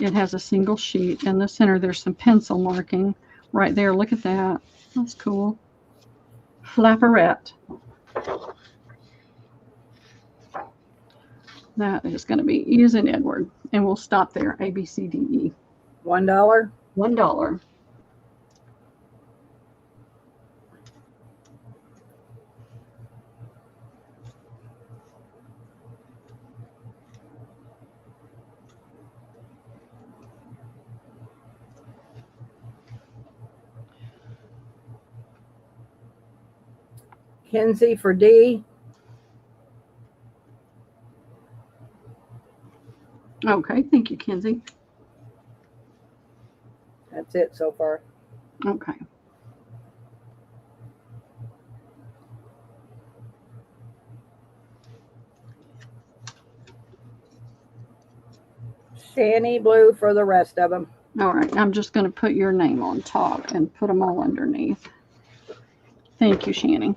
it has a single sheet. In the center, there's some pencil marking right there. Look at that. That's cool. Flapperette. That is going to be E as in Edward. And we'll stop there. A, B, C, D, E. $1? $1. Kinsey for D. Okay, thank you, Kenzie. That's it so far. Okay. Shani Blue for the rest of them. All right, I'm just going to put your name on top and put them all underneath. Thank you, Shani.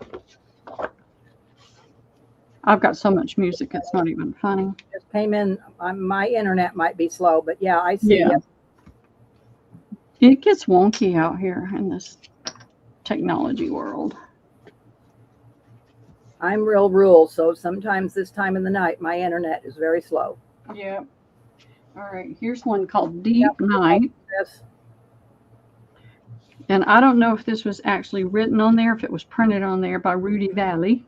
I've got so much music, it's not even funny. Just came in. My internet might be slow, but yeah, I see Yeah. it. It gets wonky out here in this technology world. I'm real rural, so sometimes this time of the night, my internet is very slow. Yeah. All right, here's one called Deep Night. Yes. And I don't know if this was actually written on there, if it was printed on there by Rudy Valley.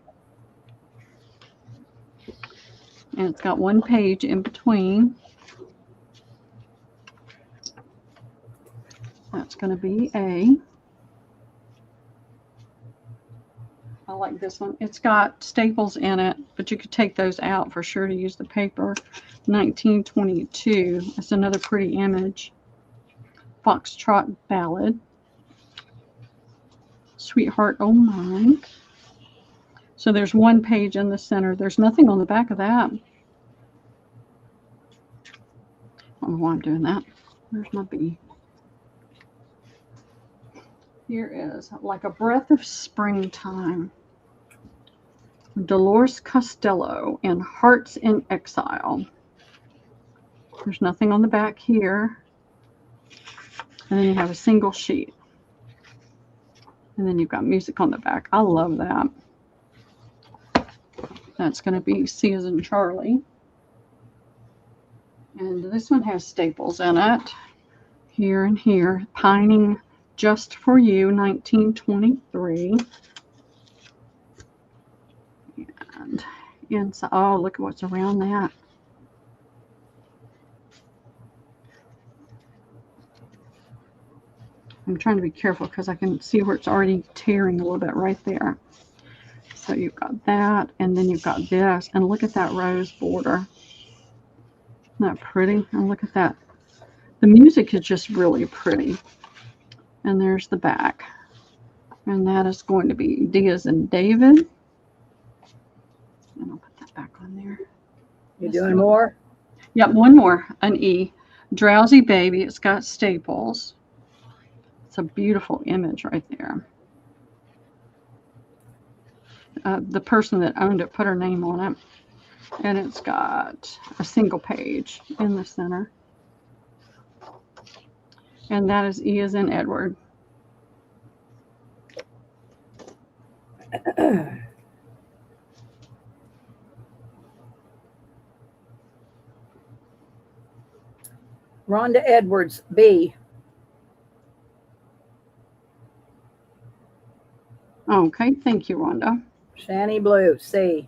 And it's got one page in between. That's going to be A. I like this one. It's got staples in it, but you could take those out for sure to use the paper. 1922. That's another pretty image. Foxtrot Ballad. Sweetheart Oh Mine. So there's one page in the center. There's nothing on the back of that. I don't know why I'm doing that. Where's my B? Here is Like a Breath of Springtime. Dolores Costello in Hearts in Exile. There's nothing on the back here. And then you have a single sheet. And then you've got music on the back. I love that. That's going to be C as in Charlie. And this one has staples in it. Here and here. Pining Just for You, 1923. And inside, oh, look at what's around that. I'm trying to be careful because I can see where it's already tearing a little bit right there. So you've got that, and then you've got this, and look at that rose border. Isn't that pretty? And look at that The music is just really pretty. And there's the back. And that is going to be D as in David. And I'll put that back on there. You doing more? Yep, one more, an E. Drowsy Baby. It's got staples. It's a beautiful image right there. The person that owned it put her name on it. And it's got a single page in the center. And that is E as in Edward. Rhonda Edwards, B. Okay, thank you, Rhonda. Shani Blue, C.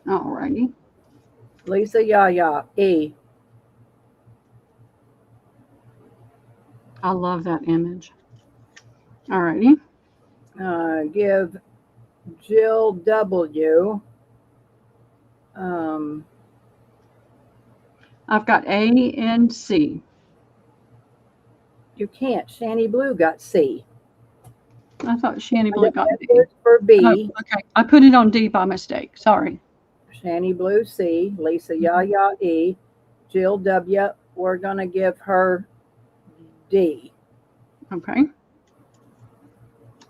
Alrighty. Lisa Yaya, E. I love that image. Alrighty. Give Jill W. I've got A and C. You can't. Shani Blue got C. I thought Shani Blue got D. For B. Oh, okay, I put it on D by mistake. Sorry. Shani Blue, C. Lisa Yaya, E. Jill W. We're going to give her D. Okay.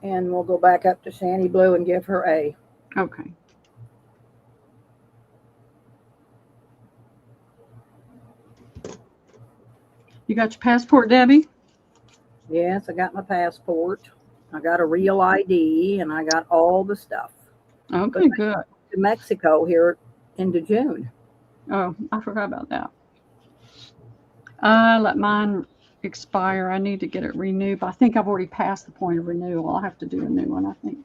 And we'll go back up to Shani Blue and give her A. Okay. You got your passport, Debbie? Yes, I got my passport. I got a real ID, and I got all the stuff. Okay, good. To Mexico here into June. Oh, I forgot about that. I let mine expire. I need to get it renewed, but I think I've already passed the point of renewal. I'll have to do a new one, I think.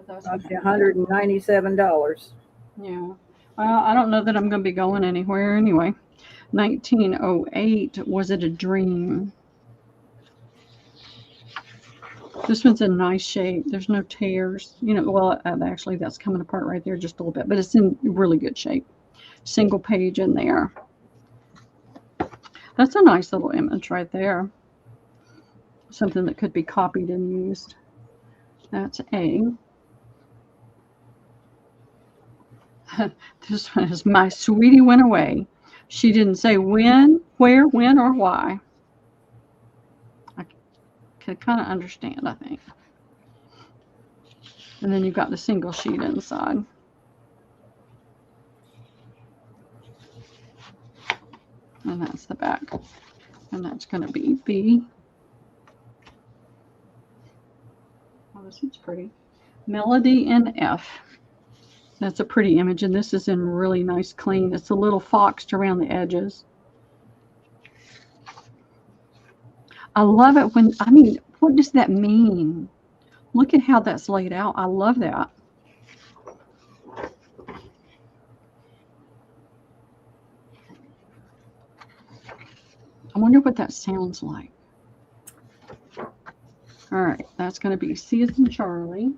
That's $197. Yeah. I don't know that I'm going to be going anywhere anyway. 1908, Was It a Dream? This one's in nice shape. There's no tears. You know, well, actually, that's coming apart right there just a little bit, but it's in really good shape. Single page in there. That's a nice little image right there. Something that could be copied and used. That's A. This one is My Sweetie Went Away. She didn't say when, where, when, or why. I can kind of understand, I think. And then you've got the single sheet inside. And that's the back. And that's going to be B. Oh, this one's pretty. Melody in F. That's a pretty image, and this is in really nice clean. It's a little foxed around the edges. I love it when, I mean, what does that mean? Look at how that's laid out. I love that. I wonder what that sounds like. All right, that's going to be C as in Charlie.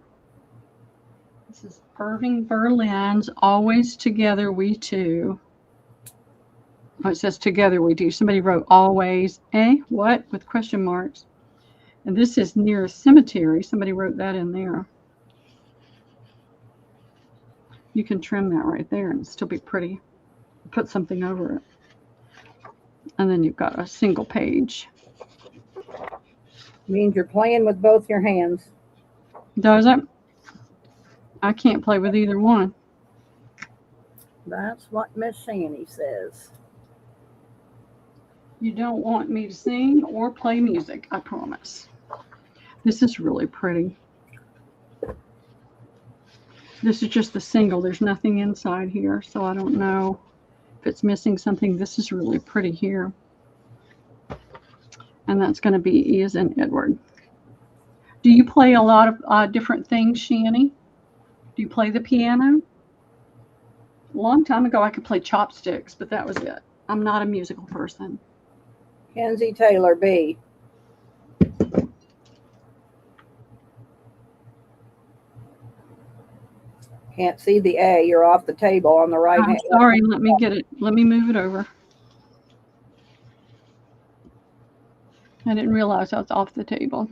This is Irving Berlin's Always Together We Two. Oh, it says Together We Do. Somebody wrote always. What? With question marks. And this is Near a Cemetery. Somebody wrote that in there. You can trim that right there and still be pretty. Put something over it. And then you've got a single page. Means you're playing with both your hands. Does it? I can't play with either one. That's what Miss Shani says. You don't want me to sing or play music, I promise. This is really pretty. This is just the single. There's nothing inside here, so I don't know if it's missing something. This is really pretty here. And that's going to be E as in Edward. Do you play a lot of different things, Shani? Do you play the piano? A long time ago, I could play chopsticks, but that was it. I'm not a musical person. Kenzie Taylor, B. Can't see the A. You're off the table on the right I'm hand. sorry. Let me get it. Let me move it over. I didn't realize I was off the table.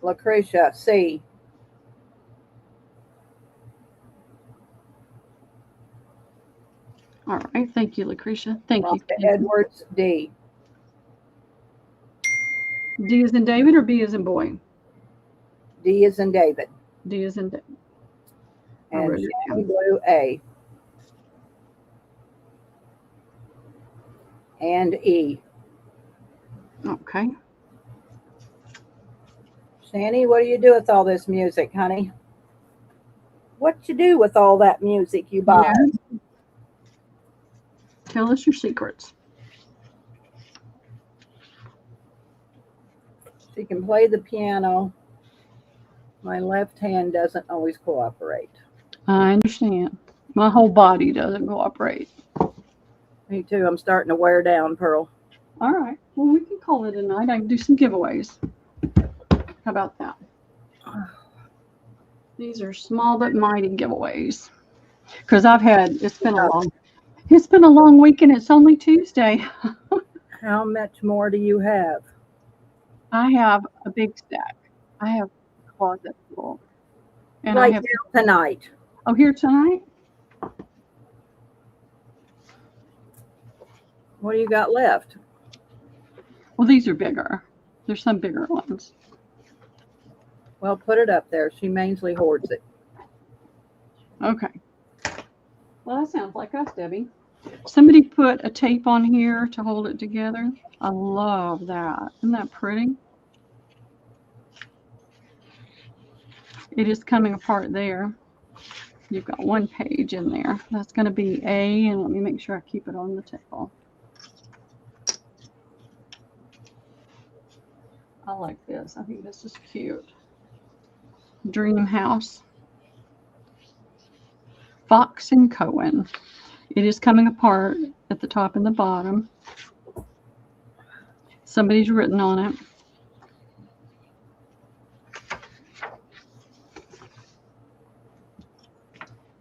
Lucretia, C. All right. Thank you, Lucretia. Thank you. Rhonda Edwards, D. D is in David or B is in boy? D is in David. D is in David. And Shani Blue, A. And E. Okay. Shani, what do you do with all this music, honey? What you do with all that music you buy? Yeah. Tell us your secrets. She can play the piano. My left hand doesn't always cooperate. I understand. My whole body doesn't cooperate. Me too. I'm starting to wear down, Pearl. All right. Well, we can call it a night. I can do some giveaways. How about that? These are small but mighty giveaways. Because it's been a long week and it's only Tuesday. How much more do you have? I have a big stack. I have a closet full. And right I have now tonight. Oh, here tonight? What do you got left? Well, these are bigger. There's some bigger ones. Well, put it up there. She mainly hoards it. Okay. Well, that sounds like us, Debbie. Somebody put a tape on here to hold it together. I love that. Isn't that pretty? It is coming apart there. You've got one page in there. That's going to be A, and let me make sure I keep it on the table. I like this. I think this is cute. Dream House. Fox and Cohen. It is coming apart at the top and the bottom. Somebody's written on it.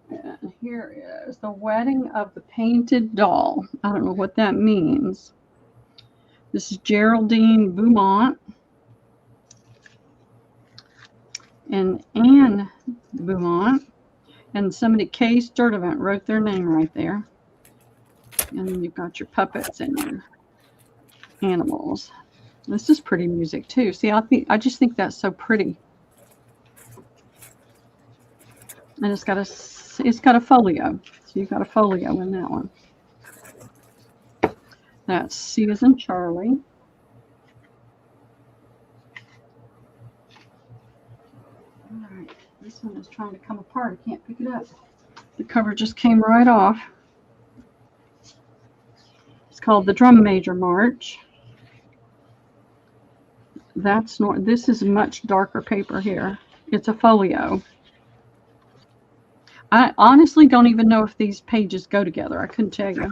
And here is The Wedding of the Painted Doll. I don't know what that means. This is Geraldine Beaumont and Anne Beaumont. And somebody, Kay Sturdivant, wrote their name right there. And then you've got your puppets and your animals. This is pretty music too. See, I just think that's so pretty. And it's got a folio. So you've got a folio in that one. That's C as in Charlie. All right, this one is trying to come apart. I can't pick it up. The cover just came right off. It's called The Drum Major March. This is much darker paper here. It's a folio. I honestly don't even know if these pages go together. I couldn't tell you.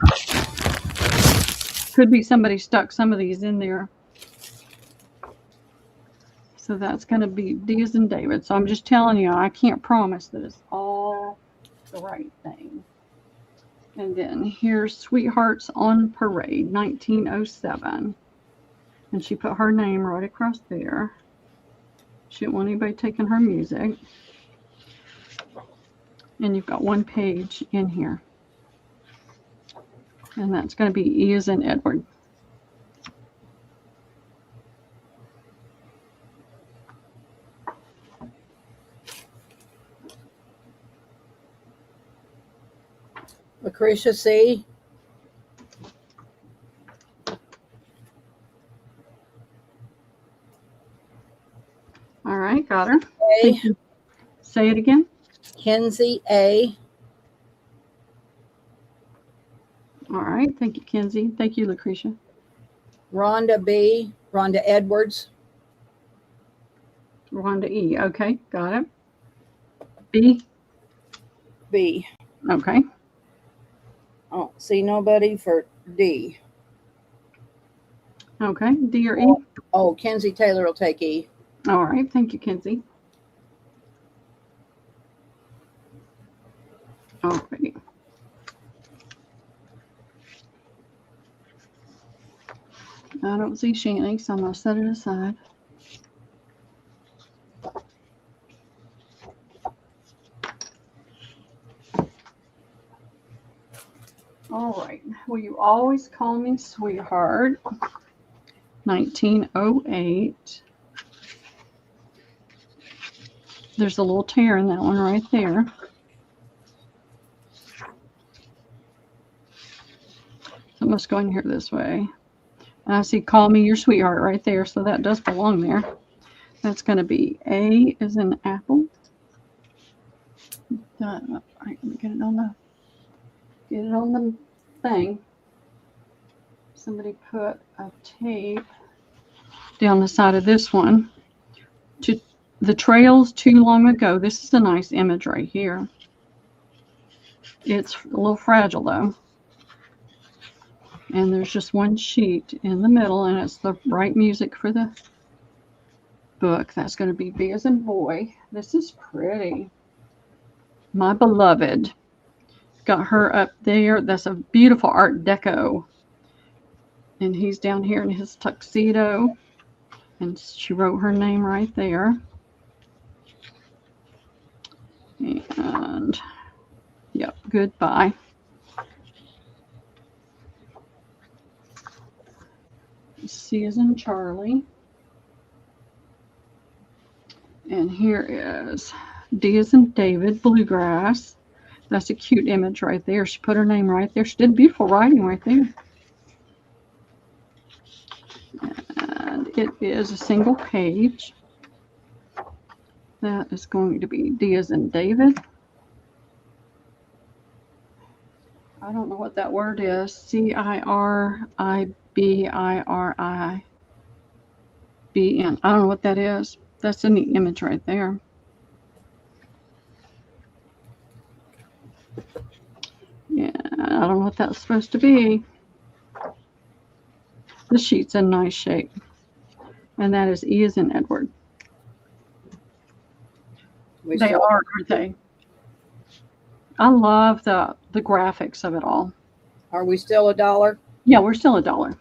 Could be somebody stuck some of these in there. So that's going to be D as in David. So I'm just telling you, I can't promise that it's all the right thing. And then here's Sweethearts on Parade, 1907. And she put her name right across there. She didn't want anybody taking her music. And you've got one page in here. And that's going to be E as in Edward. Lucretia, C. All right, got her. A. Say it again. Kenzie, A. All right, thank you, Kenzie. Thank you, Lucretia. Rhonda, B. Rhonda Edwards. Rhonda, E. Okay, got it. B. B. Okay. I don't see nobody for D. Okay, D or E? Oh, Kenzie Taylor will take E. All right, thank you, Kenzie. don't see Shanny, so I'm going to set it aside. All right. Will you always call me sweetheart? 1908. There's a little tear in that one right there. I must go in here this way. And I see call me your sweetheart right there, so that does belong there. That's going to be A as in apple. All right, let me get it on the thing. Somebody put a tape down the side of this one. To the trails too long ago. This is a nice image right here. It's a little fragile though. And there's just one sheet in the middle, and it's the right music for the book. That's going to be B as in boy. This is pretty. My beloved. Got her up there. That's a beautiful Art Deco. And he's down here in his tuxedo. And she wrote her name right there. And, yep, goodbye. C as in Charlie. And here is D as in David, bluegrass. That's a cute image right there. She put her name right there. She did beautiful writing right there. And it is a single page. That is going to be D as in David. I don't know what that word is. CIRIBIRIBN. I don't know what that is. That's a neat image right there. Yeah, I don't know what that's supposed to be. The sheet's in nice shape. And that is E as in Edward. They are, aren't they? I love the graphics of it all. Are we still $1? Yeah, we're still $1.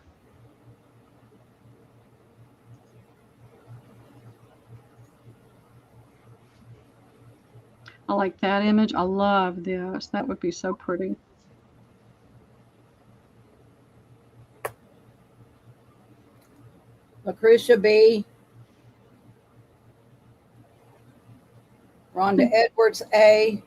I like that image. I love this. That would be so pretty. Lucretia B. Rhonda Edwards A.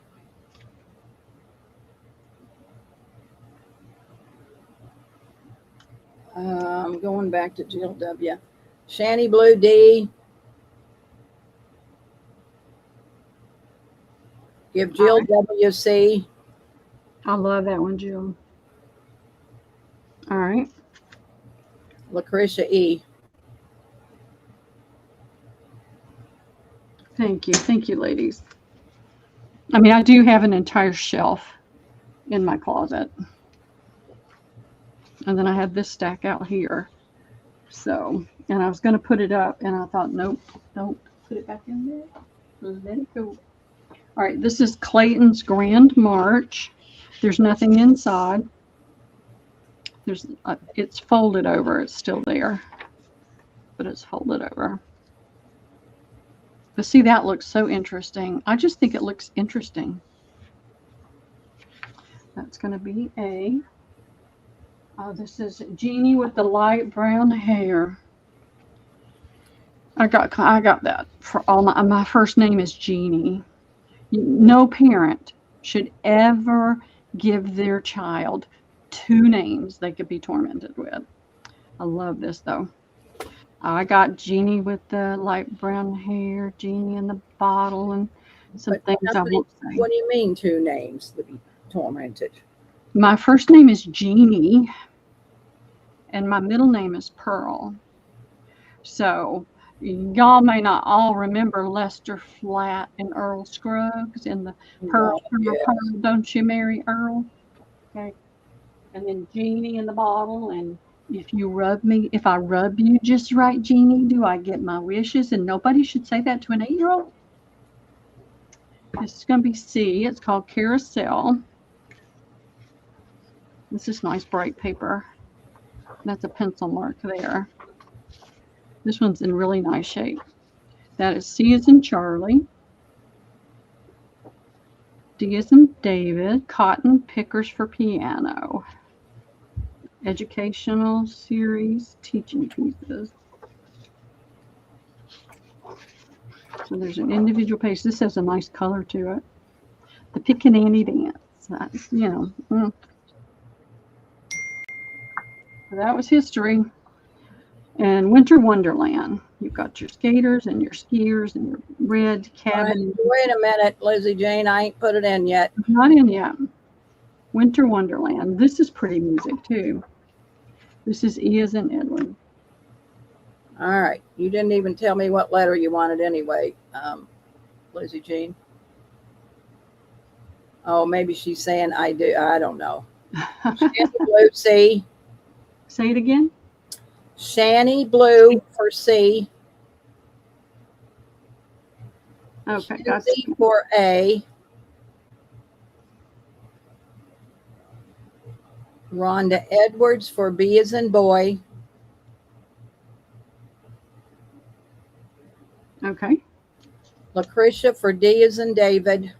I'm going back to Jill W. Shanny Blue D. Give Jill W C. I love that one, Jill. All right. Lucretia E. Thank you, ladies. I mean, I do have an entire shelf in my closet. And then I have this stack out here. So, and I was going to put it up, and I thought, nope, don't put it back in there. Let it go. All right, this is Clayton's Grand March. There's nothing inside. It's folded over. It's still there, but it's folded over. But see, that looks so interesting. I just think it looks interesting. That's going to be A. This is Jeannie with the light brown hair. I got that for all my first name is Jeannie. No parent should ever give their child two names they could be tormented with. I love this though. I got Jeannie with the light brown hair, Jeannie in the bottle, and some things I won't say. What do you mean two names to be tormented? My first name is Jeannie, and my middle name is Pearl. So y'all may not all remember Lester Flatt and Earl Scruggs and the Pearl, don't you marry Earl? Okay. And then Jeannie in the bottle, and if I rub you just right, Jeannie, do I get my wishes? And nobody should say that to an 8-year-old. This is going to be C. It's called Carousel. This is nice bright paper. That's a pencil mark there. This one's in really nice shape. That is C as in Charlie. D as in David. Cotton Pickers for Piano. Educational series, teaching pieces. So there's an individual page. This has a nice color to it. The Pickaninny Dance. That's, you know. That was history. And Winter Wonderland. You've got your skaters and your skiers and your red cabin. Wait a minute, Lizzie Jane. I ain't put it in yet. Not in yet. Winter Wonderland. This is pretty music too. This is E as in Edward. All right. You didn't even tell me what letter you wanted anyway, Lizzie Jean. Oh, maybe she's saying I do. I don't know. Shanny Blue C. Say it again. Shanny Blue for C. Okay, got C for A. Rhonda Edwards for B as in boy. Okay. Lucretia for D as in David.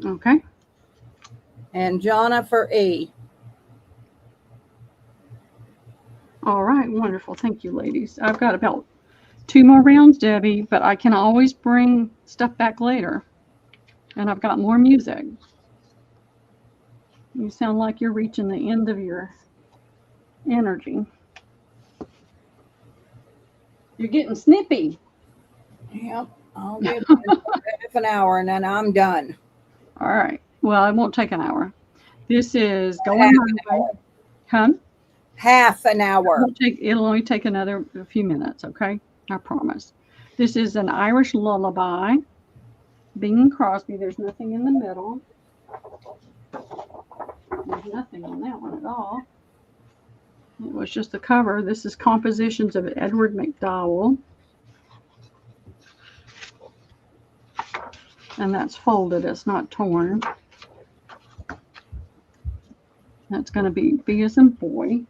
Okay. And Jonna for E. All right, wonderful. Thank you, ladies. I've got about 2 more rounds, Debbie, but I can always bring stuff back later. And I've got more music. You sound like you're reaching the end of your energy. You're getting snippy. Yep. I'll give it half an hour and then I'm done. All right. Well, it won't take an hour. This is Going My Way. Huh? Half an hour. It'll only take a few minutes, okay? I promise. This is an Irish lullaby. Bing Crosby. There's nothing in the middle. There's nothing on that one at all. It was just the cover. This is compositions of Edward McDowell. And that's folded. It's not torn. That's going to be B as in boy.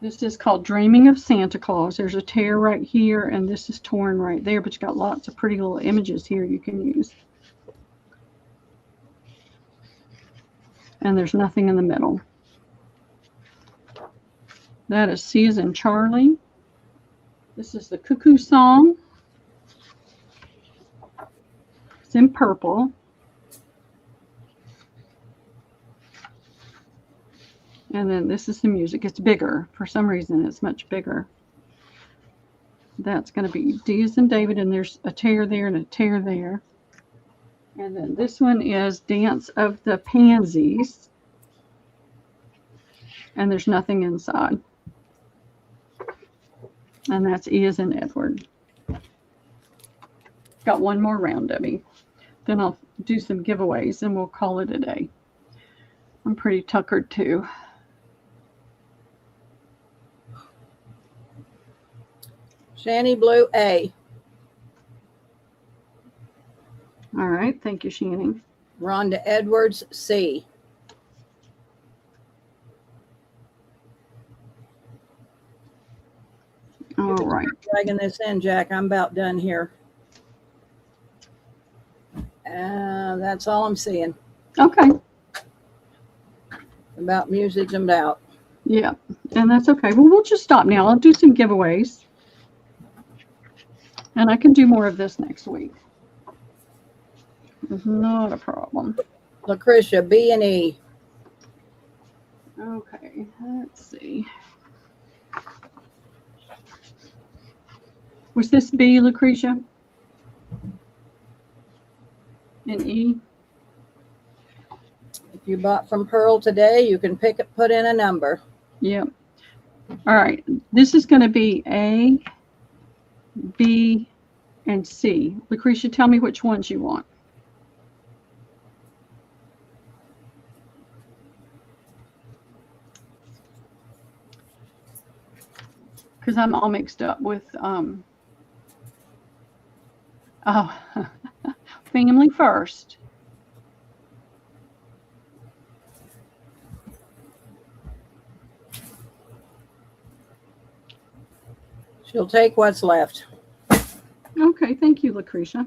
This is called Dreaming of Santa Claus. There's a tear right here, and this is torn right there, but you got lots of pretty little images here you can use. And there's nothing in the middle. That is C as in Charlie. This is the Cuckoo Song. It's in purple. And then this is the music. It's bigger. For some reason, it's much bigger. That's going to be D as in David, and there's a tear there and a tear there. And then this one is Dance of the Pansies. And there's nothing inside. And that's E as in Edward. Got one more round, Debbie. Then I'll do some giveaways and we'll call it a day. I'm pretty tuckered too. Shanny Blue A. All right. Thank you, Shanny. Rhonda Edwards C. All right. Dragging this in, Jack. I'm about done here. That's all I'm seeing. Okay. About music's about. Yeah. And that's okay. Well, we'll just stop now. I'll do some giveaways. And I can do more of this next week. It's not a problem. Lucretia, B and E. Okay. Let's see. Was this B, Lucretia? And E? If you bought from Pearl today, you can put in a number. Yep. All right. This is going to be A, B, and C. Lucretia, tell me which ones you want. Because I'm all mixed up with Family First. She'll take what's left. Okay, thank you, Lucretia.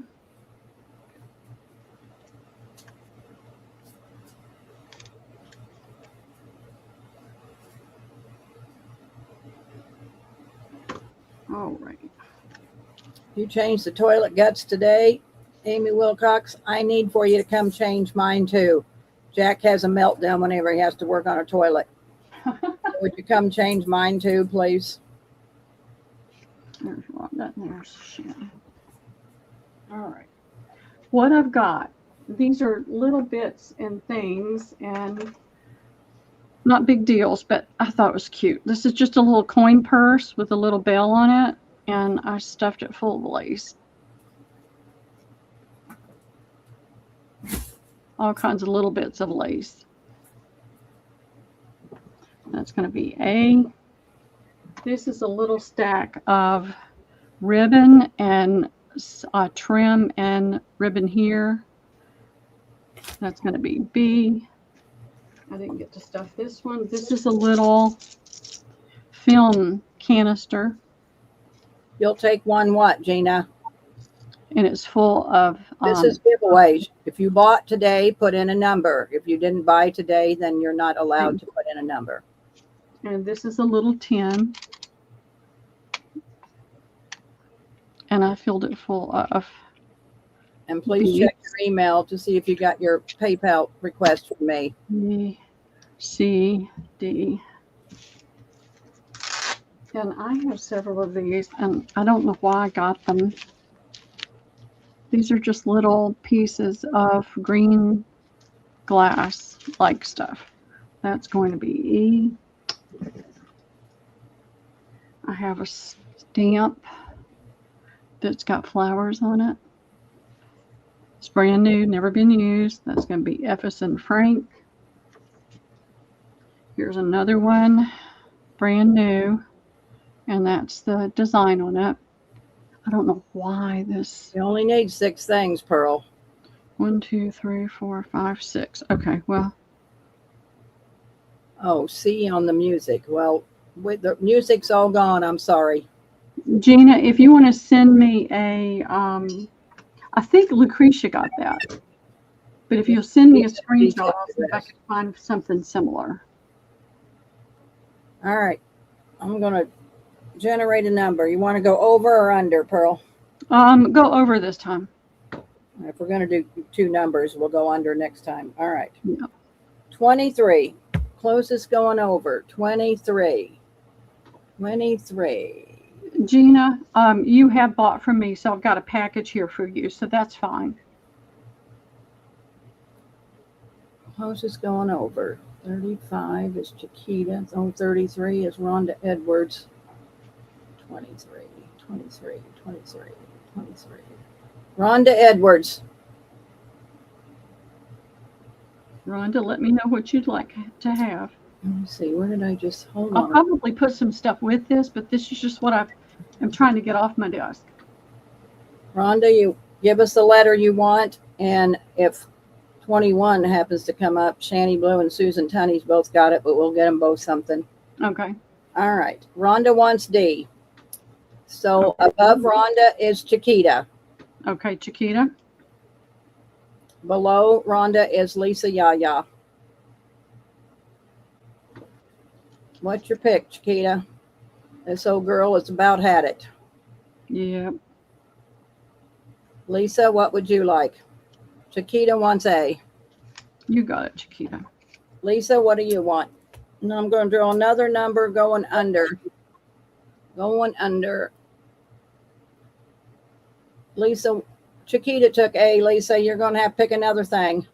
All right. You changed the toilet guts today, Amy Wilcox. I need for you to come change mine too. Jack has a meltdown whenever he has to work on a toilet. Would you come change mine too, please? There's Rhonda and there's Shannon. All right. What I've got, these are little bits and things and not big deals, but I thought it was cute. This is just a little coin purse with a little bell on it, and I stuffed it full of lace. All kinds of little bits of lace. That's going to be A. This is a little stack of ribbon and trim and ribbon here. That's going to be B. I didn't get to stuff this one. This is a little film canister. You'll take one what, Gina? And it's full of... This is giveaways. If you bought today, put in a number. If you didn't buy today, then you're not allowed to put in a number. And this is a little tin. And I filled it full of... And please check your email to see if you got your PayPal request from me. B, C, D. And I have several of these, and I don't know why I got them. These are just little pieces of green glass like stuff. That's going to be E. I have a stamp that's got flowers on it. It's brand new, never been used. That's going to be Ephes and Frank. Here's another one, brand new, and that's the design on it. I don't know why this... You only need 6 things, Pearl. 1, 2, 3, 4, 5, 6. Okay, well. Oh, C on the music. Well, with the music's all gone. I'm sorry. Gina, if you want to send me a... I think Lucretia got that. But if you'll send me a screenshot, I'll see if I can find something similar. All right. I'm going to generate a number. You want to go over or under, Pearl? Go over this time. If we're going to do 2 numbers, we'll go under next time. All right. Yeah. 23. Closest going over. 23. 23. Gina, you have bought from me, so I've got a package here for you, so that's fine. Closest going over. 35 is Chiquita. Oh, 33 is Rhonda Edwards. 23, 23, 23, 23. Rhonda Edwards. Rhonda, let me know what you'd like to have. Let me see. Where did I just hold I'll on? probably put some stuff with this, but this is just what I'm trying to get off my desk. Rhonda, you give us the letter you want, and if 21 happens to come up, Shanny Blue and Susan Tunney's both got it, but we'll get them both something. Okay. All right. Rhonda wants D. So above Rhonda is Chiquita. Okay, Chiquita. Below Rhonda is Lisa Yaya. What's your pick, Chiquita? This old girl has about had it. Yeah. Lisa, what would you like? Chiquita wants A. You got it, Chiquita. Lisa, what do you want? And I'm going to draw another number going under. Going under. Lisa, Chiquita took A. Lisa, you're going to have to pick another thing.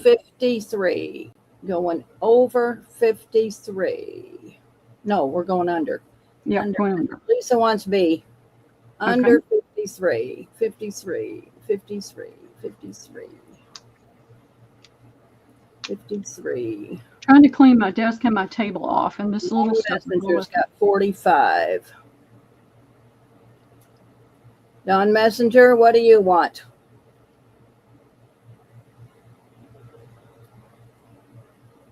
53. Going over 53. No, we're going under. Yeah, Under. going under. Lisa wants B. Under Okay. 53. 53. 53. 53. 53. Trying to clean my desk and my table off, and this little stuff. Messenger's got 45. Don Messenger, what do you want?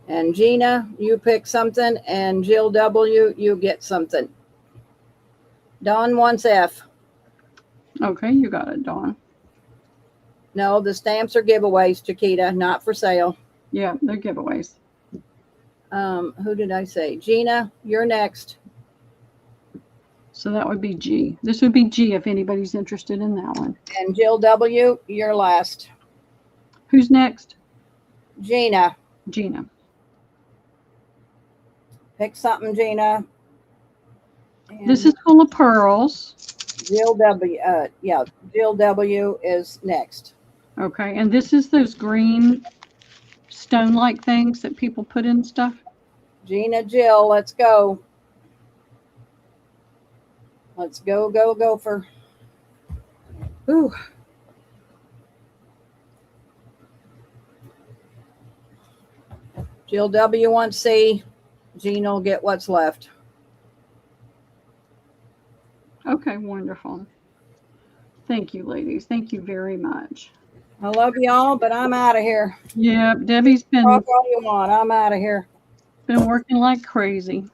And Gina, you pick something, and Jill W, you get something. Dawn wants F. Okay, you got it, Dawn. No, the stamps are giveaways, Chiquita, not for sale. Yeah, they're giveaways. Who did I say? Gina, you're next. So that would be G. This would be G if anybody's interested in that one. And Jill W, you're last. Who's next? Gina. Gina. Pick something, Gina. And This is full of pearls. Jill W. Yeah, Jill W is next. Okay, and this is those green stone-like things that people put in stuff. Gina, Jill, let's go. Let's go, go, gopher. Ooh. Jill W wants C. Gina will get what's left. Okay, wonderful. Thank you, ladies. Thank you very much. I love y'all, but I'm out of here. Yeah, Debbie's been Talk all you want. I'm out of here. working like crazy.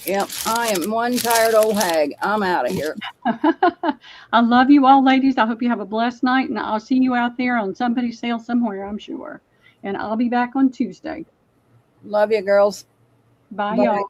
Yep, I am one tired old hag. I'm out of here. I love you all, ladies. I hope you have a blessed night, and I'll see you out there on somebody's sale somewhere, I'm sure. And I'll be back on Tuesday. Love you, girls. Bye, Bye. y'all.